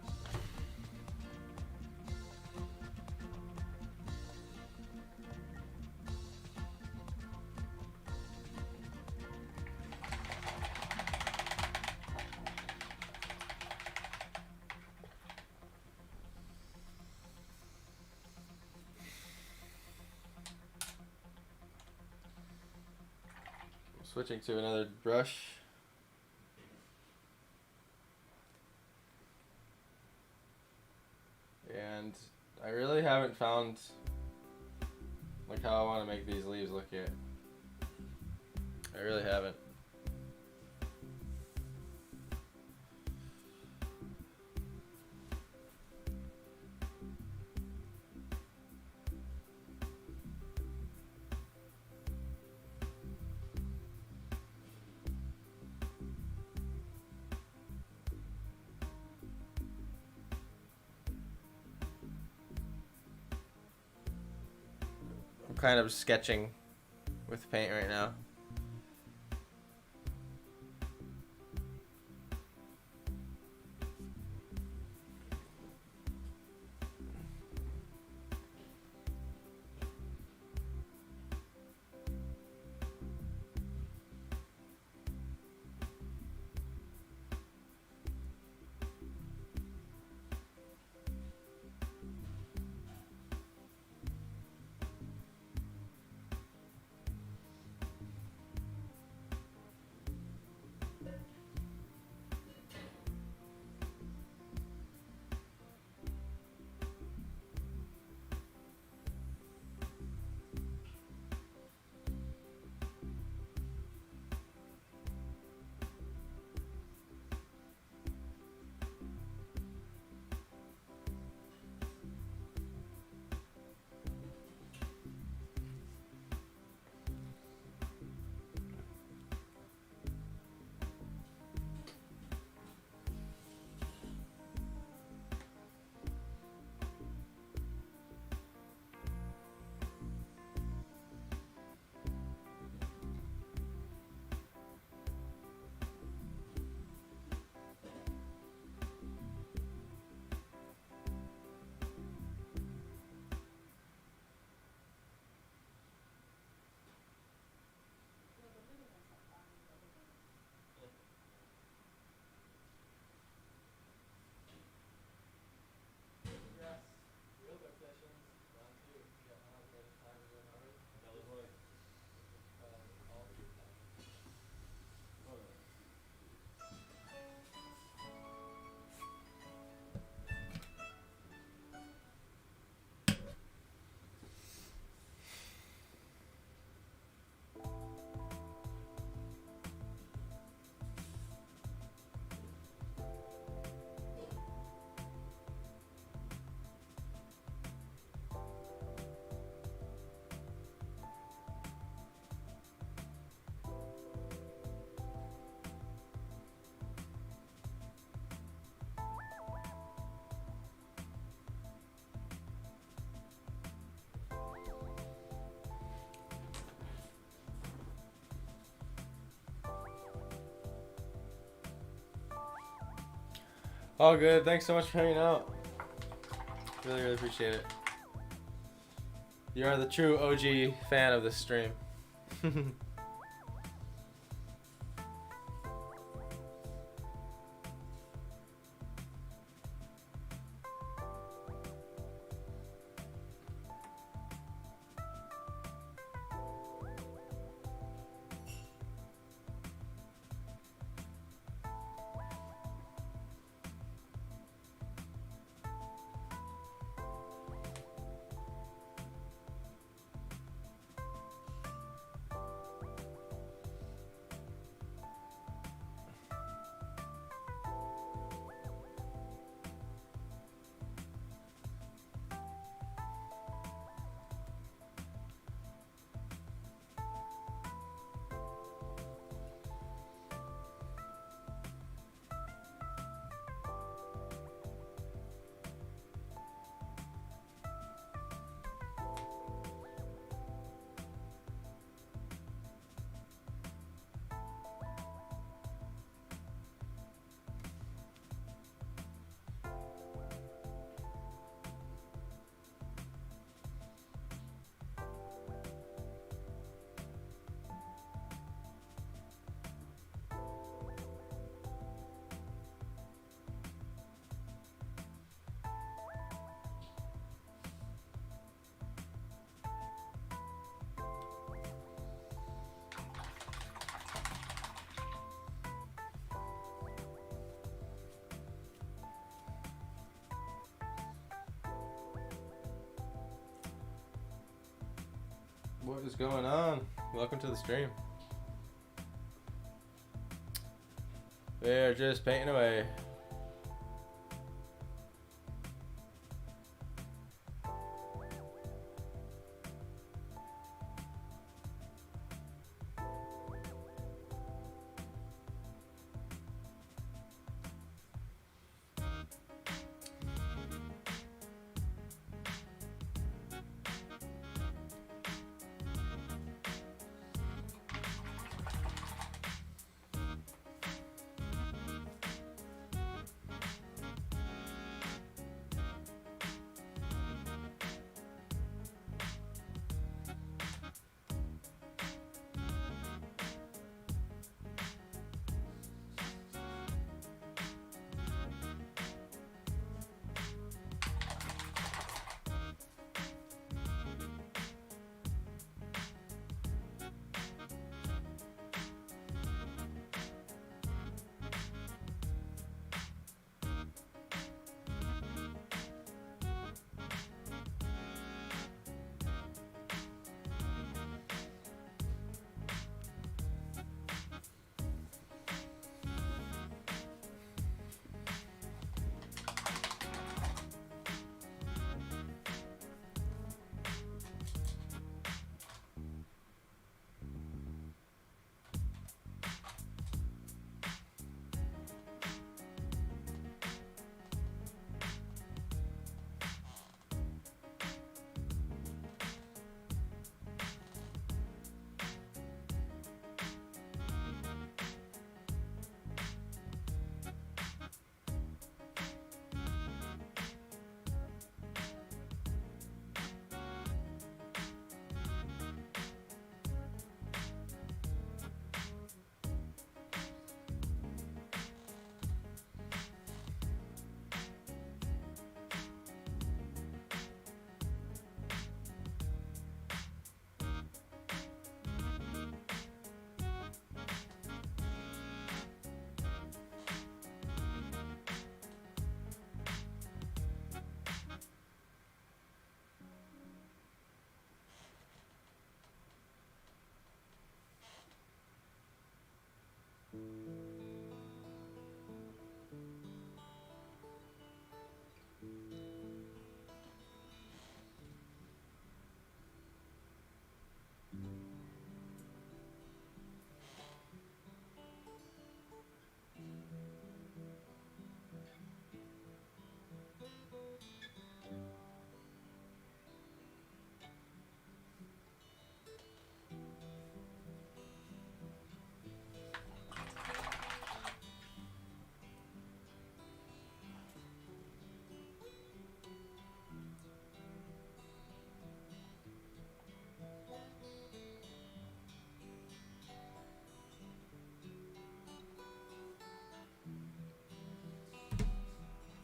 Switching to another brush. And I really haven't found like how I want to make these leaves look yet. I really haven't. I'm kind of sketching with paint right now. All good. Thanks so much for hanging out. Really, really appreciate it. You are the true OG fan of this stream. What is going on? Welcome to the stream. We're just painting away.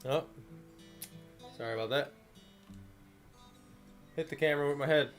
Oh, sorry about that. Hit the camera with my head.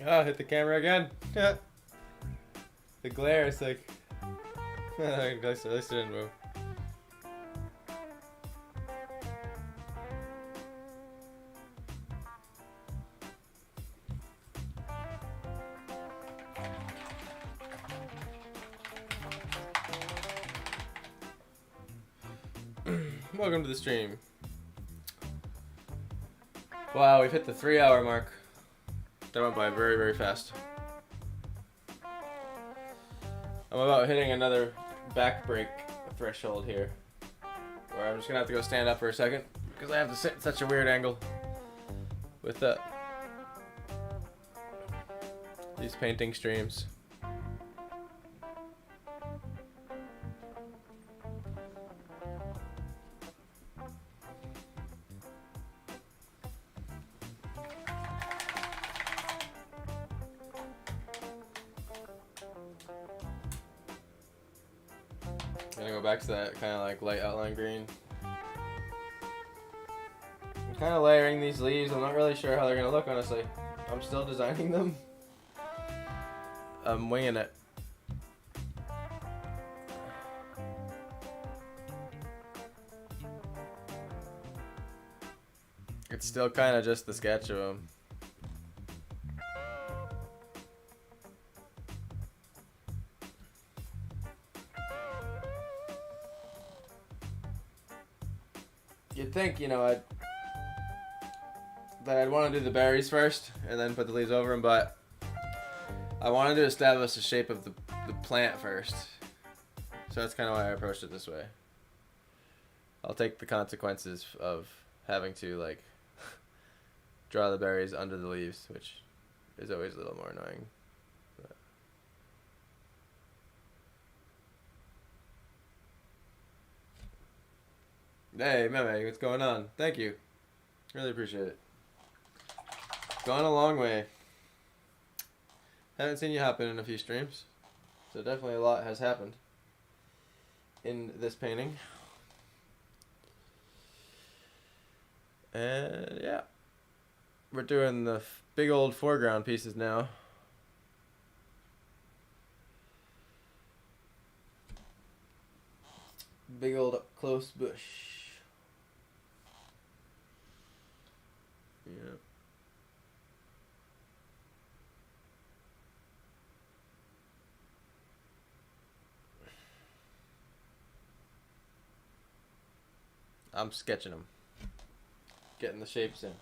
Oh, hit the camera again. The glare is like. At least it didn't move. Welcome to the stream. Wow, we've hit the 3-hour mark. That went by very, very fast. I'm about hitting another back break threshold here, where I'm just gonna have to go stand up for a second because I have to sit in such a weird angle with these painting streams. Gonna go back to that kind of like light outline green. I'm kind of layering these leaves. I'm not really sure how they're gonna look, honestly. I'm still designing them. I'm winging it. It's still kind of just the sketch of them. You'd think, you know, that I'd want to do the berries first and then put the leaves over them, but I wanted to establish the shape of the plant first. So that's kind of why I approached it this way. I'll take the consequences of having to, like, draw the berries under the leaves, which is always a little more annoying. But hey, Meme, what's going on? Thank you. Really appreciate it. Gone a long way. Haven't seen you hop in a few streams, so definitely a lot has happened in this painting. And yeah, we're doing the big old foreground pieces now. Big old up close bush. Yeah. I'm sketching them. Getting the shapes in.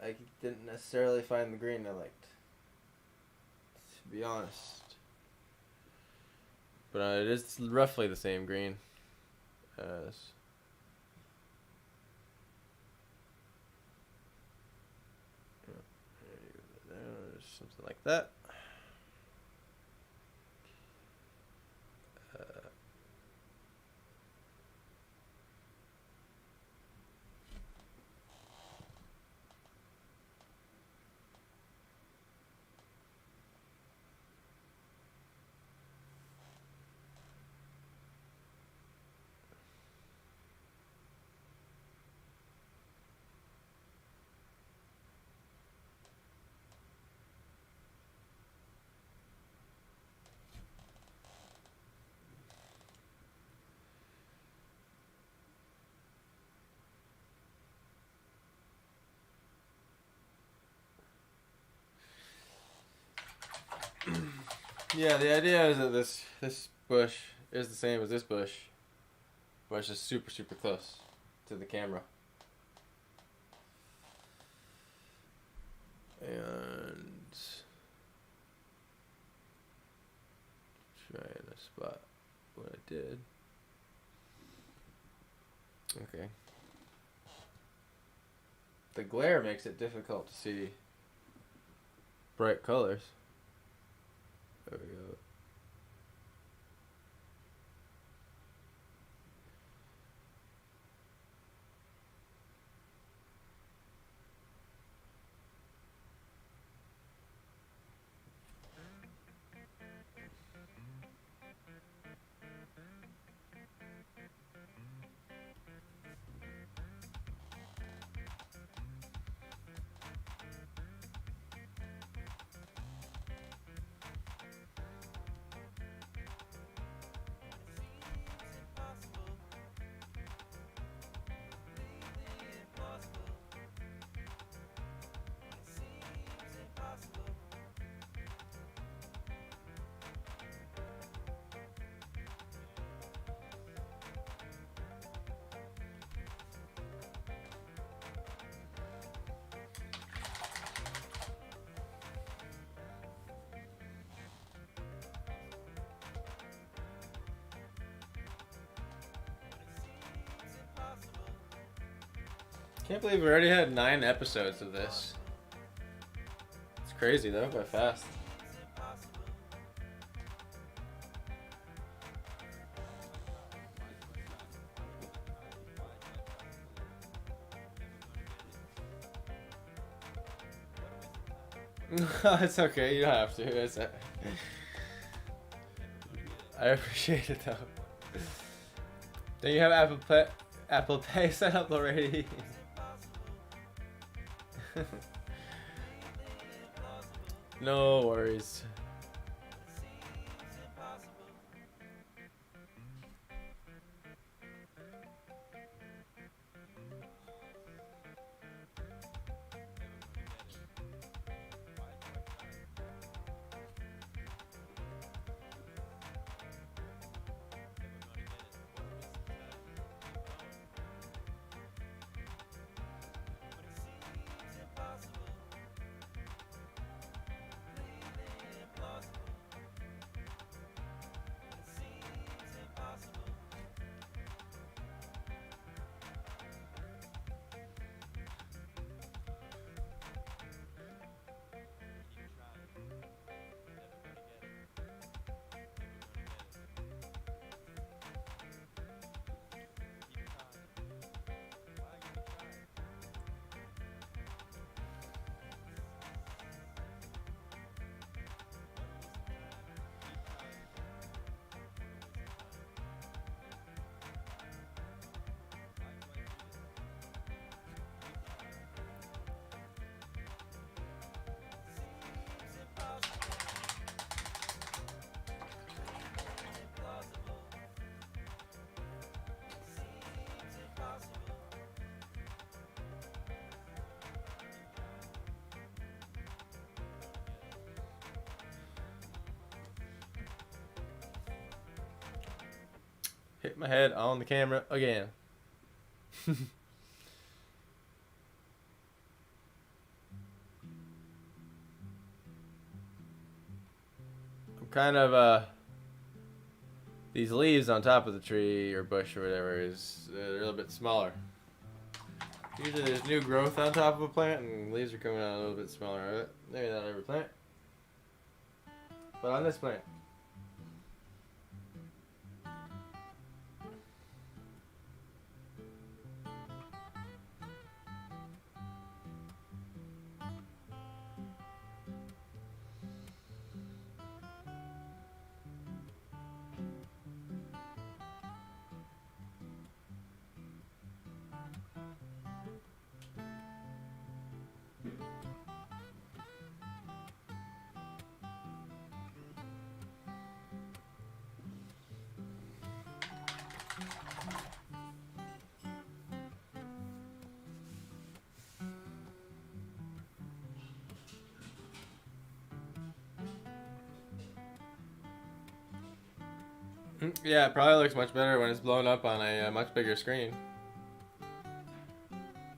I didn't necessarily find the green I liked, to be honest. But it is roughly the same green as... something like that. Yeah, the idea is that this bush is the same as this bush, but it's just super, super close to the camera. And trying to spot what I did. Okay. The glare makes it difficult to see bright colors. There we go. Can't believe we already had 9 episodes of this. It's crazy though, but fast. It's okay, you don't have to. I appreciate it though. Don't you have Apple Pay set up already? No worries. Hit my head on the camera again. I'm kind of these leaves on top of the tree or bush or whatever is a little bit smaller. Usually there's new growth on top of a plant and leaves are coming out a little bit smaller. Right? Maybe not every plant, but on this plant. Yeah, it probably looks much better when it's blown up on a much bigger screen.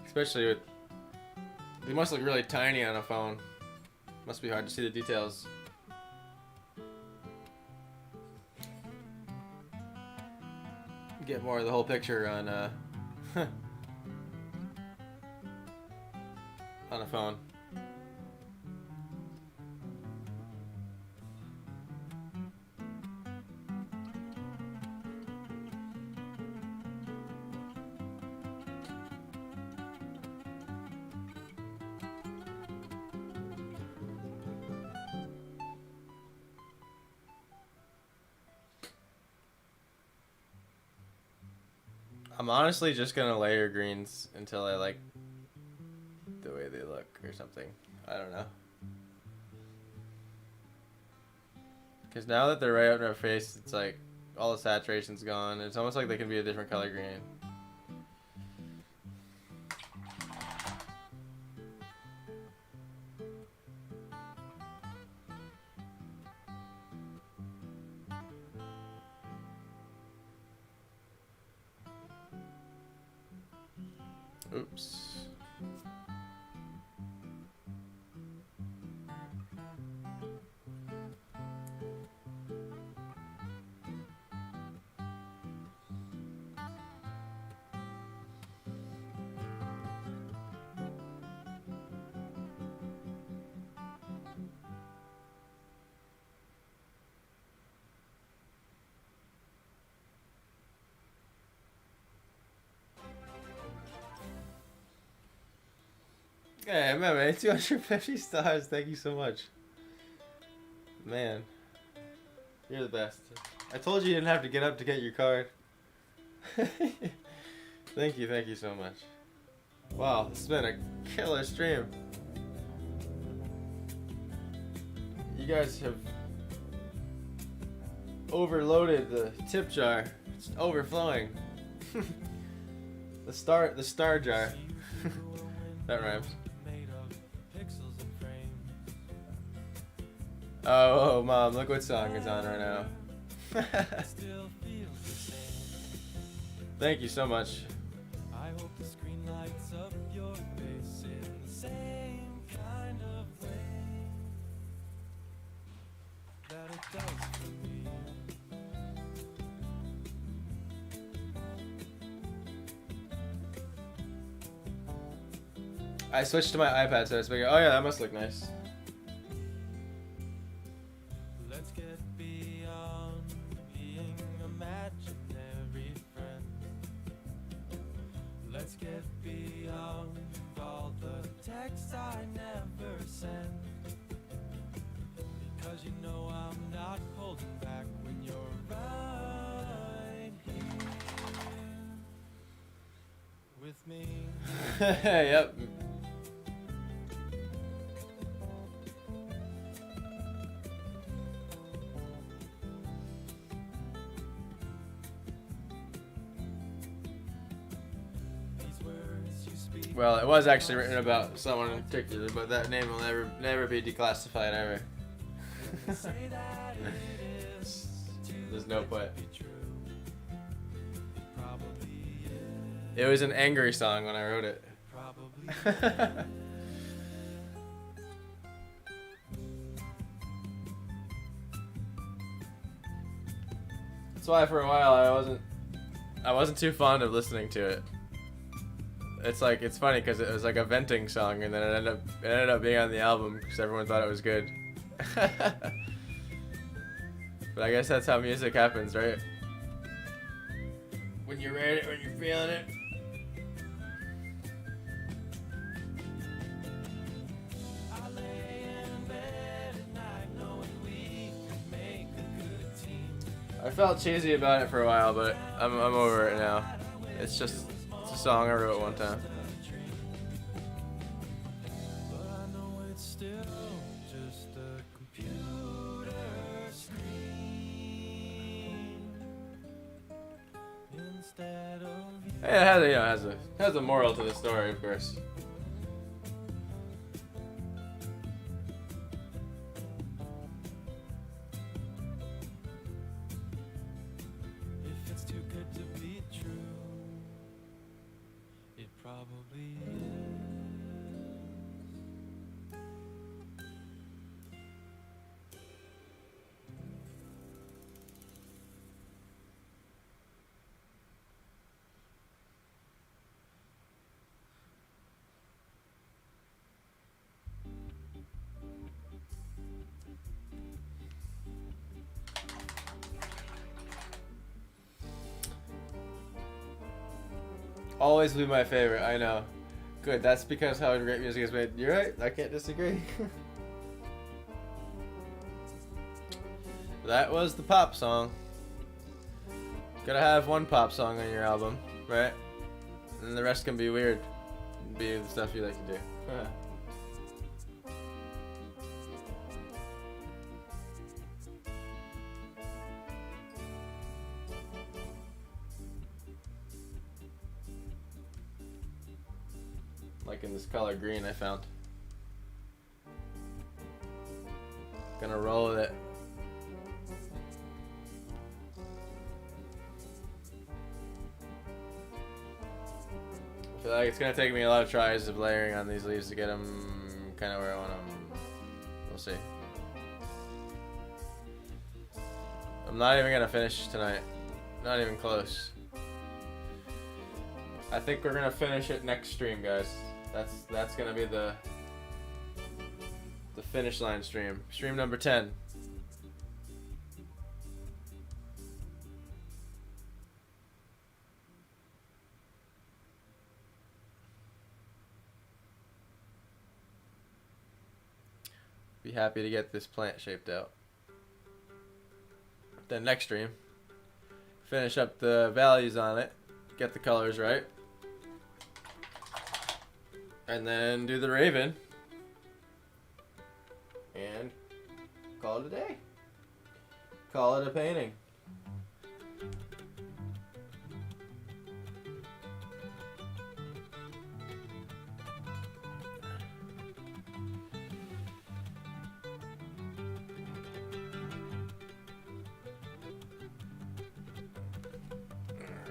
Especially with... They must look really tiny on a phone. Must be hard to see the details. Get more of the whole picture on on a phone. I'm honestly just gonna layer greens until I like the way they look or something. I don't know. Because now that they're right up in our face, it's like all the saturation's gone. It's almost like they can be a different color green. Oops. Hey, man, 250 stars. Thank you so much. Man, you're the best. I told you didn't have to get up to get your card. Thank you so much. Wow, it's been a killer stream. You guys have overloaded the tip jar. It's overflowing. the star jar. That rhymes. Oh, Mom, look what song is on right now. Thank you so much. I hope the screen lights up your face in the same kind of way that it does for me. I switched to my iPad so it's bigger. Oh yeah, that must look nice. Let's get beyond being imaginary friends. Let's get beyond all the texts I never send. Because you know I'm not holding back when you're right here with me. Yep. Well, it was actually written about someone in particular, but that name will never be declassified ever. There's no point. It was an angry song when I wrote it. That's why for a while I wasn't too fond of listening to it. It's like, it's funny because it was like a venting song, and then it ended up being on the album because everyone thought it was good. But I guess that's how music happens, right? When you write it, when you're feeling it. I felt cheesy about it for a while, but I'm over it now. It's just a song I wrote one time. Yeah, it has a moral to the story, of course. If it's too good to be true, it probably is. Always be my favorite, I know. Good, that's because how great music is made. You're right, I can't disagree. That was the pop song. Gotta have one pop song on your album, right? And the rest can be weird. Be the stuff you like to do. Like in this color green I found. Gonna roll with it. I feel like it's gonna take me a lot of tries of layering on these leaves to get them kind of where I want them. We'll see. I'm not even gonna finish tonight. Not even close. I think we're gonna finish it next stream, guys. That's gonna be the finish line stream. Stream number 10. Be happy to get this plant shaped out. Then next stream, finish up the values on it, get the colors right, and then do the raven, and call it a day. Call it a painting.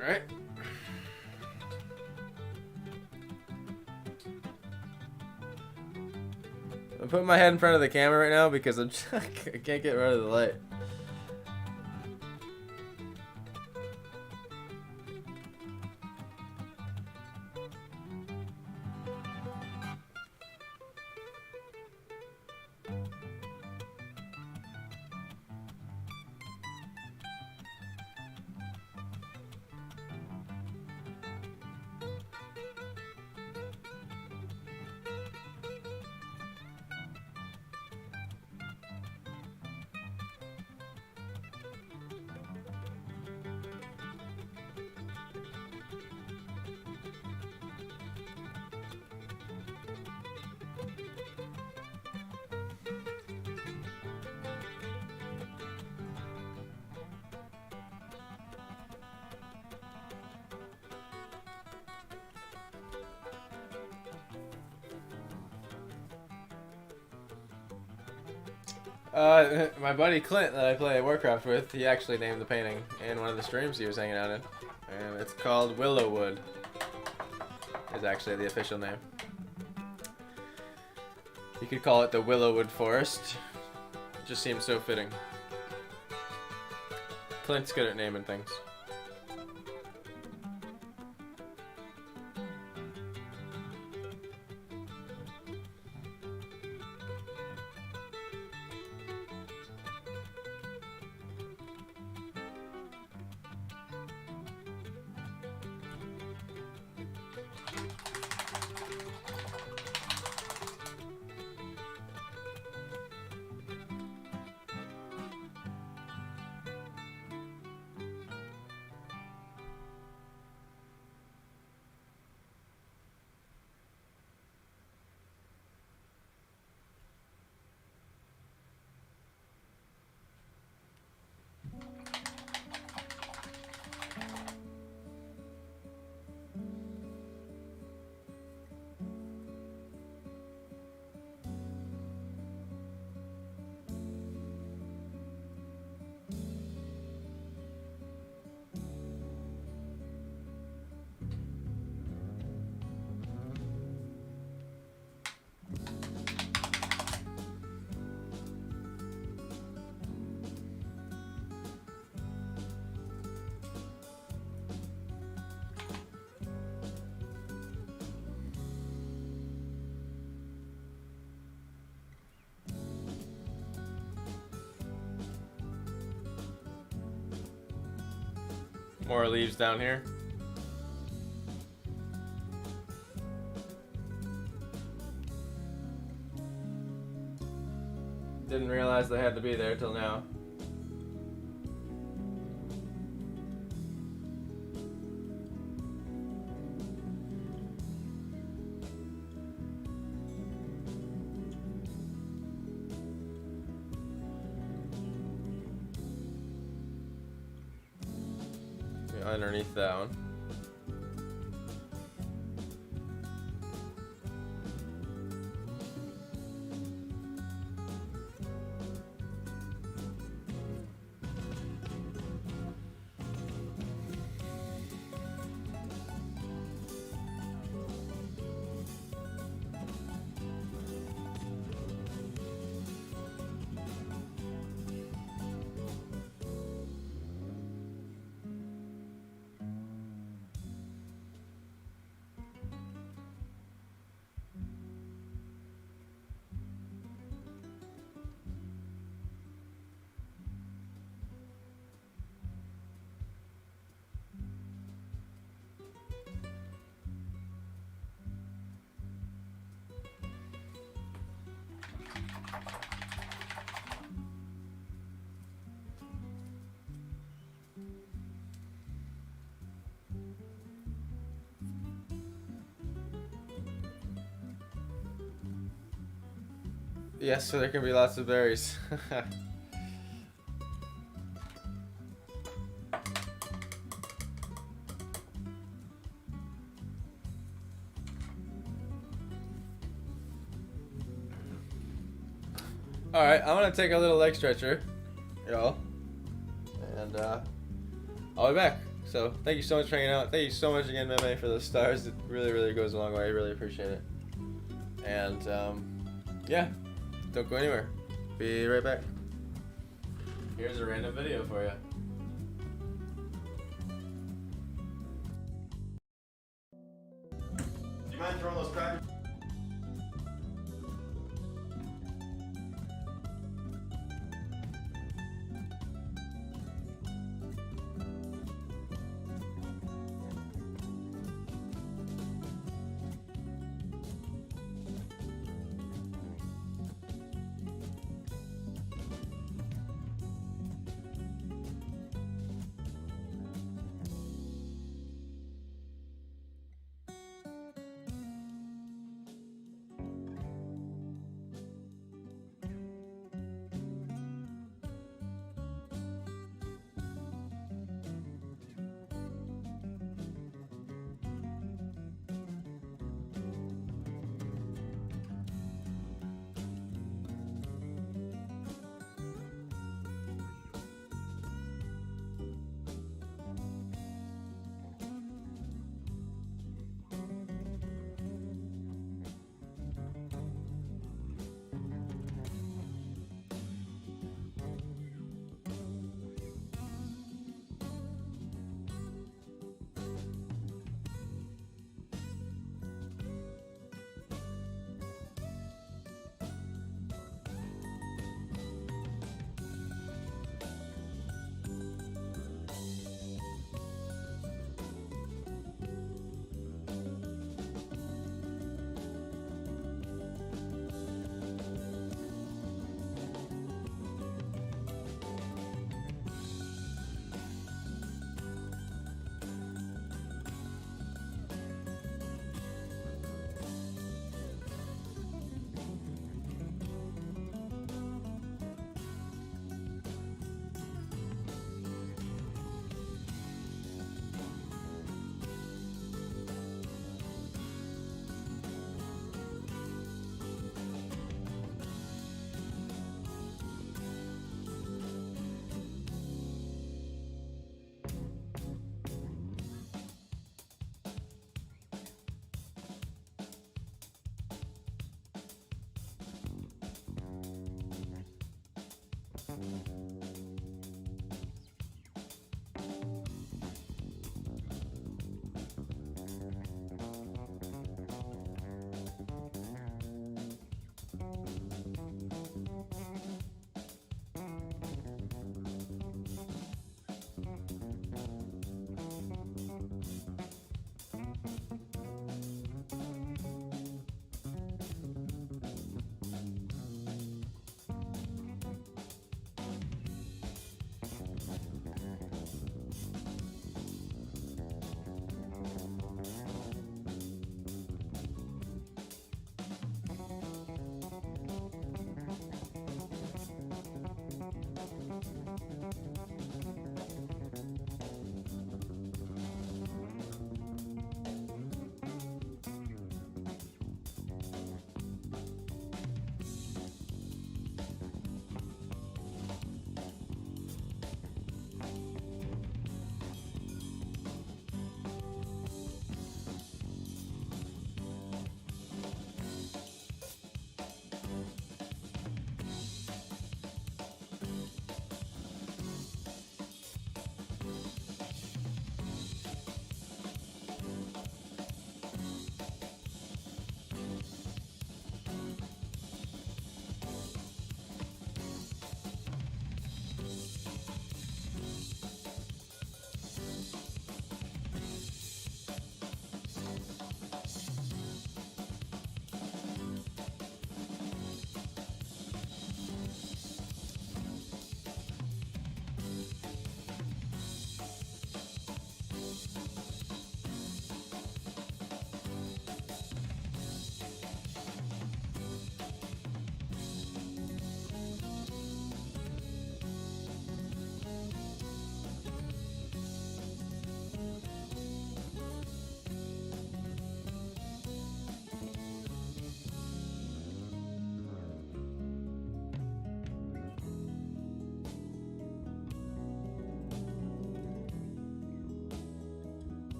Alright. I'm putting my head in front of the camera right now because I can't get rid of the light. My buddy Clint that I play Warcraft with, he actually named the painting in one of the streams he was hanging out in. And it's called Willowood. Is actually the official name. You could call it the Willowood Forest. It just seems so fitting. Clint's good at naming things. More leaves down here. Didn't realize they had to be there till now. Underneath that one. Yes, so there can be lots of berries. Alright, I'm gonna take a little leg stretcher, y'all. And I'll be back. So thank you so much for hanging out. Thank you so much again, Meme, for those stars. It really, really goes a long way. I really appreciate it. And yeah, don't go anywhere. Be right back. Here's a random video for you. Do you mind throwing those crackers?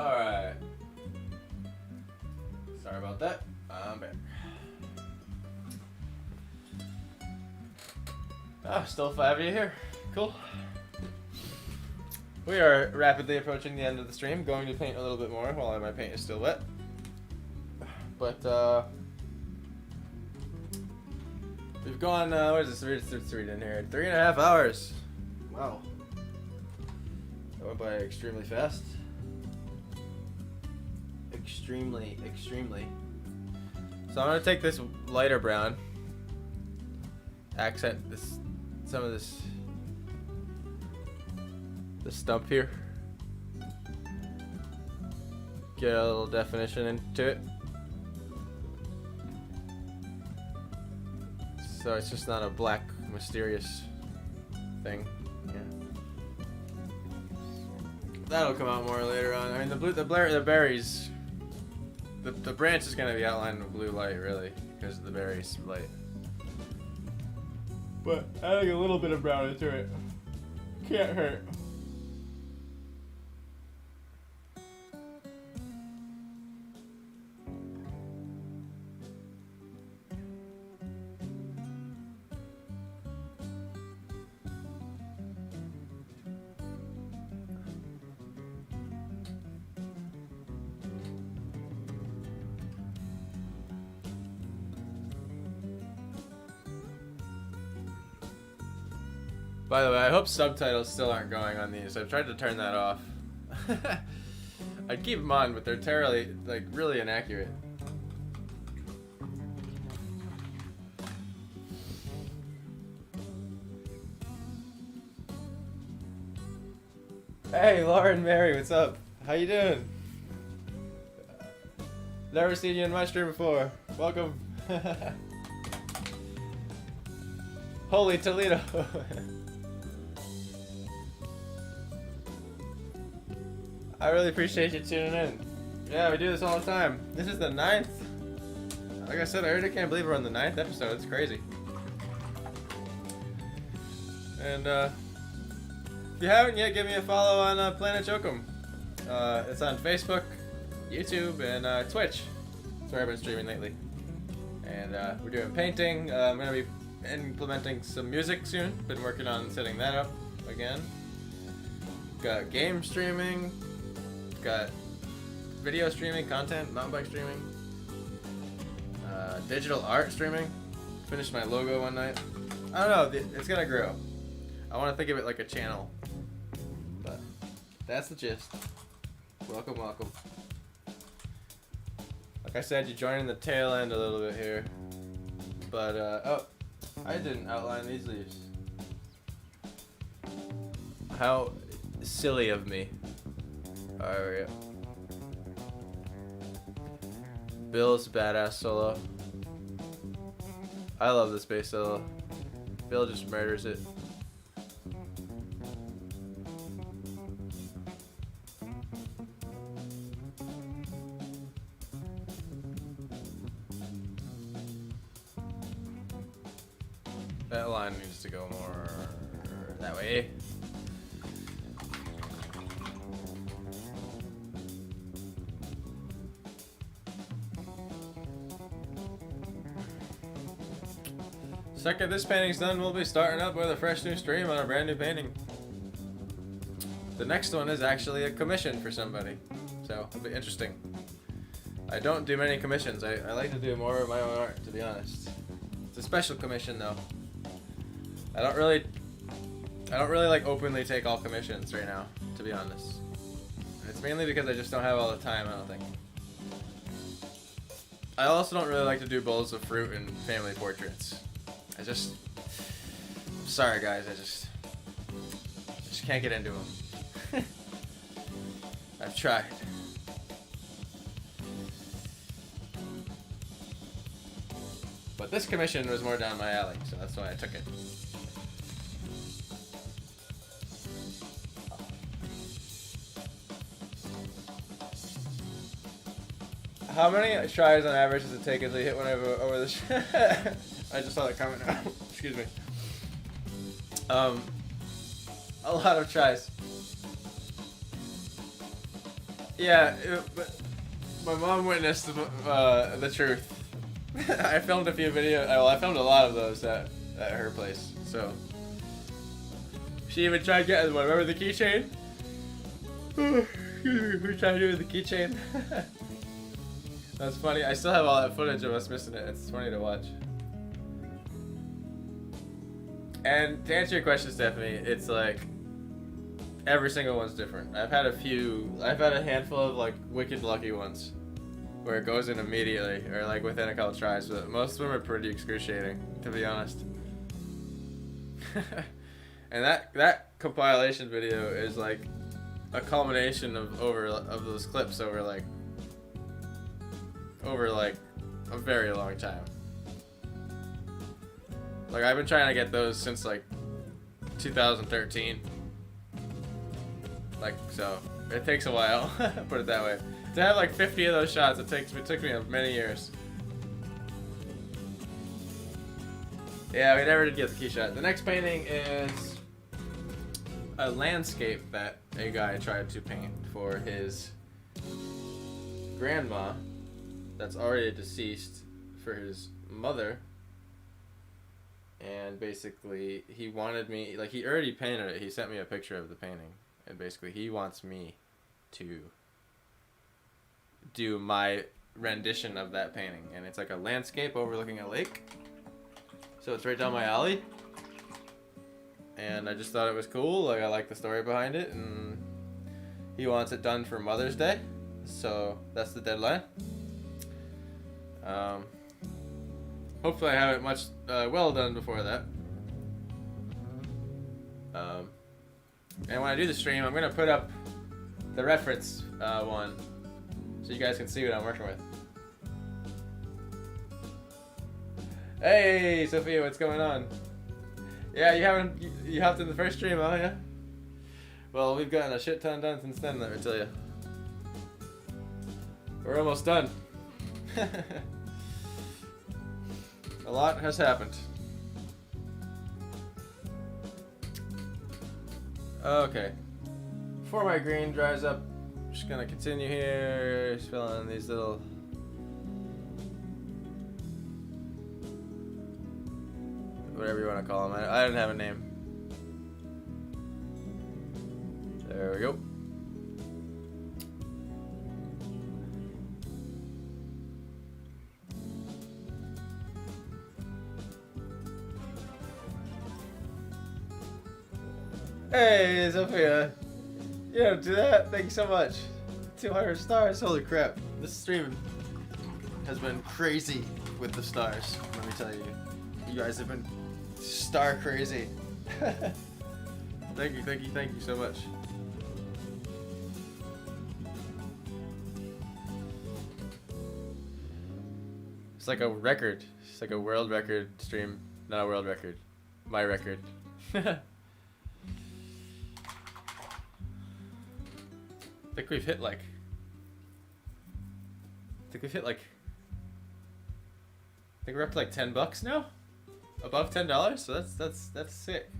Alright. Sorry about that. I'm back. Oh, still 5 of you here. Cool. We are rapidly approaching the end of the stream. Going to paint a little bit more while my paint is still wet. But, we've gone, what is this? Let's read in here. 3.5 hours. Wow. That went by extremely fast. Extremely. So I'm gonna take this lighter brown, accent this, some of this stump here, get a little definition into it, so it's just not a black mysterious thing. Yeah. That'll come out more later on. I mean, the berries. The branch is gonna be outlined with blue light, really, because of the berries light. But adding a little bit of brown into it can't hurt. By the way, I hope subtitles still aren't going on these. I've tried to turn that off. I'd keep them on, but they're terribly, like, really inaccurate. Hey, Laura and Mary, what's up? How you doing? Never seen you in my stream before. Welcome. Holy Toledo. I really appreciate you tuning in. Yeah, we do this all the time. This is the 9th. Like I said, I already can't believe we're on the 9th episode. It's crazy. And if you haven't yet, give me a follow on Planet Jokum. It's on Facebook, YouTube, and Twitch. That's where I've been streaming lately. And we're doing painting. I'm going to be implementing some music soon. Been working on setting that up again. Got game streaming. Got video streaming, content, mountain bike streaming, digital art streaming. Finished my logo one night. I don't know, it's gonna grow. I want to think of it like a channel. But that's the gist. Welcome. Like I said, you're joining the tail end a little bit here. But, oh, I didn't outline these leaves. How silly of me. Alright. Bill's badass solo. I love this bass solo. Bill just murders it. That line needs to go more that way. Second this painting's done, we'll be starting up with a fresh new stream on a brand new painting. The next one is actually a commission for somebody, so it'll be interesting. I don't do many commissions. I like to do more of my own art, to be honest. It's a special commission though. I don't really like openly take all commissions right now, to be honest. And it's mainly because I just don't have all the time, I don't think. I also don't really like to do bowls of fruit and family portraits. Sorry guys, I just can't get into them. I've tried. But this commission was more down my alley, so that's why I took it. How many tries on average does it take until you hit one over the I just saw that comment now. Excuse me. A lot of tries. Yeah, but my mom witnessed the truth. I filmed a few videos. Well, I filmed a lot of those at her place. So she even tried getting one. Remember the keychain? We tried to do the keychain. That's funny. I still have all that footage of us missing it. It's funny to watch. And to answer your question, Stephanie, it's like every single one's different. I've had a handful of like wicked lucky ones where it goes in immediately or like within a couple tries, but most of them are pretty excruciating, to be honest. And that compilation video is like a culmination of those clips over like a very long time. Like I've been trying to get those since like 2013. Like, so it takes a while, put it that way. To have like 50 of those shots, it took me many years. Yeah, we never did get the key shot. The next painting is a landscape that a guy tried to paint for his grandma that's already deceased, for his mother. And basically, he wanted me, like, he already painted it. He sent me a picture of the painting. And basically, he wants me to do my rendition of that painting. And it's like a landscape overlooking a lake. So it's right down my alley. And I just thought it was cool. Like, I like the story behind it. And he wants it done for Mother's Day. So that's the deadline. Hopefully I have it much well done before that. And when I do the stream, I'm going to put up the reference one so you guys can see what I'm working with. Hey, Sophia, what's going on? Yeah, you hopped in the first stream, huh? Yeah? Well, we've gotten a shit ton done since then, let me tell you. We're almost done. A lot has happened. Okay. Before my green dries up, I'm just gonna continue here, just fill in these little whatever you want to call them. I didn't have a name. There we go. Hey, Sophia. You don't do that. Thank you so much. 200 stars. Holy crap. This stream has been crazy with the stars. Let me tell you. You guys have been star crazy. Thank you so much. It's like a record. It's like a world record stream. Not a world record. My record. I think we've hit like I think we're up to like $10 now? Above $10? So that's sick.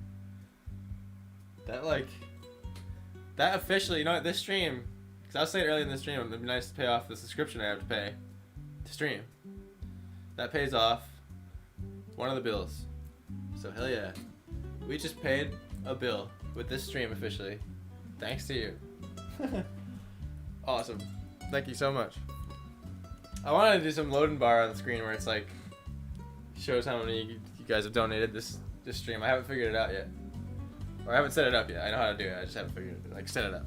That officially, you know what, this stream, because I was saying earlier in the stream, it'd be nice to pay off the subscription I have to pay to stream. That pays off one of the bills. So hell yeah. We just paid a bill with this stream officially. Thanks to you. Awesome. Thank you so much. I wanted to do some loading bar on the screen where it's like shows how many you guys have donated this stream. I haven't figured it out yet. Or I haven't set it up yet. I know how to do it. I just haven't figured it, like, set it up.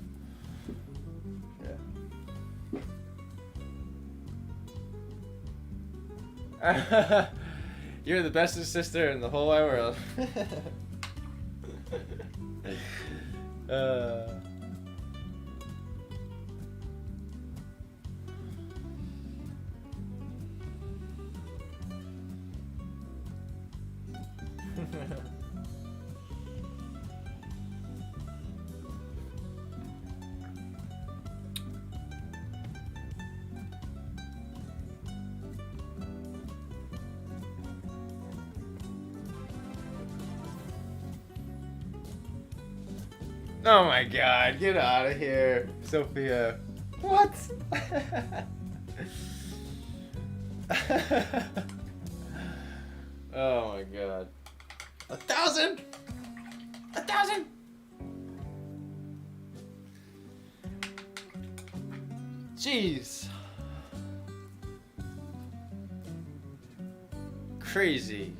Yeah. You're the bestest sister in the whole wide world. Oh my god, get out of here, Sophia. What? Oh my god. 1,000? 1,000? Jeez. Crazy.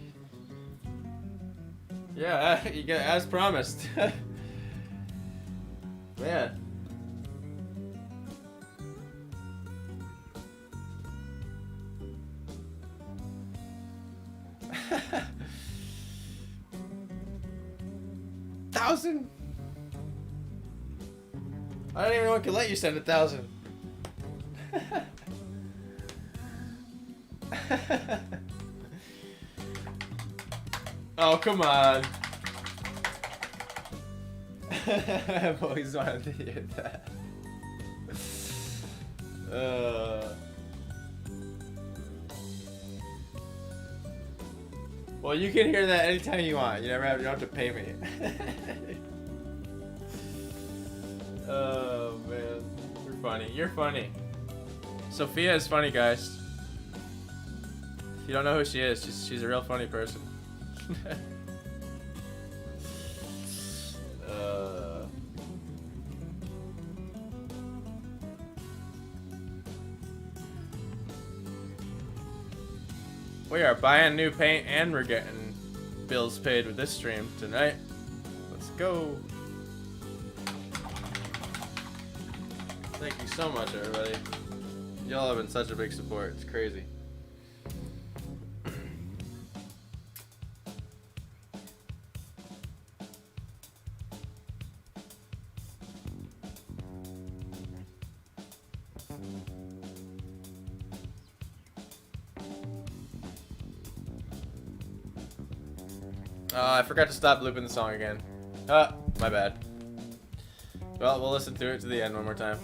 Yeah, you get as promised. Man. $1,000? I don't even know what could let you send 1,000. Oh, come on. I've always wanted to hear that. Well, you can hear that anytime you want. You don't have to pay me. Oh man, you're funny. You're funny. Sophia is funny, guys. If you don't know who she is, she's a real funny person. We are buying new paint and we're getting bills paid with this stream tonight. Let's go. Thank you so much, everybody. Y'all have been such a big support. It's crazy. I forgot to stop looping the song again. My bad. Well, we'll listen through it to the end one more time.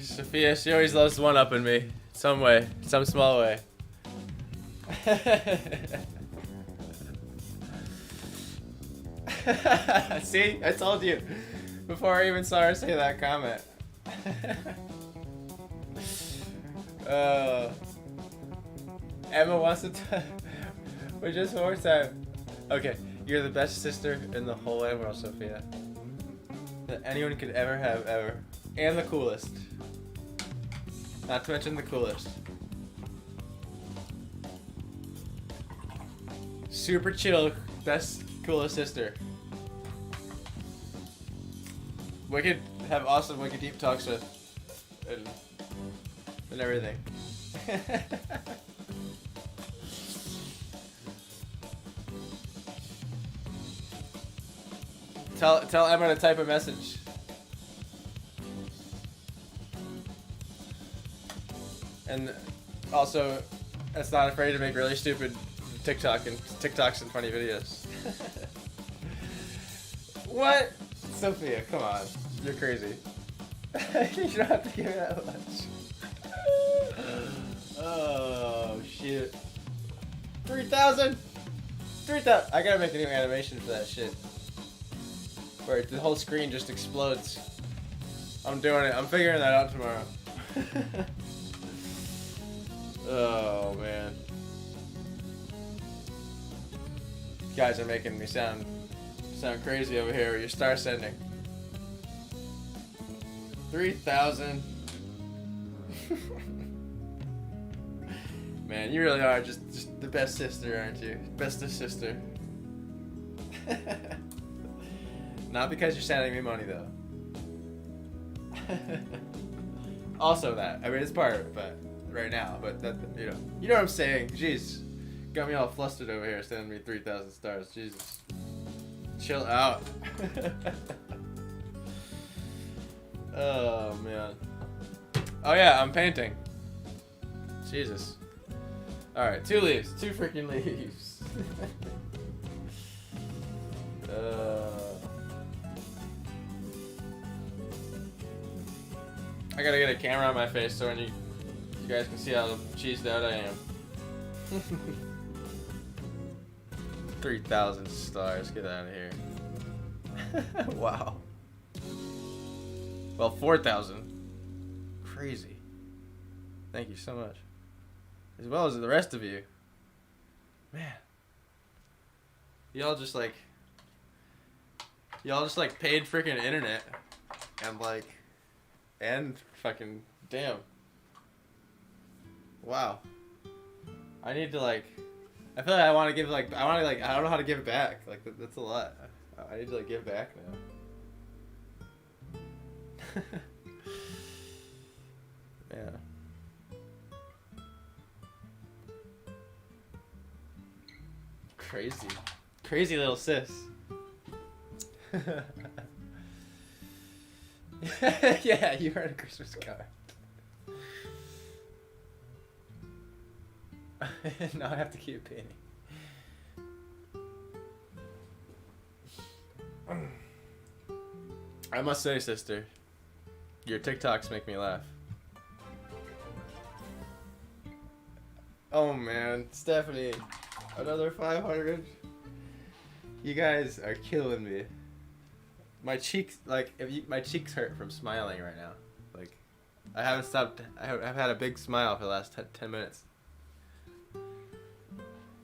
Sophia, she always loves one-upping me. Some way. Some small way. See? I told you. Before I even saw her say that comment. Emma wants to wait, just one more time. Okay, you're the best sister in the whole wide world, Sophia. That anyone could ever have, ever. And the coolest. Not to mention the coolest. Super chill, best, coolest sister. Wicked, have awesome Wicked deep talks with. And everything. Tell Emma to type a message. And also, it's not afraid to make really stupid TikToks and funny videos. What? Sophia, come on. You're crazy. You don't have to give me that much. Oh, shit. 3,000? 3,000. I gotta make a new animation for that shit. Where the whole screen just explodes. I'm doing it. I'm figuring that out tomorrow. Oh, man. You guys are making me sound crazy over here with your star sending. 3,000. Man, you really are just the best sister, aren't you? Bestest sister. Not because you're sending me money, though. Also that. I mean, it's part of it, but right now. But that, you know what I'm saying. Jeez, got me all flustered over here, sending me 3,000 stars. Jesus, chill out. Oh man. Oh yeah, I'm painting. Jesus. All right, 2 leaves, 2 freaking leaves. I gotta get a camera on my face so when you You guys can see how cheesed out I am. 3,000 stars. Get out of here. Wow. Well, 4,000. Crazy. Thank you so much. As well as the rest of you. Man. Y'all just like paid freaking internet. And fucking damn. Wow. I need to I feel like I want to give I don't know how to give it back. That's a lot. I need to give back now. Yeah. Crazy little sis. Yeah, you earned a Christmas card. Now I have to keep paying. I must say, sister, your TikToks make me laugh. Oh man, Stephanie, another 500. You guys are killing me. My cheeks, my cheeks hurt from smiling right now. I haven't stopped. I've had a big smile for the last 10 minutes.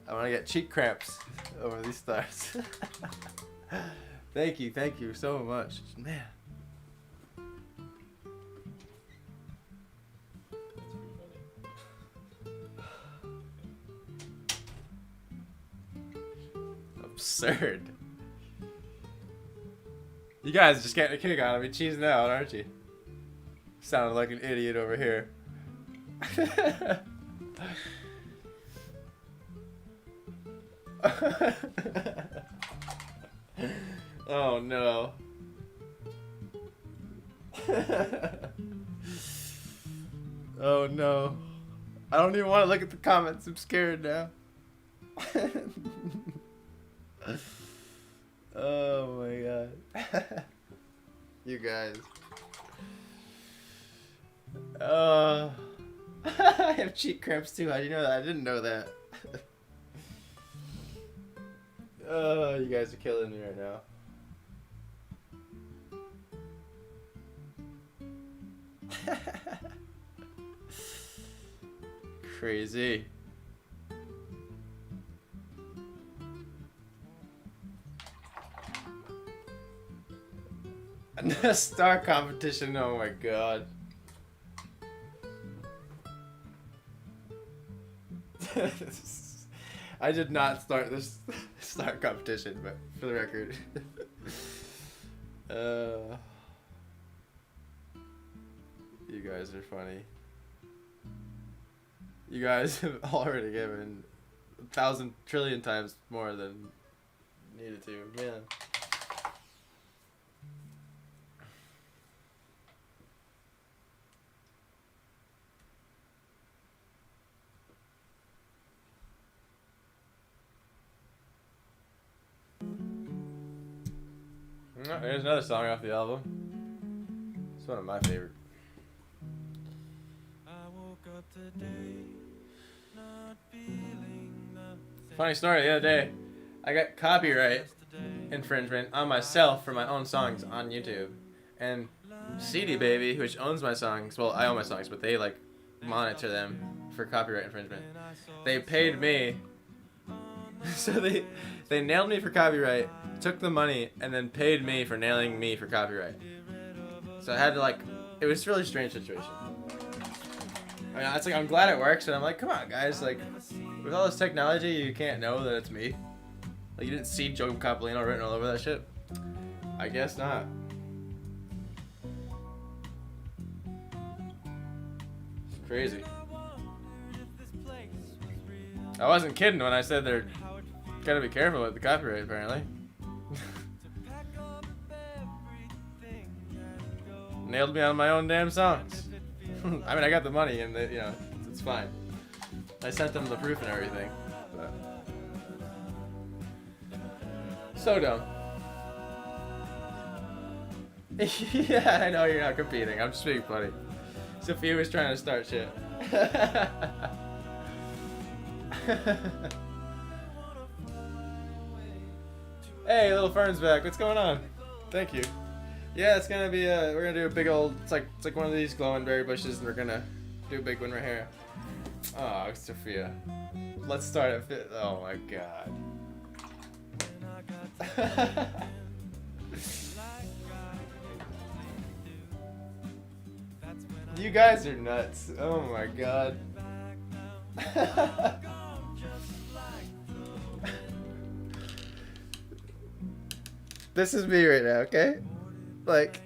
I want to get cheek cramps over these stars. Thank you so much, man. Absurd. You guys just getting a kick out of me cheesing out, aren't you? Sounded like an idiot over here. Oh no. Oh no. I don't even want to look at the comments. I'm scared now. Oh my god. You guys. I have cheek cramps too. How do you know that? I didn't know that. Oh, you guys are killing me right now. Crazy. A star competition, oh my god. I did not start this star competition, but for the record. You guys are funny. You guys have already given 1,000 trillion times more than needed to, man. Oh, here's another song off the album. It's one of my favorite. Funny story, the other day, I got copyright infringement on myself for my own songs on YouTube. And CD Baby, which owns my songs, well, I own my songs, but they monitor them for copyright infringement. They paid me, so they nailed me for copyright, took the money, and then paid me for nailing me for copyright. So I had to it was a really strange situation. I mean, it's I'm glad it works, and I'm come on, guys, with all this technology, you can't know that it's me. You didn't see Joe Capolino written all over that shit? I guess not. It's crazy. I wasn't kidding when I said they're gotta be careful with the copyright, apparently. Nailed me on my own damn songs. I mean, I got the money, and it's fine. I sent them the proof and everything. But so dumb. Yeah, I know you're not competing. I'm just being funny. Sophia was trying to start shit. Hey, little Fern's back. What's going on? Thank you. Yeah, it's gonna be we're gonna do a big old. It's like one of these glowing berry bushes, and we're gonna do a big one right here. Oh, Sophia. Let's start at oh my god. You guys are nuts. Oh my god. This is me right now, okay? Like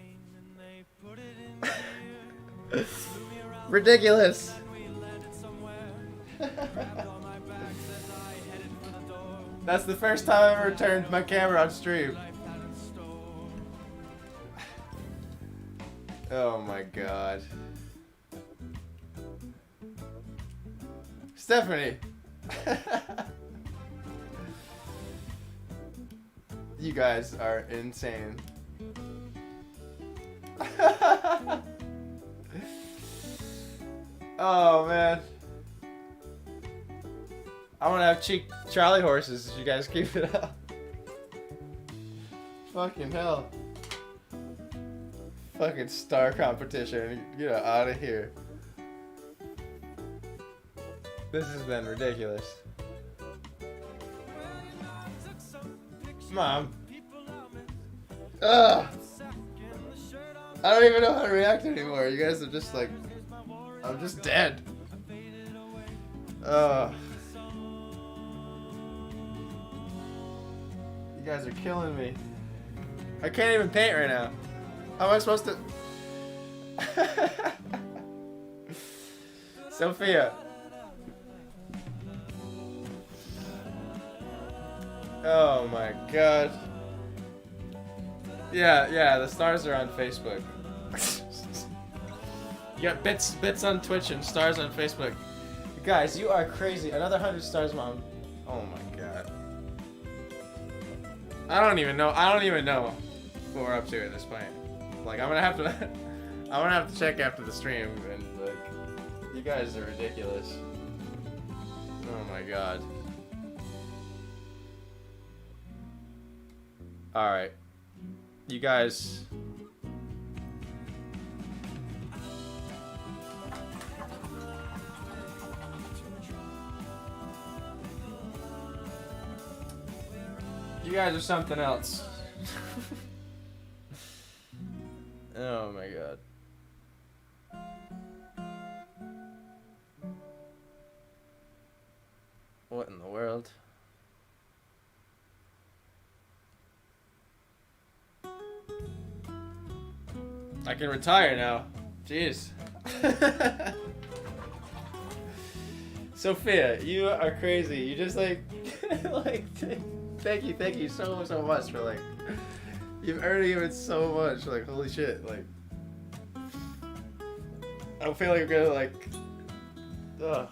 ridiculous. That's the first time I ever turned my camera on stream. Oh my god. Stephanie. You guys are insane. Oh man. I want to have cheek Charlie horses if you guys keep it up. Fucking hell. Fucking star competition. Get out of here. This has been ridiculous. Mom. Ugh. I don't even know how to react anymore. You guys are just like, I'm just dead. Ugh. You guys are killing me. I can't even paint right now. How am I supposed to? Sophia. Oh my god. Yeah, the stars are on Facebook. You got bits on Twitch and stars on Facebook. Guys, you are crazy. Another 100 stars, Mom. Oh my god. I don't even know what we're up to at this point. Like I'm gonna have to check after the stream, and like you guys are ridiculous. Oh my god. Alright. You guys. You guys are something else. Oh my god. What in the world? I can retire now. Jeez. Sophia, you are crazy. You just like thank you so much for like you've earned even so much. Like holy shit. Like I feel like I'm gonna like ugh.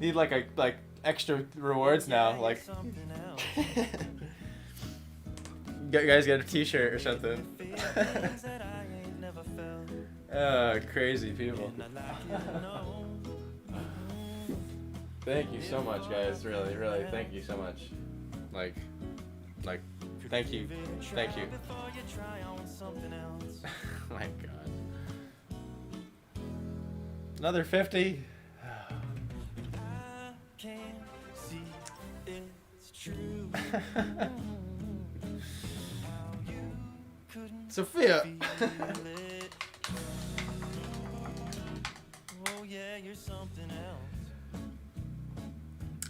Need like extra rewards now. Like you guys get a t-shirt or something. Crazy people. Thank you so much, guys. Really, thank you so much. Like, thank you. Oh my god. Another 50. Sophia.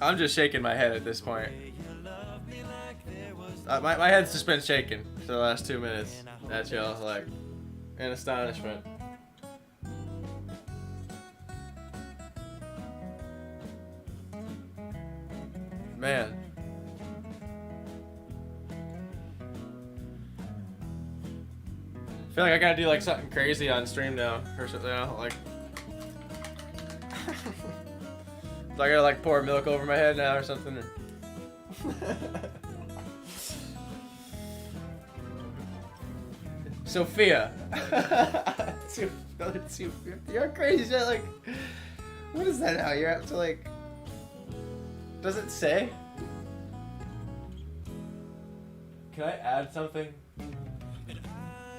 I'm just shaking my head at this point. My head's just been shaking for the last 2 minutes. That's y'all like in astonishment. Man. I feel like I gotta do like something crazy on stream now or something, you know, like so I gotta like pour milk over my head now or something. Sophia. Another 250. You're crazy. You're like, what is that now? You're up to like. Does it say? Can I add something?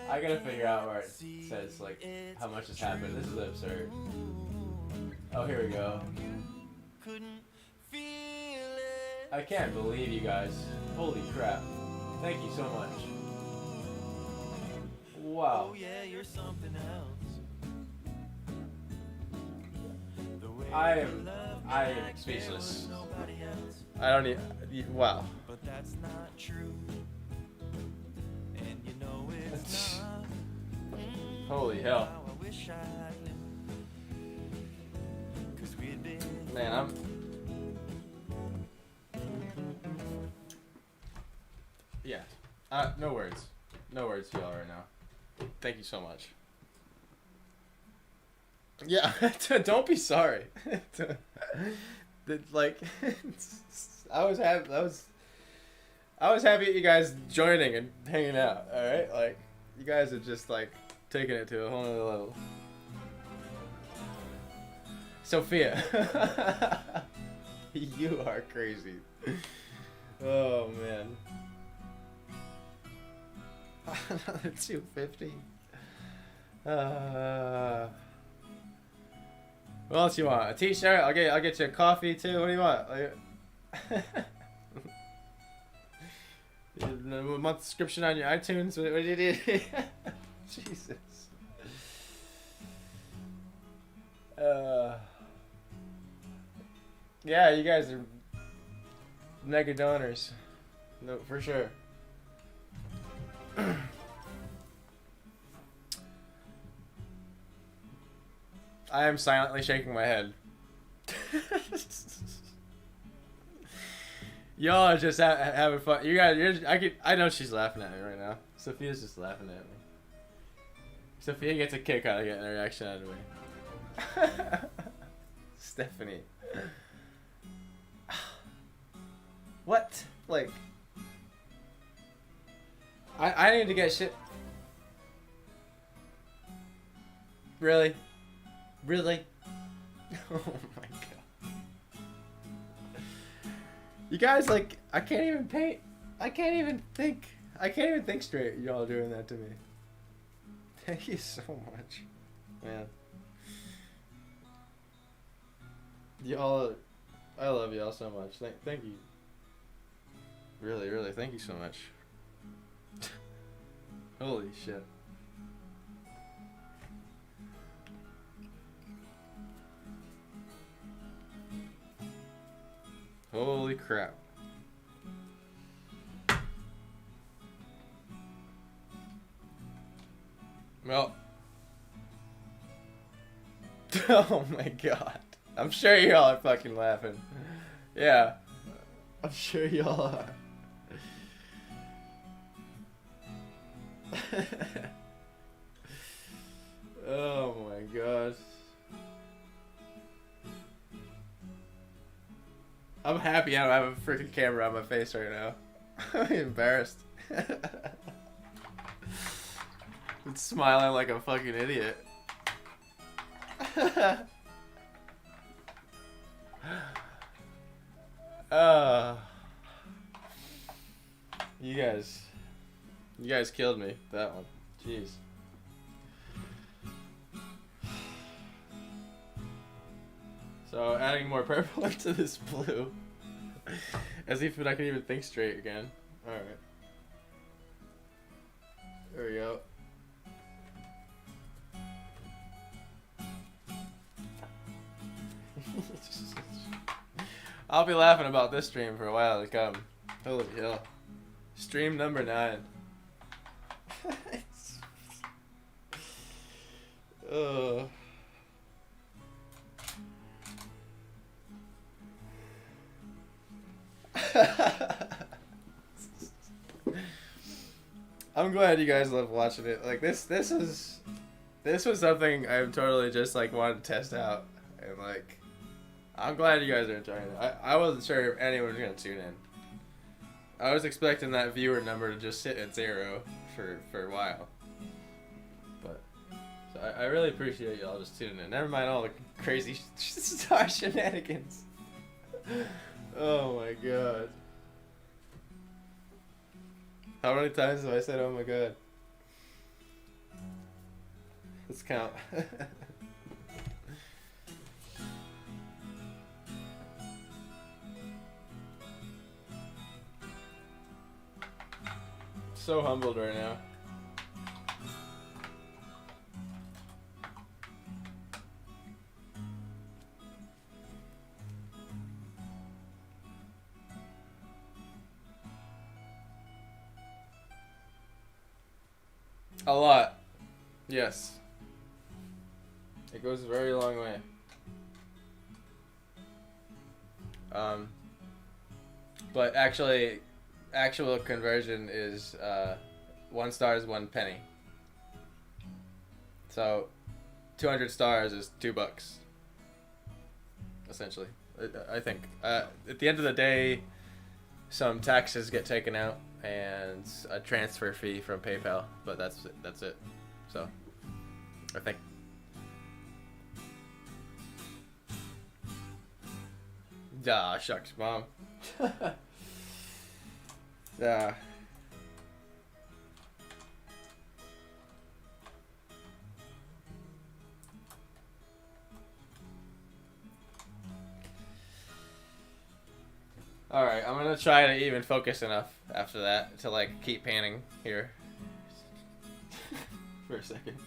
I gotta figure out where it says like how much has happened. This is absurd. Oh, here we go. I can't believe you guys. Holy crap. Thank you so much. Wow. I am speechless. I don't even. Wow. But that's not true. And you know it's not. Holy hell. I wish I knew. 'Cause we'd been Man, I'm. Yeah. No words. No words for y'all right now. Thank you so much. Yeah, don't be sorry. Like, I was happy you guys joining and hanging out. All right, like you guys are just like taking it to a whole nother level. Sophia, you are crazy. Oh man. Another 250. What else you want? A t-shirt? I'll get you a coffee too. What do you want? Like, a month subscription on your iTunes? What do you do? Jesus. Yeah, you guys are mega donors. No, for sure. I am silently shaking my head. Y'all are just having fun. You guys, I know she's laughing at me right now. Sophia's just laughing at me. Sophia gets a kick out of getting a reaction out of me. Stephanie. What? Like, I need to get shit. Really? Really? Oh my god. You guys, like, I can't even paint. I can't even think straight. Y'all doing that to me. Thank you so much. Man. Y'all, I love y'all so much. Thank you. Really, really, thank you so much. Holy shit. Holy crap. Well. Oh my god. I'm sure y'all are fucking laughing. Yeah. I'm sure y'all are. Oh my gosh. I'm happy I don't have a freaking camera on my face right now. I'm embarrassed. I'm smiling like a fucking idiot. You guys killed me, that one. Jeez. So adding more purple into this blue. As if I can even think straight again. Alright. There we go. I'll be laughing about this stream for a while to come. Holy hell. Stream number 9. Ugh. I'm glad you guys love watching it. Like this was something I totally just like wanted to test out, and like I'm glad you guys are enjoying it. I wasn't sure if anyone was gonna tune in. I was expecting that viewer number to just sit at 0 for a while, but so So I really appreciate y'all just tuning in. Never mind all the crazy star shenanigans. Oh my god. How many times have I said oh my god? Let's count. So humbled right now. A lot. Yes. It goes a very long way. But actually, actual conversion is 1 star is 1 penny. So 200 stars is $2, essentially. I think at the end of the day, some taxes get taken out and a transfer fee from PayPal, but that's it. So I think. Ah, shucks, mom. Yeah. Alright, I'm gonna try to even focus enough after that to like keep panning here for a second.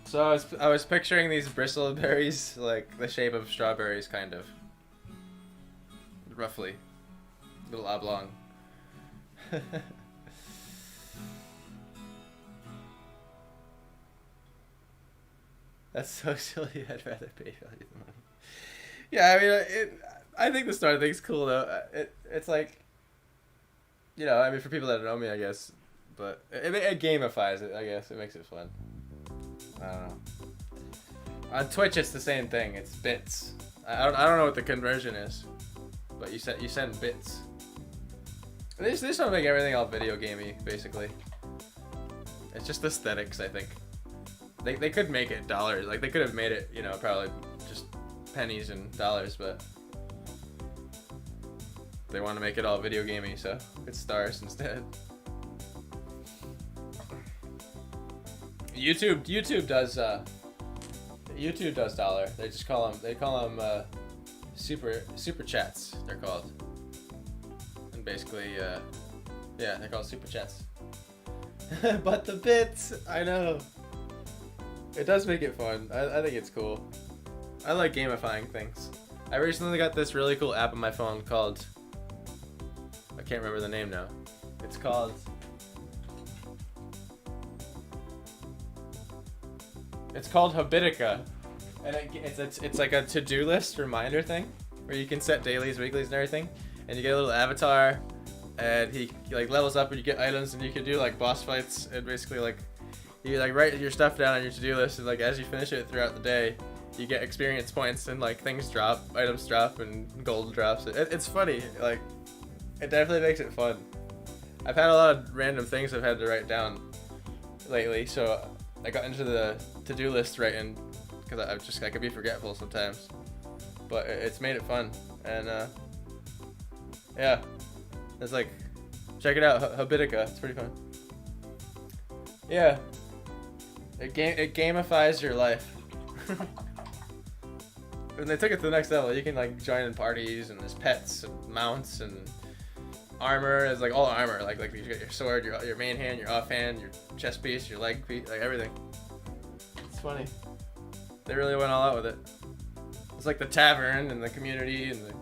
So I was picturing these bristleberries like the shape of strawberries, kind of. Roughly. Little oblong. That's so silly. I'd rather pay value than money. Yeah, I mean, I think the star thing's cool though. It's like, you know, I mean, for people that don't know me, I guess, but it gamifies it. I guess it makes it fun. I don't know. On Twitch, it's the same thing. It's bits. I don't know what the conversion is, but you send bits. They just want to make everything all video gamey, basically. It's just aesthetics, I think. They could make it dollars. Like, they could have made it, you know, probably just pennies and dollars, but they want to make it all video gamey, so it's stars instead. YouTube does dollar. They just call them super chats. They're called, and basically yeah, they're called super chats. But the bits, I know. It does make it fun. I think it's cool. I like gamifying things. I recently got this really cool app on my phone called, I can't remember the name now. It's called Habitica, and it's like a to-do list reminder thing where you can set dailies, weeklies, and everything, and you get a little avatar, and he like levels up, and you get items, and you can do like boss fights, and basically like you like write your stuff down on your to-do list, and like as you finish it throughout the day, you get experience points, and like things drop, items drop, and gold drops. It's funny. Like, it definitely makes it fun. I've had a lot of random things I've had to write down lately, so I got into the to-do list writing because I could be forgetful sometimes, but it's made it fun. And yeah, it's like, check it out, Habitica. It's pretty fun. Yeah, it gamifies your life. And they took it to the next level. You can like join in parties, and there's pets and mounts and armor. It's like all armor. Like you got your sword, your main hand, your offhand, your chest piece, your leg piece, like everything. It's funny. They really went all out with it. It's like the tavern and the community, and you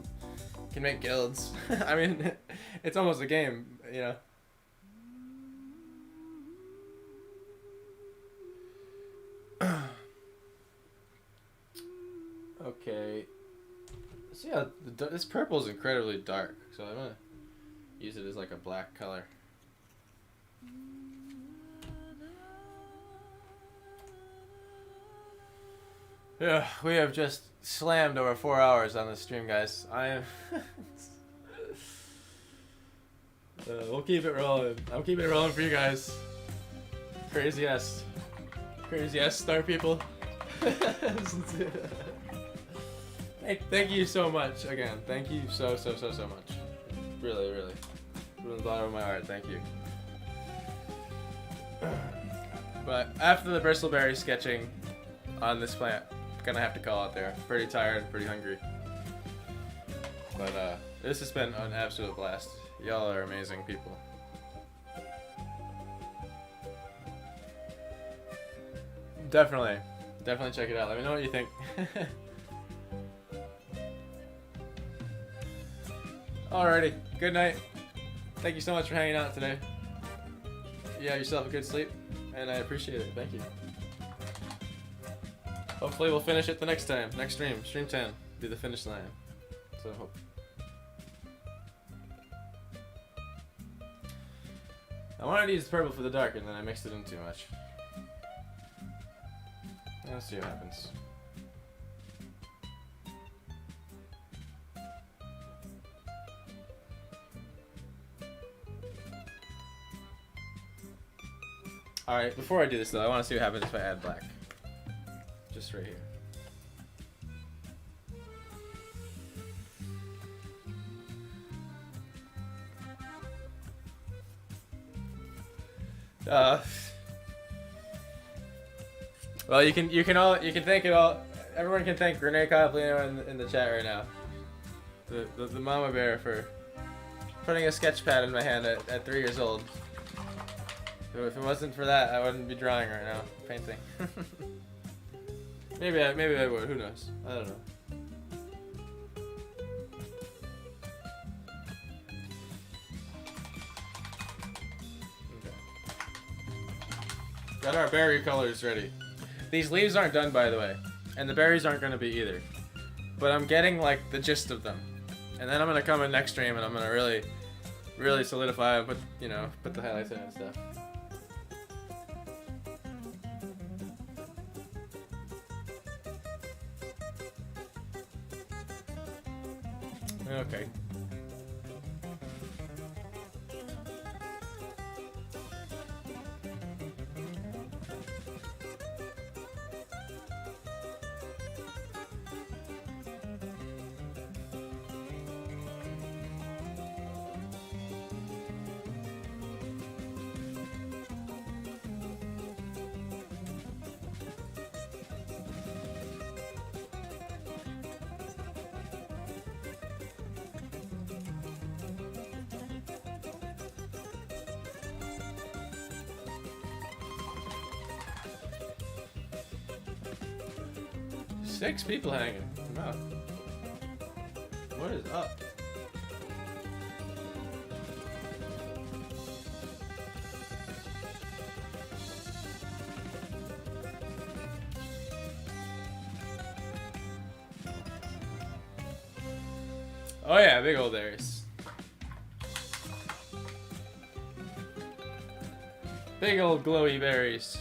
can make guilds. I mean, it's almost a game, you know. Okay. So yeah, this purple is incredibly dark, so I'm gonna use it as like a black color. Yeah, we have just slammed over 4 hours on this stream, guys. I am We'll keep it rolling. I'm keeping it rolling for you guys. Crazy ass star people. Thank you so much again. Thank you so much. Really. From the bottom of my heart, thank you. But after the bristleberry sketching on this plant, I'm gonna have to call it there. Pretty tired, pretty hungry. But this has been an absolute blast. Y'all are amazing people. Definitely check it out. Let me know what you think. Alrighty, good night. Thank you so much for hanging out today. You have yourself a good sleep, and I appreciate it. Thank you. Hopefully we'll finish it the next time. Next stream 10, be the finish line. So hope. I wanted to use purple for the dark, and then I mixed it in too much. Let's see what happens. Alright, before I do this though, I want to see what happens if I add black. Just right here. Well, you can thank it all. Everyone can thank Renee Coplino in the chat right now. The mama bear for putting a sketch pad in my hand at 3 years old. If it wasn't for that, I wouldn't be drawing right now, painting. maybe I would. Who knows? I don't know. Okay. Got our berry colors ready. These leaves aren't done, by the way, and the berries aren't going to be either. But I'm getting like the gist of them, and then I'm gonna come in next stream and I'm gonna really solidify and put the highlights in and stuff. Okay. Six people hanging. Wow. What is up? Oh yeah, big old berries. Big old glowy berries.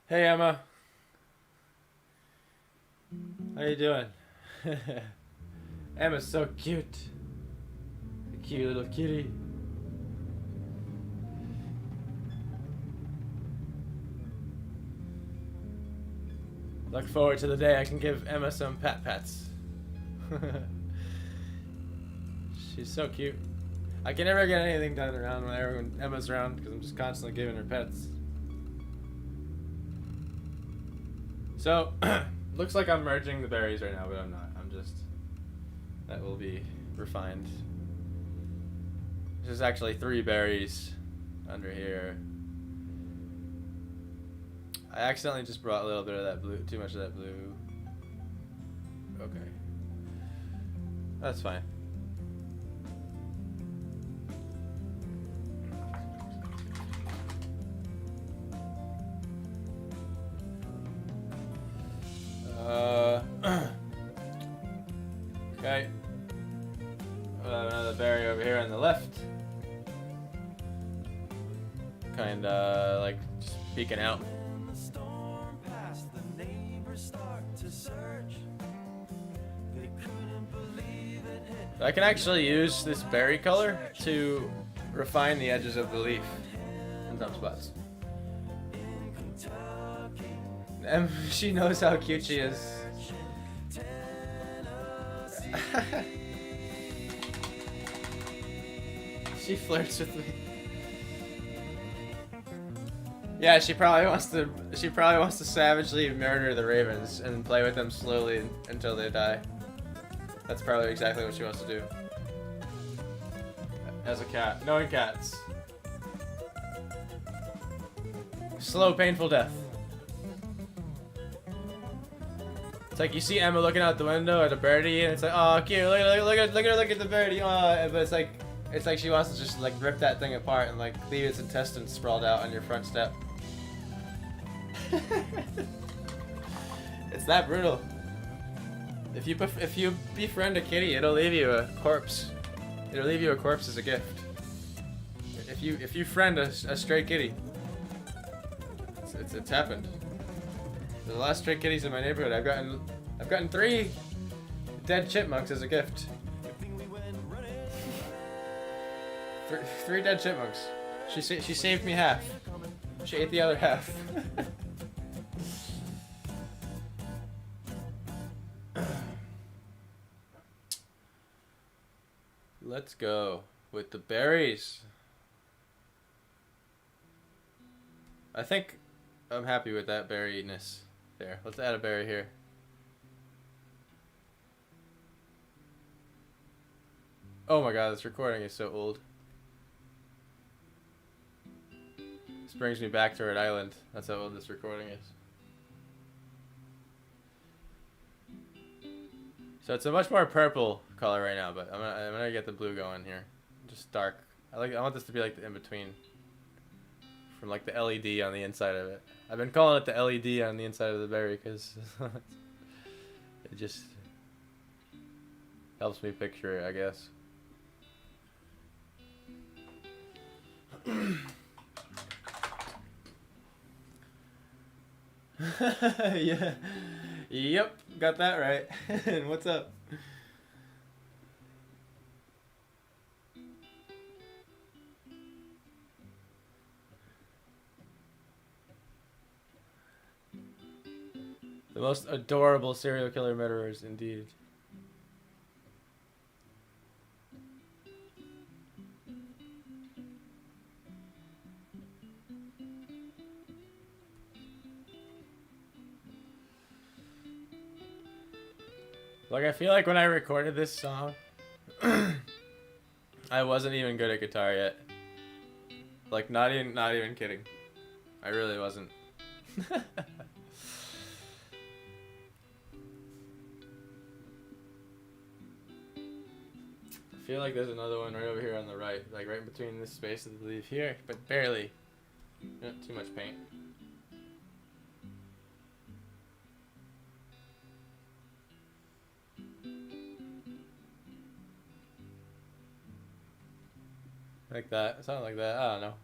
Hey Emma, how you doing? Emma's so cute, a cute little kitty. Look forward to the day I can give Emma some pats. She's so cute. I can never get anything done around when Emma's around because I'm just constantly giving her pets. So, Looks like I'm merging the berries right now, but I'm not. I'm just... That will be refined. There's actually 3 berries under here. I accidentally just brought a little bit of that blue, too much of that blue. Okay. That's fine. Okay. We'll have another berry over here on the left. Kinda like just peeking out. When the storm passed, the neighbors start to search. They couldn't believe it hit. I can actually use this berry color to refine the edges of the leaf in some spots. In Kentucky, And she knows how cute she is. She flirts with me. Yeah, she probably wants to savagely murder the ravens and play with them slowly until they die. That's probably exactly what she wants to do. As a cat. Knowing cats. Slow, painful death. It's like you see Emma looking out the window at a birdie, and it's like, oh, cute, look at the birdie, oh, but it's like she wants to just like rip that thing apart and like leave its intestines sprawled out on your front step. It's that brutal. If you befriend a kitty, it'll leave you a corpse. It'll leave you a corpse as a gift. If you friend a stray kitty, it's happened. There's a lot of stray kitties in my neighborhood. I've gotten 3 dead chipmunks as a gift. 3 dead chipmunks. She saved me half. She ate the other half. Let's go with the berries. I think I'm happy with that berryness there. Let's add a berry here. Oh my god, this recording is so old. This brings me back to Rhode Island. That's how old this recording is. So it's a much more purple color right now, but I'm gonna get the blue going here. Just dark. I want this to be like the in between. From like the LED on the inside of it. I've been calling it the LED on the inside of the berry because it just helps me picture it, I guess. Yeah. Yep, got that right. And what's up? The most adorable serial killer murderers, indeed. Like, I feel like when I recorded this song, I wasn't even good at guitar yet. Like, not even kidding. I really wasn't. I feel like there's another one right over here on the right, like right between this space of the leaf here, but barely. Not too much paint. Like that, something like that, I don't know.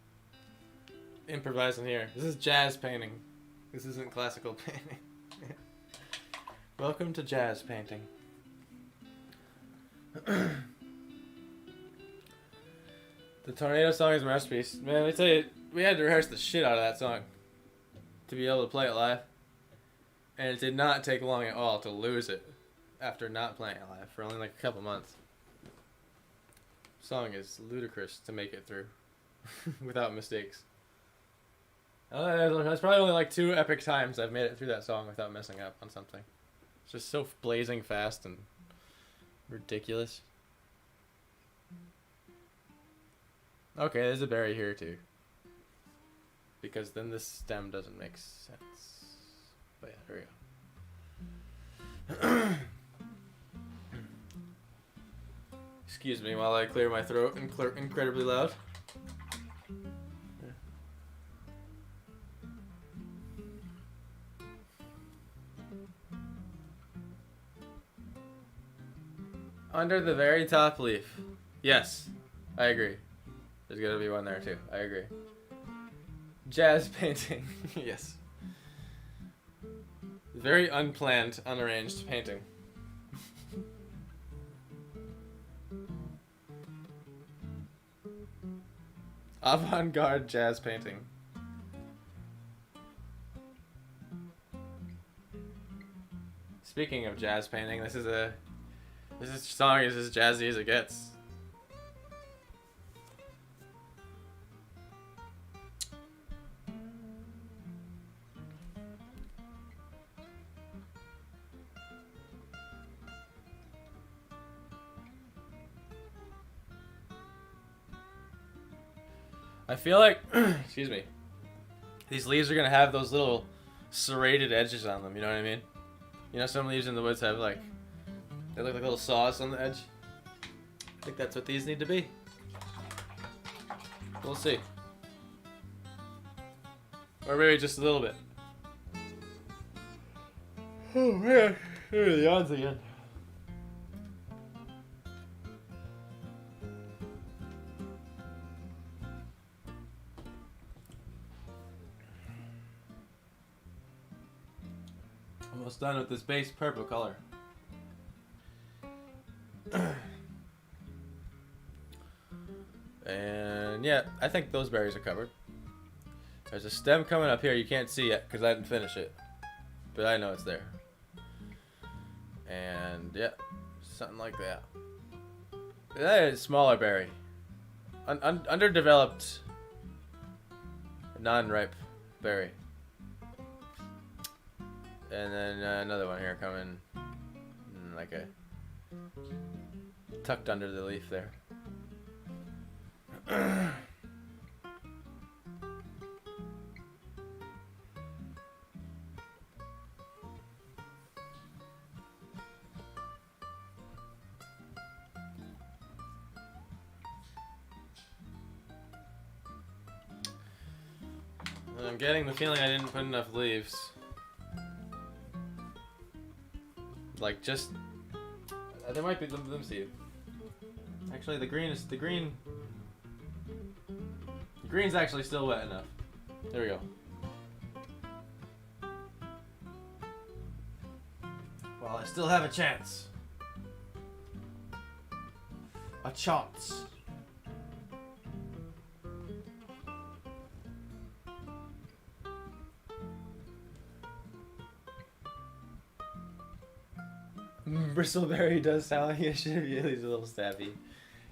Improvising here. This is jazz painting. This isn't classical painting. Welcome to jazz painting. The Tornado song is a masterpiece. Man, let me tell you, we had to rehearse the shit out of that song to be able to play it live. And it did not take long at all to lose it after not playing it live for only like a couple months. The song is ludicrous to make it through without mistakes. That's probably only like 2 epic times I've made it through that song without messing up on something. It's just so blazing fast and ridiculous. Okay, there's a berry here too. Because then this stem doesn't make sense. But yeah, there we go. Excuse me while I clear my throat incredibly loud. Under the very top leaf. Yes, I agree. There's gotta be one there too. I agree. Jazz painting. Yes. Very unplanned, unarranged painting. Avant-garde jazz painting. Speaking of jazz painting, this song is as jazzy as it gets. I feel like, excuse me, these leaves are gonna have those little serrated edges on them, you know what I mean? You know, some leaves in the woods have like, they look like little saws on the edge. I think that's what these need to be. We'll see. Or maybe just a little bit. Oh man, here are the yawns again. Almost done with this base purple color. And yeah, I think those berries are covered. There's a stem coming up here you can't see yet because I didn't finish it. But I know it's there. And yeah, something like that. That is a smaller berry. Underdeveloped, non-ripe berry. And then another one here coming, like a tucked under the leaf there. And I'm getting the feeling I didn't put enough leaves. Like just, there might be them see it. Actually, the green's actually still wet enough. There we go. Well, I still have a chance. A chance. Bristleberry does sound like it should be at least a little stabby.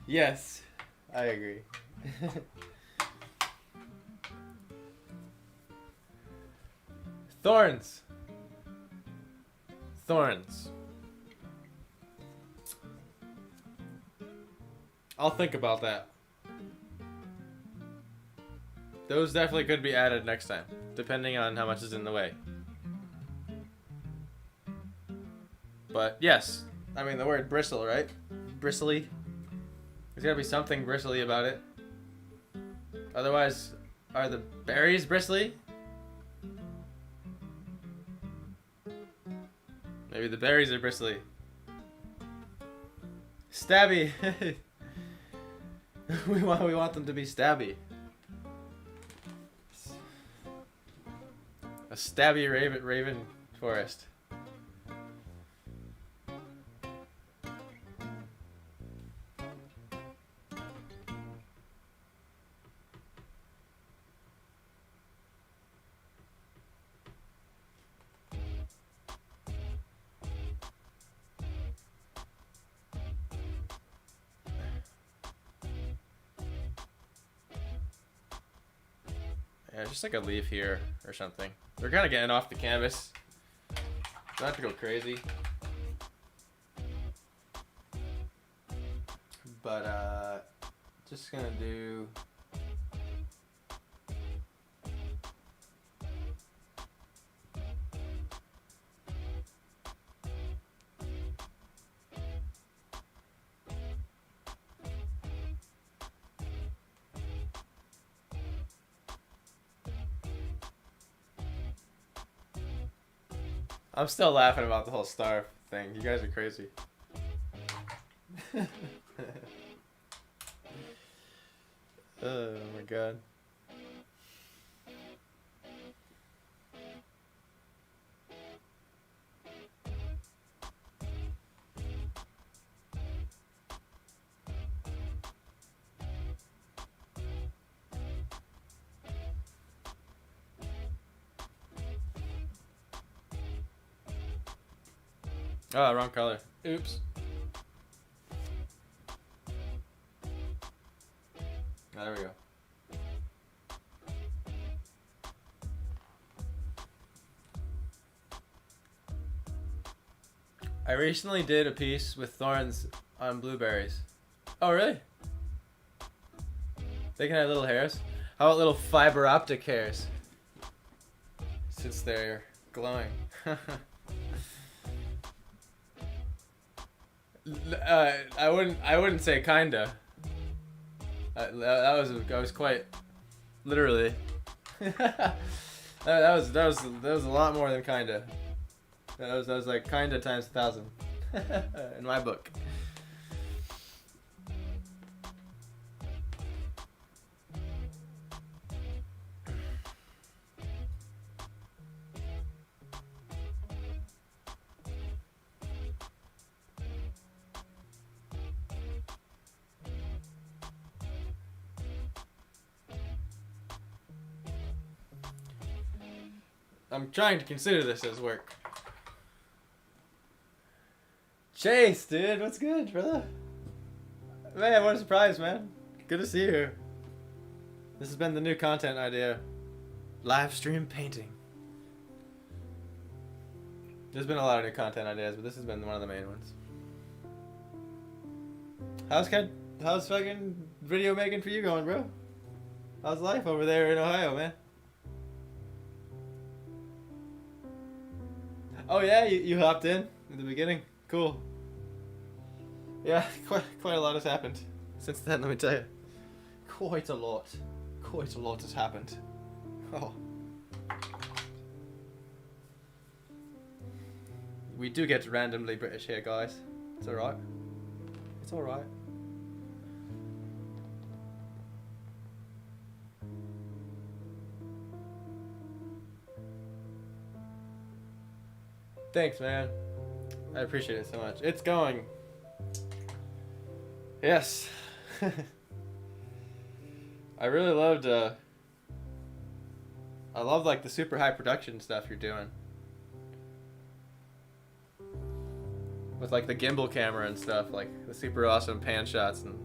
Yes, I agree. Thorns. Thorns. I'll think about that. Those definitely could be added next time, depending on how much is in the way. But yes, I mean the word bristle, right? Bristly. There's gotta be something bristly about it. Otherwise, are the berries bristly? Maybe the berries are bristly. Stabby. we want them to be stabby. A stabby raven forest. Yeah, just like a leaf here or something. We're kind of getting off the canvas. Don't have to go crazy. But just gonna do. I'm still laughing about the whole star thing. You guys are crazy. Oh my god. Oh, wrong color. Oops. There we go. I recently did a piece with thorns on blueberries. Oh, really? They can have little hairs? How about little fiber optic hairs? Since they're glowing. I wouldn't say kinda. I was quite literally. that was a lot more than kinda. That was like kinda times 1,000 in my book. I'm trying to consider this as work. Chase, dude, what's good, brother? Man, what a surprise, man. Good to see you here. This has been the new content idea. Live stream painting. There's been a lot of new content ideas, but this has been one of the main ones. How's fucking video making for you going, bro? How's life over there in Ohio, man? Oh yeah, you hopped in the beginning. Cool. Yeah, quite a lot has happened since then, let me tell you. Quite a lot. Quite a lot has happened. Oh. We do get randomly British here, guys. It's alright. It's alright. Thanks, man. I appreciate it so much. It's going. Yes. I really loved, I love like the super high production stuff you're doing. With like the gimbal camera and stuff, like the super awesome pan shots and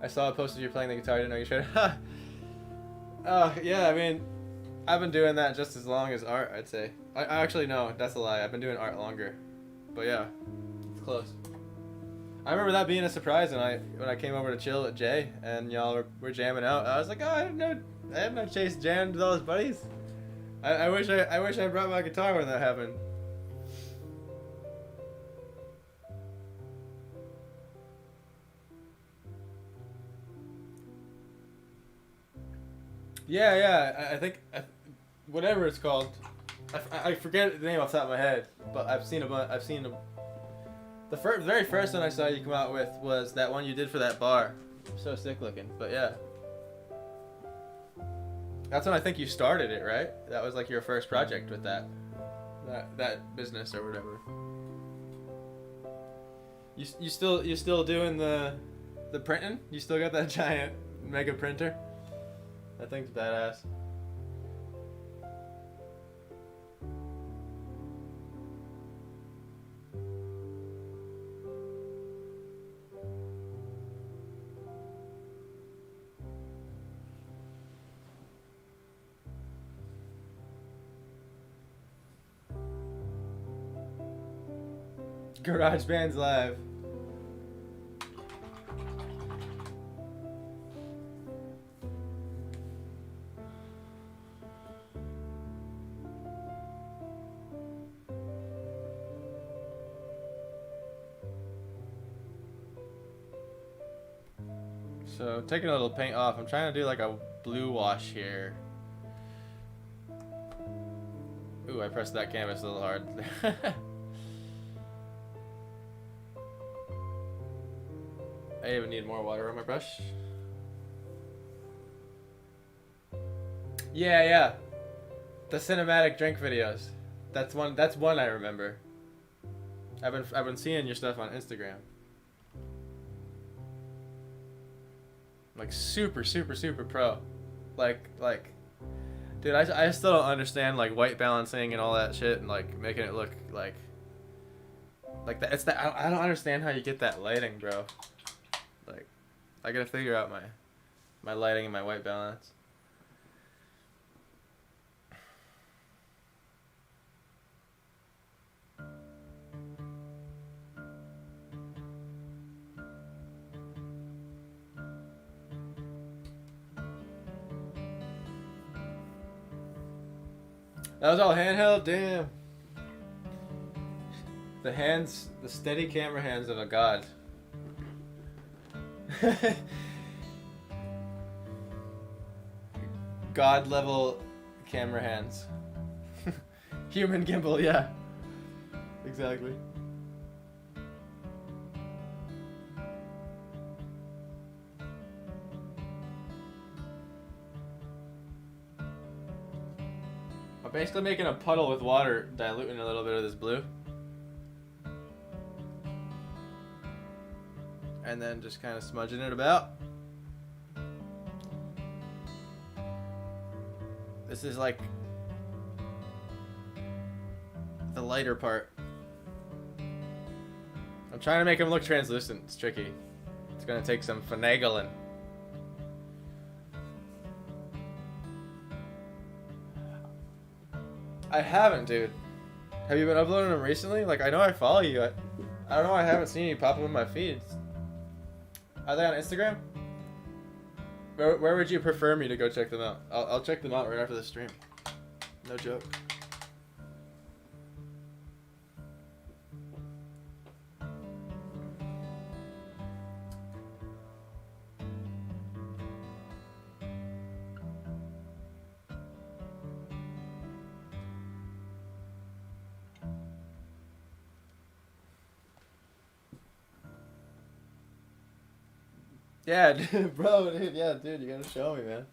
I saw a post of you playing the guitar, I didn't know you shared. Yeah, I mean, I've been doing that just as long as art, I'd say. I actually, no, that's a lie. I've been doing art longer. But yeah, it's close. I remember that being a surprise when I came over to chill at Jay and y'all were jamming out. I was like, oh, I have no Chase jammed with all his buddies. I wish I brought my guitar when that happened. Yeah. I think whatever it's called. I forget the name off the top of my head, but I've seen the very first one I saw you come out with was that one you did for that bar. So sick looking, but yeah. That's when I think you started it, right? That was like your first project with that business or whatever. You still doing the printing? You still got that giant mega printer? That thing's badass. GarageBand's live. So taking a little paint off, I'm trying to do like a blue wash here. Ooh, I pressed that canvas a little hard. I even need more water on my brush. Yeah. The cinematic drink videos. That's one I remember. I've been seeing your stuff on Instagram. Like super pro. Like dude, I still don't understand like white balancing and all that shit and like making it look like that. It's that I don't understand how you get that lighting, bro. Like I gotta figure out my lighting and my white balance. That was all handheld? Damn. The hands, the steady camera hands of a god. God level camera hands. Human gimbal, yeah. Exactly. I'm basically making a puddle with water, diluting a little bit of this blue. And then just kind of smudging it about. This is like the lighter part. I'm trying to make them look translucent. It's tricky. It's gonna take some finagling. I haven't, dude. Have you been uploading them recently? Like, I know I follow you. I don't know. I haven't seen you pop up in my feeds. Are they on Instagram? Where would you prefer me to go check them out? I'll check them out right after the stream. No joke. Yeah, dude, bro, dude, yeah, dude, you gotta show me, man.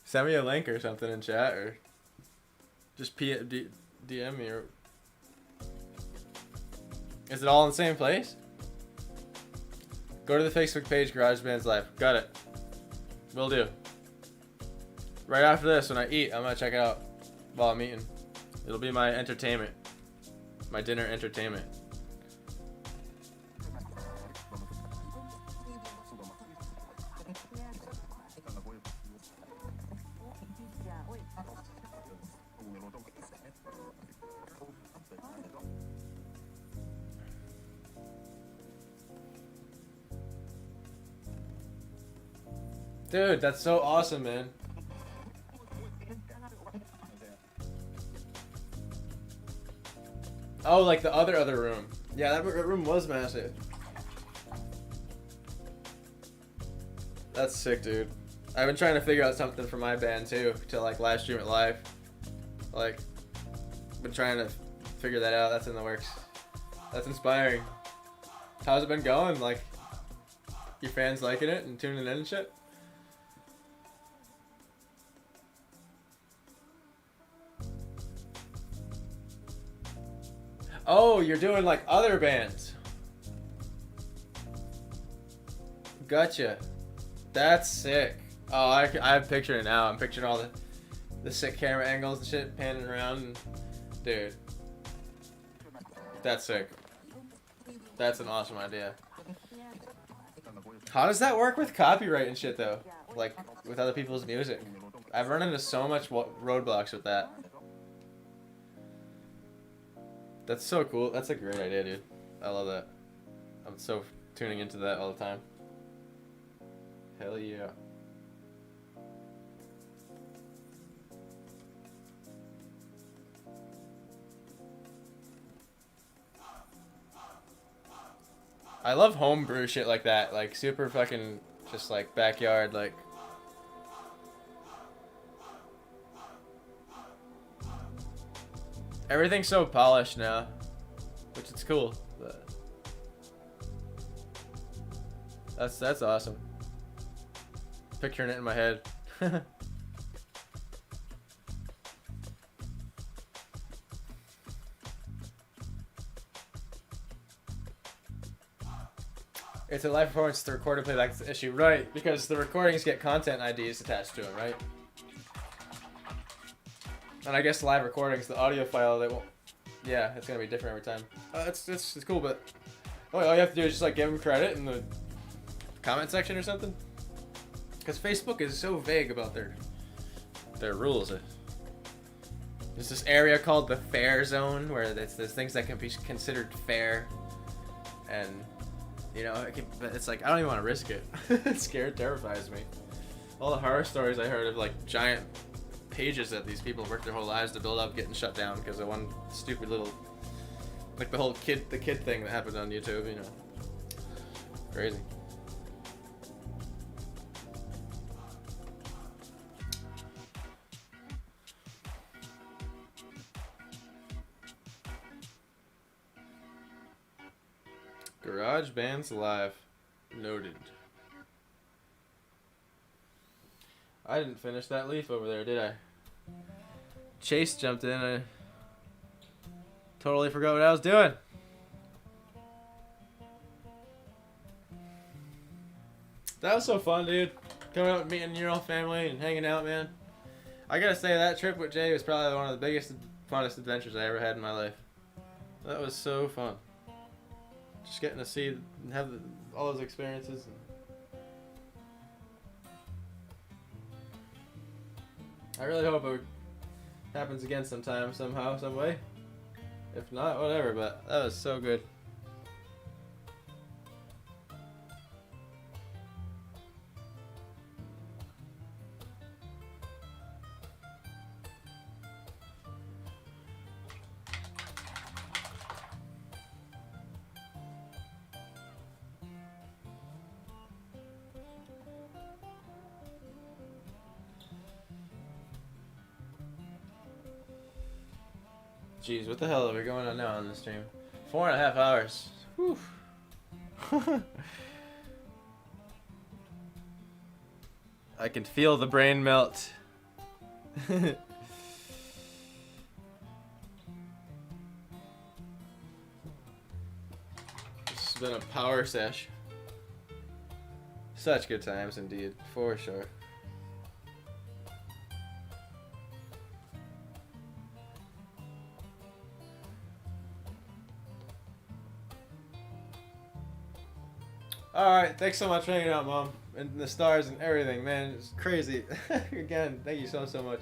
Send me a link or something in chat, or just DM me, or... Is it all in the same place? Go to the Facebook page, GarageBand's Live. Got it. Will do. Right after this, when I eat, I'm gonna check it out while I'm eating. It'll be my entertainment. My dinner entertainment. Dude, that's so awesome, man. Oh, like the other room. Yeah, that room was massive. That's sick, dude. I've been trying to figure out something for my band too, to like live stream it live. Like, been trying to figure that out. That's in the works. That's inspiring. How's it been going? Like, your fans liking it and tuning in and shit? Oh, you're doing like other bands. Gotcha. That's sick. Oh, I'm picturing it now. I'm picturing all the sick camera angles and shit panning around. And, dude, that's sick. That's an awesome idea. How does that work with copyright and shit though? Like with other people's music? I've run into so much roadblocks with that. That's so cool. That's a great idea, dude. I love that. I'm so tuning into that all the time. Hell yeah. I love homebrew shit like that, like super fucking just like backyard, like. Everything's so polished now, which is cool. But that's awesome. Picturing it in my head. It's a live performance. The recorded playback's the issue, right? Because the recordings get content IDs attached to them, right? And I guess live recordings, the audio file, they won't. Yeah, it's gonna be different every time. It's cool, but all you have to do is just like give them credit in the comment section or something. Because Facebook is so vague about their rules. There's this area called the fair zone where there's things that can be considered fair, and you know, it's like I don't even want to risk it. It's scared, terrifies me. All the horror stories I heard of like giant pages that these people worked their whole lives to build up getting shut down because of one stupid little, like the whole kid thing that happened on YouTube, you know. Crazy. Garage bands live. Noted. I didn't finish that leaf over there, did I? Chase jumped in. I totally forgot what I was doing. That was so fun, dude. Coming out and meeting your old family and hanging out, man. I gotta say, that trip with Jay was probably one of the biggest, funnest adventures I ever had in my life. That was so fun. Just getting to see and have all those experiences. I really hope it happens again sometime, somehow, some way. If not, whatever, but that was so good. Jeez, what the hell are we going on now on this stream? 4.5 hours. Whew. I can feel the brain melt. This has been a power sesh. Such good times indeed, for sure. Alright, thanks so much for hanging out, Mom. And the stars and everything, man. It's crazy. Again, thank you so much.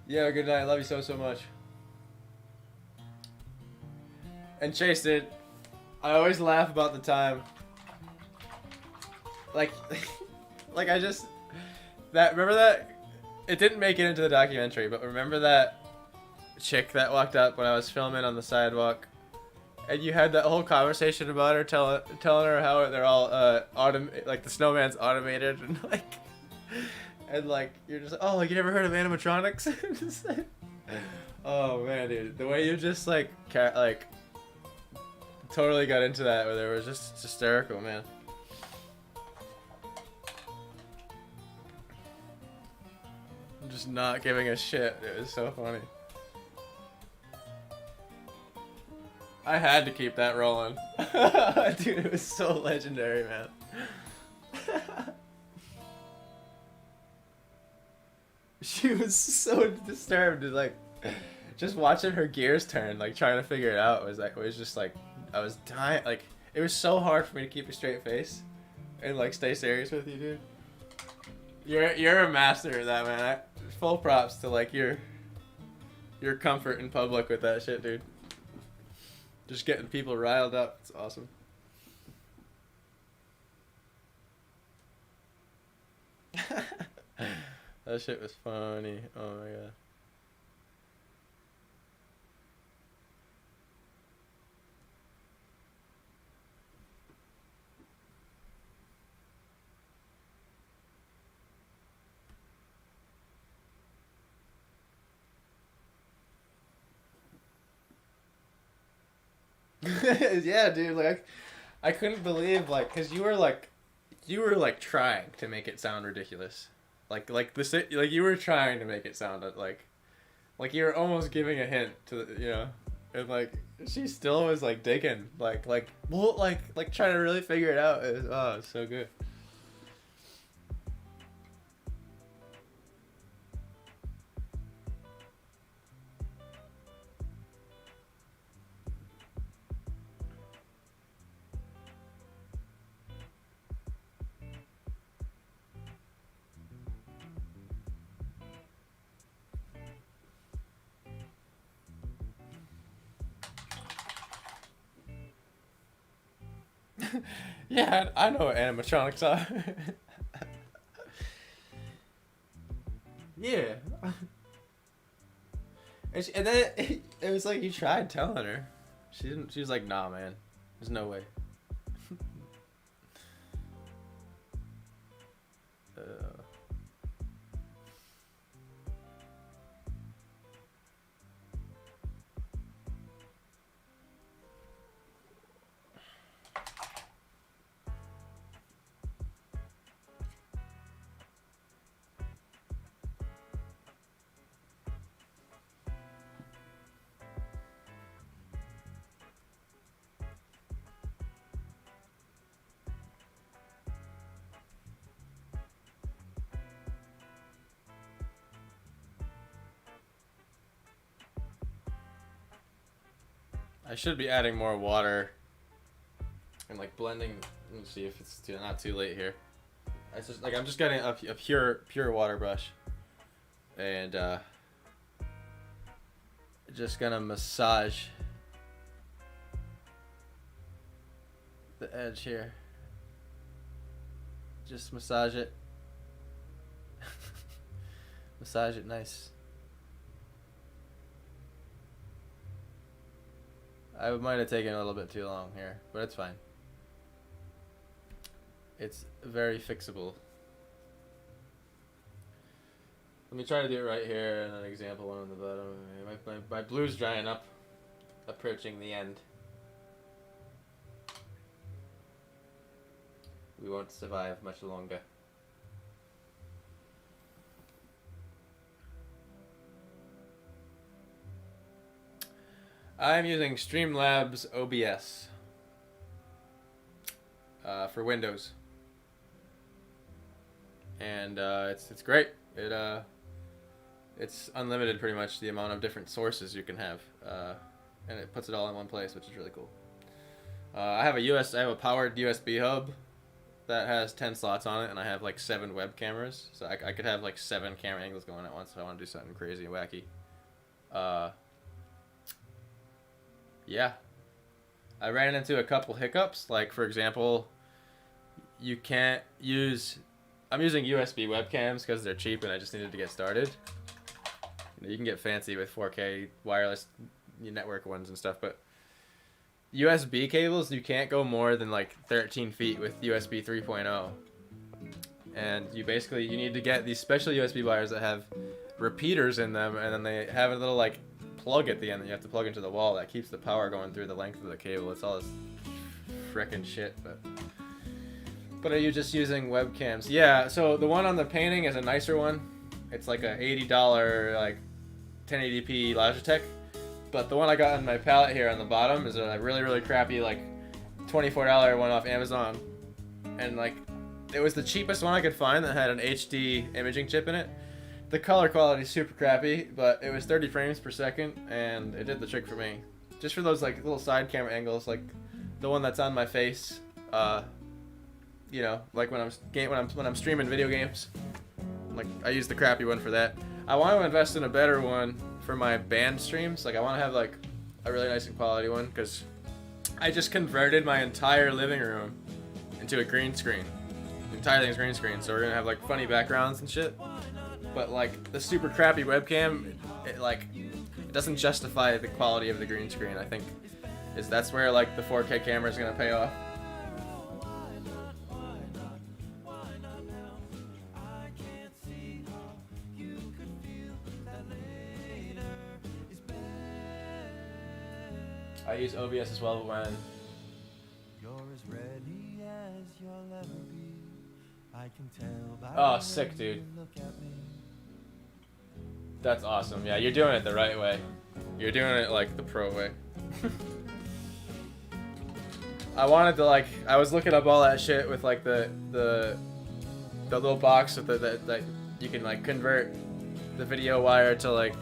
Yeah, good night. Love you so much. And Chase, dude, I always laugh about the time. Like, I just... Remember that? It didn't make it into the documentary, but remember that chick that walked up when I was filming on the sidewalk? And you had that whole conversation about her telling her how they're all like the snowman's automated and like you're just like, oh, like you never heard of animatronics? Just like, oh man, dude, the way you just like totally got into that with her was just hysterical, man. I'm just not giving a shit. It was so funny. I had to keep that rolling. Dude, it was so legendary, man. She was so disturbed, like, just watching her gears turn, like, trying to figure it out was just like, I was dying, like, it was so hard for me to keep a straight face and, like, stay serious with you, dude. You're a master of that, man. Full props to, like, your comfort in public with that shit, dude. Just getting people riled up. It's awesome. That shit was funny. Oh my god. Yeah, dude, like I couldn't believe like cuz you were like trying to make it sound ridiculous. Like you were trying to make it sound like you were almost giving a hint to the, you know, and like she still was like digging like trying to really figure it out. It was so good. Yeah, I know what animatronics are. Yeah. And then it was like you tried telling her. She didn't. She was like, "Nah, man. There's no way." I should be adding more water and like blending. Let me see if it's not too late here. I'm just getting a pure water brush, and just gonna massage the edge here. Just massage it. Massage it nice. I might have taken a little bit too long here, but it's fine. It's very fixable. Let me try to do it right here, and an example one on the bottom. My blue's drying up, approaching the end. We won't survive much longer. I'm using Streamlabs OBS for Windows, and it's great. It's unlimited pretty much the amount of different sources you can have, and it puts it all in one place, which is really cool. I have a powered USB hub that has 10 slots on it, and I have like 7 web cameras, so I could have like 7 camera angles going at once if I want to do something crazy and wacky. Yeah, I ran into a couple hiccups. Like, for example, you can't use... I'm using USB webcams because they're cheap and I just needed to get started. You can get fancy with 4K wireless network ones and stuff, but USB cables, you can't go more than like 13 feet with USB 3.0. And you need to get these special USB wires that have repeaters in them, and then they have a little like plug at the end that you have to plug into the wall that keeps the power going through the length of the cable. It's all this frickin' shit, but are you just using webcams? Yeah, so the one on the painting is a nicer one. It's like a $80 like 1080p Logitech, but the one I got on my palette here on the bottom is a really crappy like $24 one off Amazon, and like it was the cheapest one I could find that had an HD imaging chip in it. The color quality is super crappy, but it was 30 frames per second, and it did the trick for me. Just for those like little side camera angles, like the one that's on my face, you know, like when I'm streaming video games. Like I use the crappy one for that. I want to invest in a better one for my band streams. Like I want to have like a really nice and quality one, because I just converted my entire living room into a green screen. The entire thing's green screen, so we're gonna have like funny backgrounds and shit. But like the super crappy webcam, it doesn't justify the quality of the green screen. I think that's where like the 4K camera is gonna pay off. I use OBS as well when You're as ready as you'll ever be. I can tell by oh, the sick, way dude. you look at me. That's awesome. Yeah, you're doing it the right way. You're doing it like the pro way. I wanted to like, I was looking up all that shit with like the little box with that you can like convert the video wire to like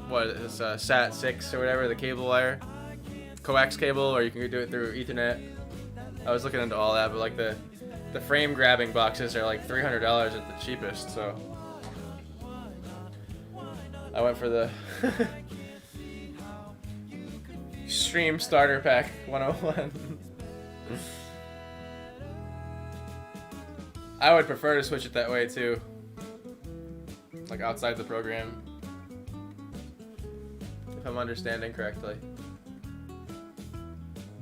what is Sat 6 or whatever, the cable wire, coax cable, or you can do it through Ethernet. I was looking into all that, but like the frame grabbing boxes are like $300 at the cheapest, so I went for the Stream Starter Pack 101. I would prefer to switch it that way too, like outside the program, if I'm understanding correctly.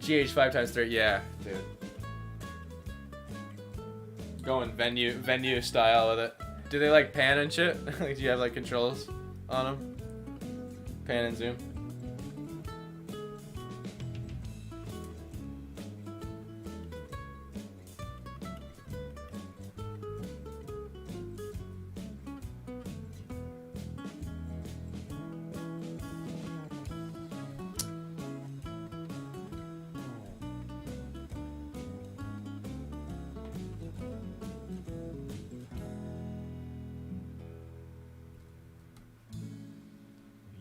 GH 5x3, yeah, dude. Going venue style with it. Do they like pan and shit? Like, do you have like controls on them? Pan and zoom.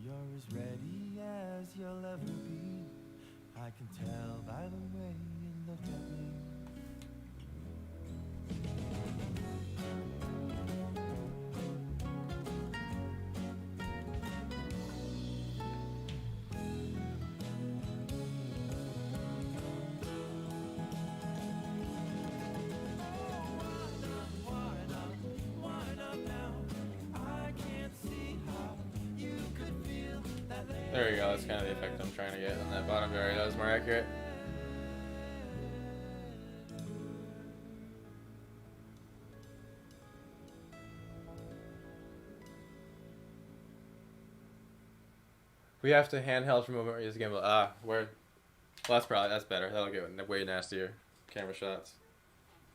You're as ready as you'll ever be. I can tell by the way you look at me. There we go, that's kind of the effect I'm trying to get on that bottom area. That was more accurate. We have to handheld for movement or use gimbal. Ah, where? Well, that's better. That'll get way nastier camera shots.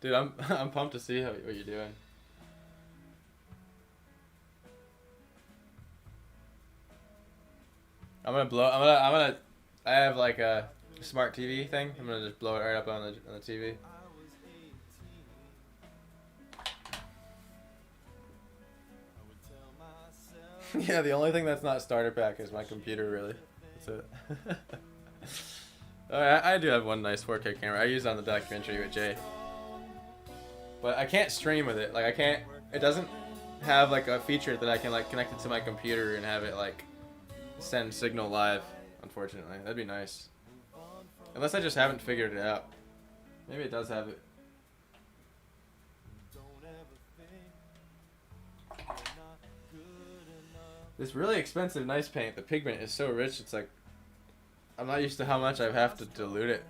Dude, I'm pumped to see what you're doing. I have like a smart TV thing. I'm gonna just blow it right up on the TV. Yeah, the only thing that's not starter pack is my computer, really. That's it. I do have one nice 4K camera. I use it on the documentary with Jay. But I can't stream with it. Like, I can't... It doesn't have, like, a feature that I can, like, connect it to my computer and have it, like, send signal live, unfortunately. That'd be nice. Unless I just haven't figured it out. Maybe it does have it. This really expensive nice paint, the pigment is so rich, it's like, I'm not used to how much I have to dilute it.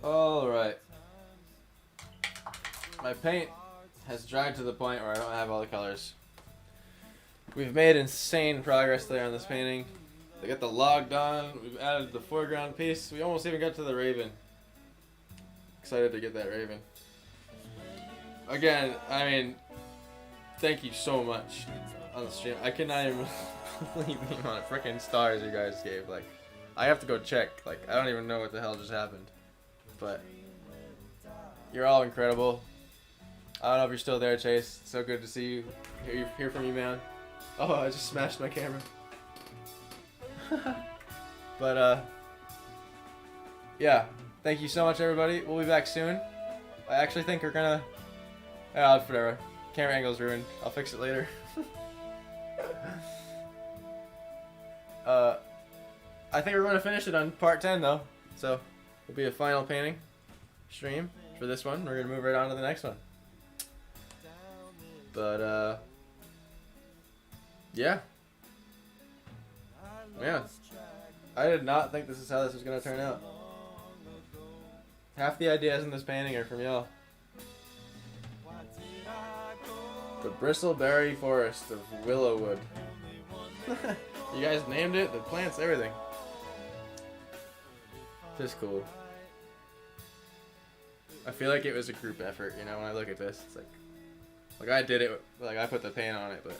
Alright. My paint has dried to the point where I don't have all the colors. We've made insane progress there on this painting. They got the log done. We've added the foreground piece. We almost even got to the raven. Excited to get that raven. Again, I mean, thank you so much on the stream. I cannot even believe the amount of freaking stars you guys gave. Like, I have to go check. Like, I don't even know what the hell just happened. But you're all incredible. I don't know if you're still there, Chase. It's so good to see you. Hear from you, man. Oh, I just smashed my camera. But yeah, thank you so much, everybody. We'll be back soon. I actually think we're gonna whatever. Camera angle's ruined. I'll fix it later. I think we're gonna finish it on part 10 though, so it'll be a final painting stream for this one. We're gonna move right on to the next one. But yeah, I did not think this is how this was gonna turn out. Half the ideas in this painting are from y'all. The Bristleberry Forest of Willowood. You guys named it, the plants, everything. Just cool. I feel like it was a group effort, you know, when I look at this. It's like I did it, like I put the paint on it, but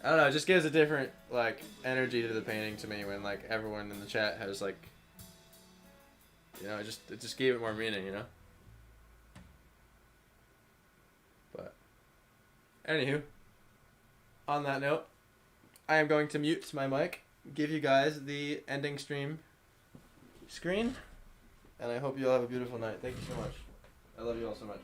I don't know, it just gives a different, like, energy to the painting to me when, like, everyone in the chat has, like, you know, it just gave it more meaning, you know? But, anywho, on that note, I am going to mute my mic, give you guys the ending stream screen, and I hope you all have a beautiful night. Thank you so much. I love you all so much.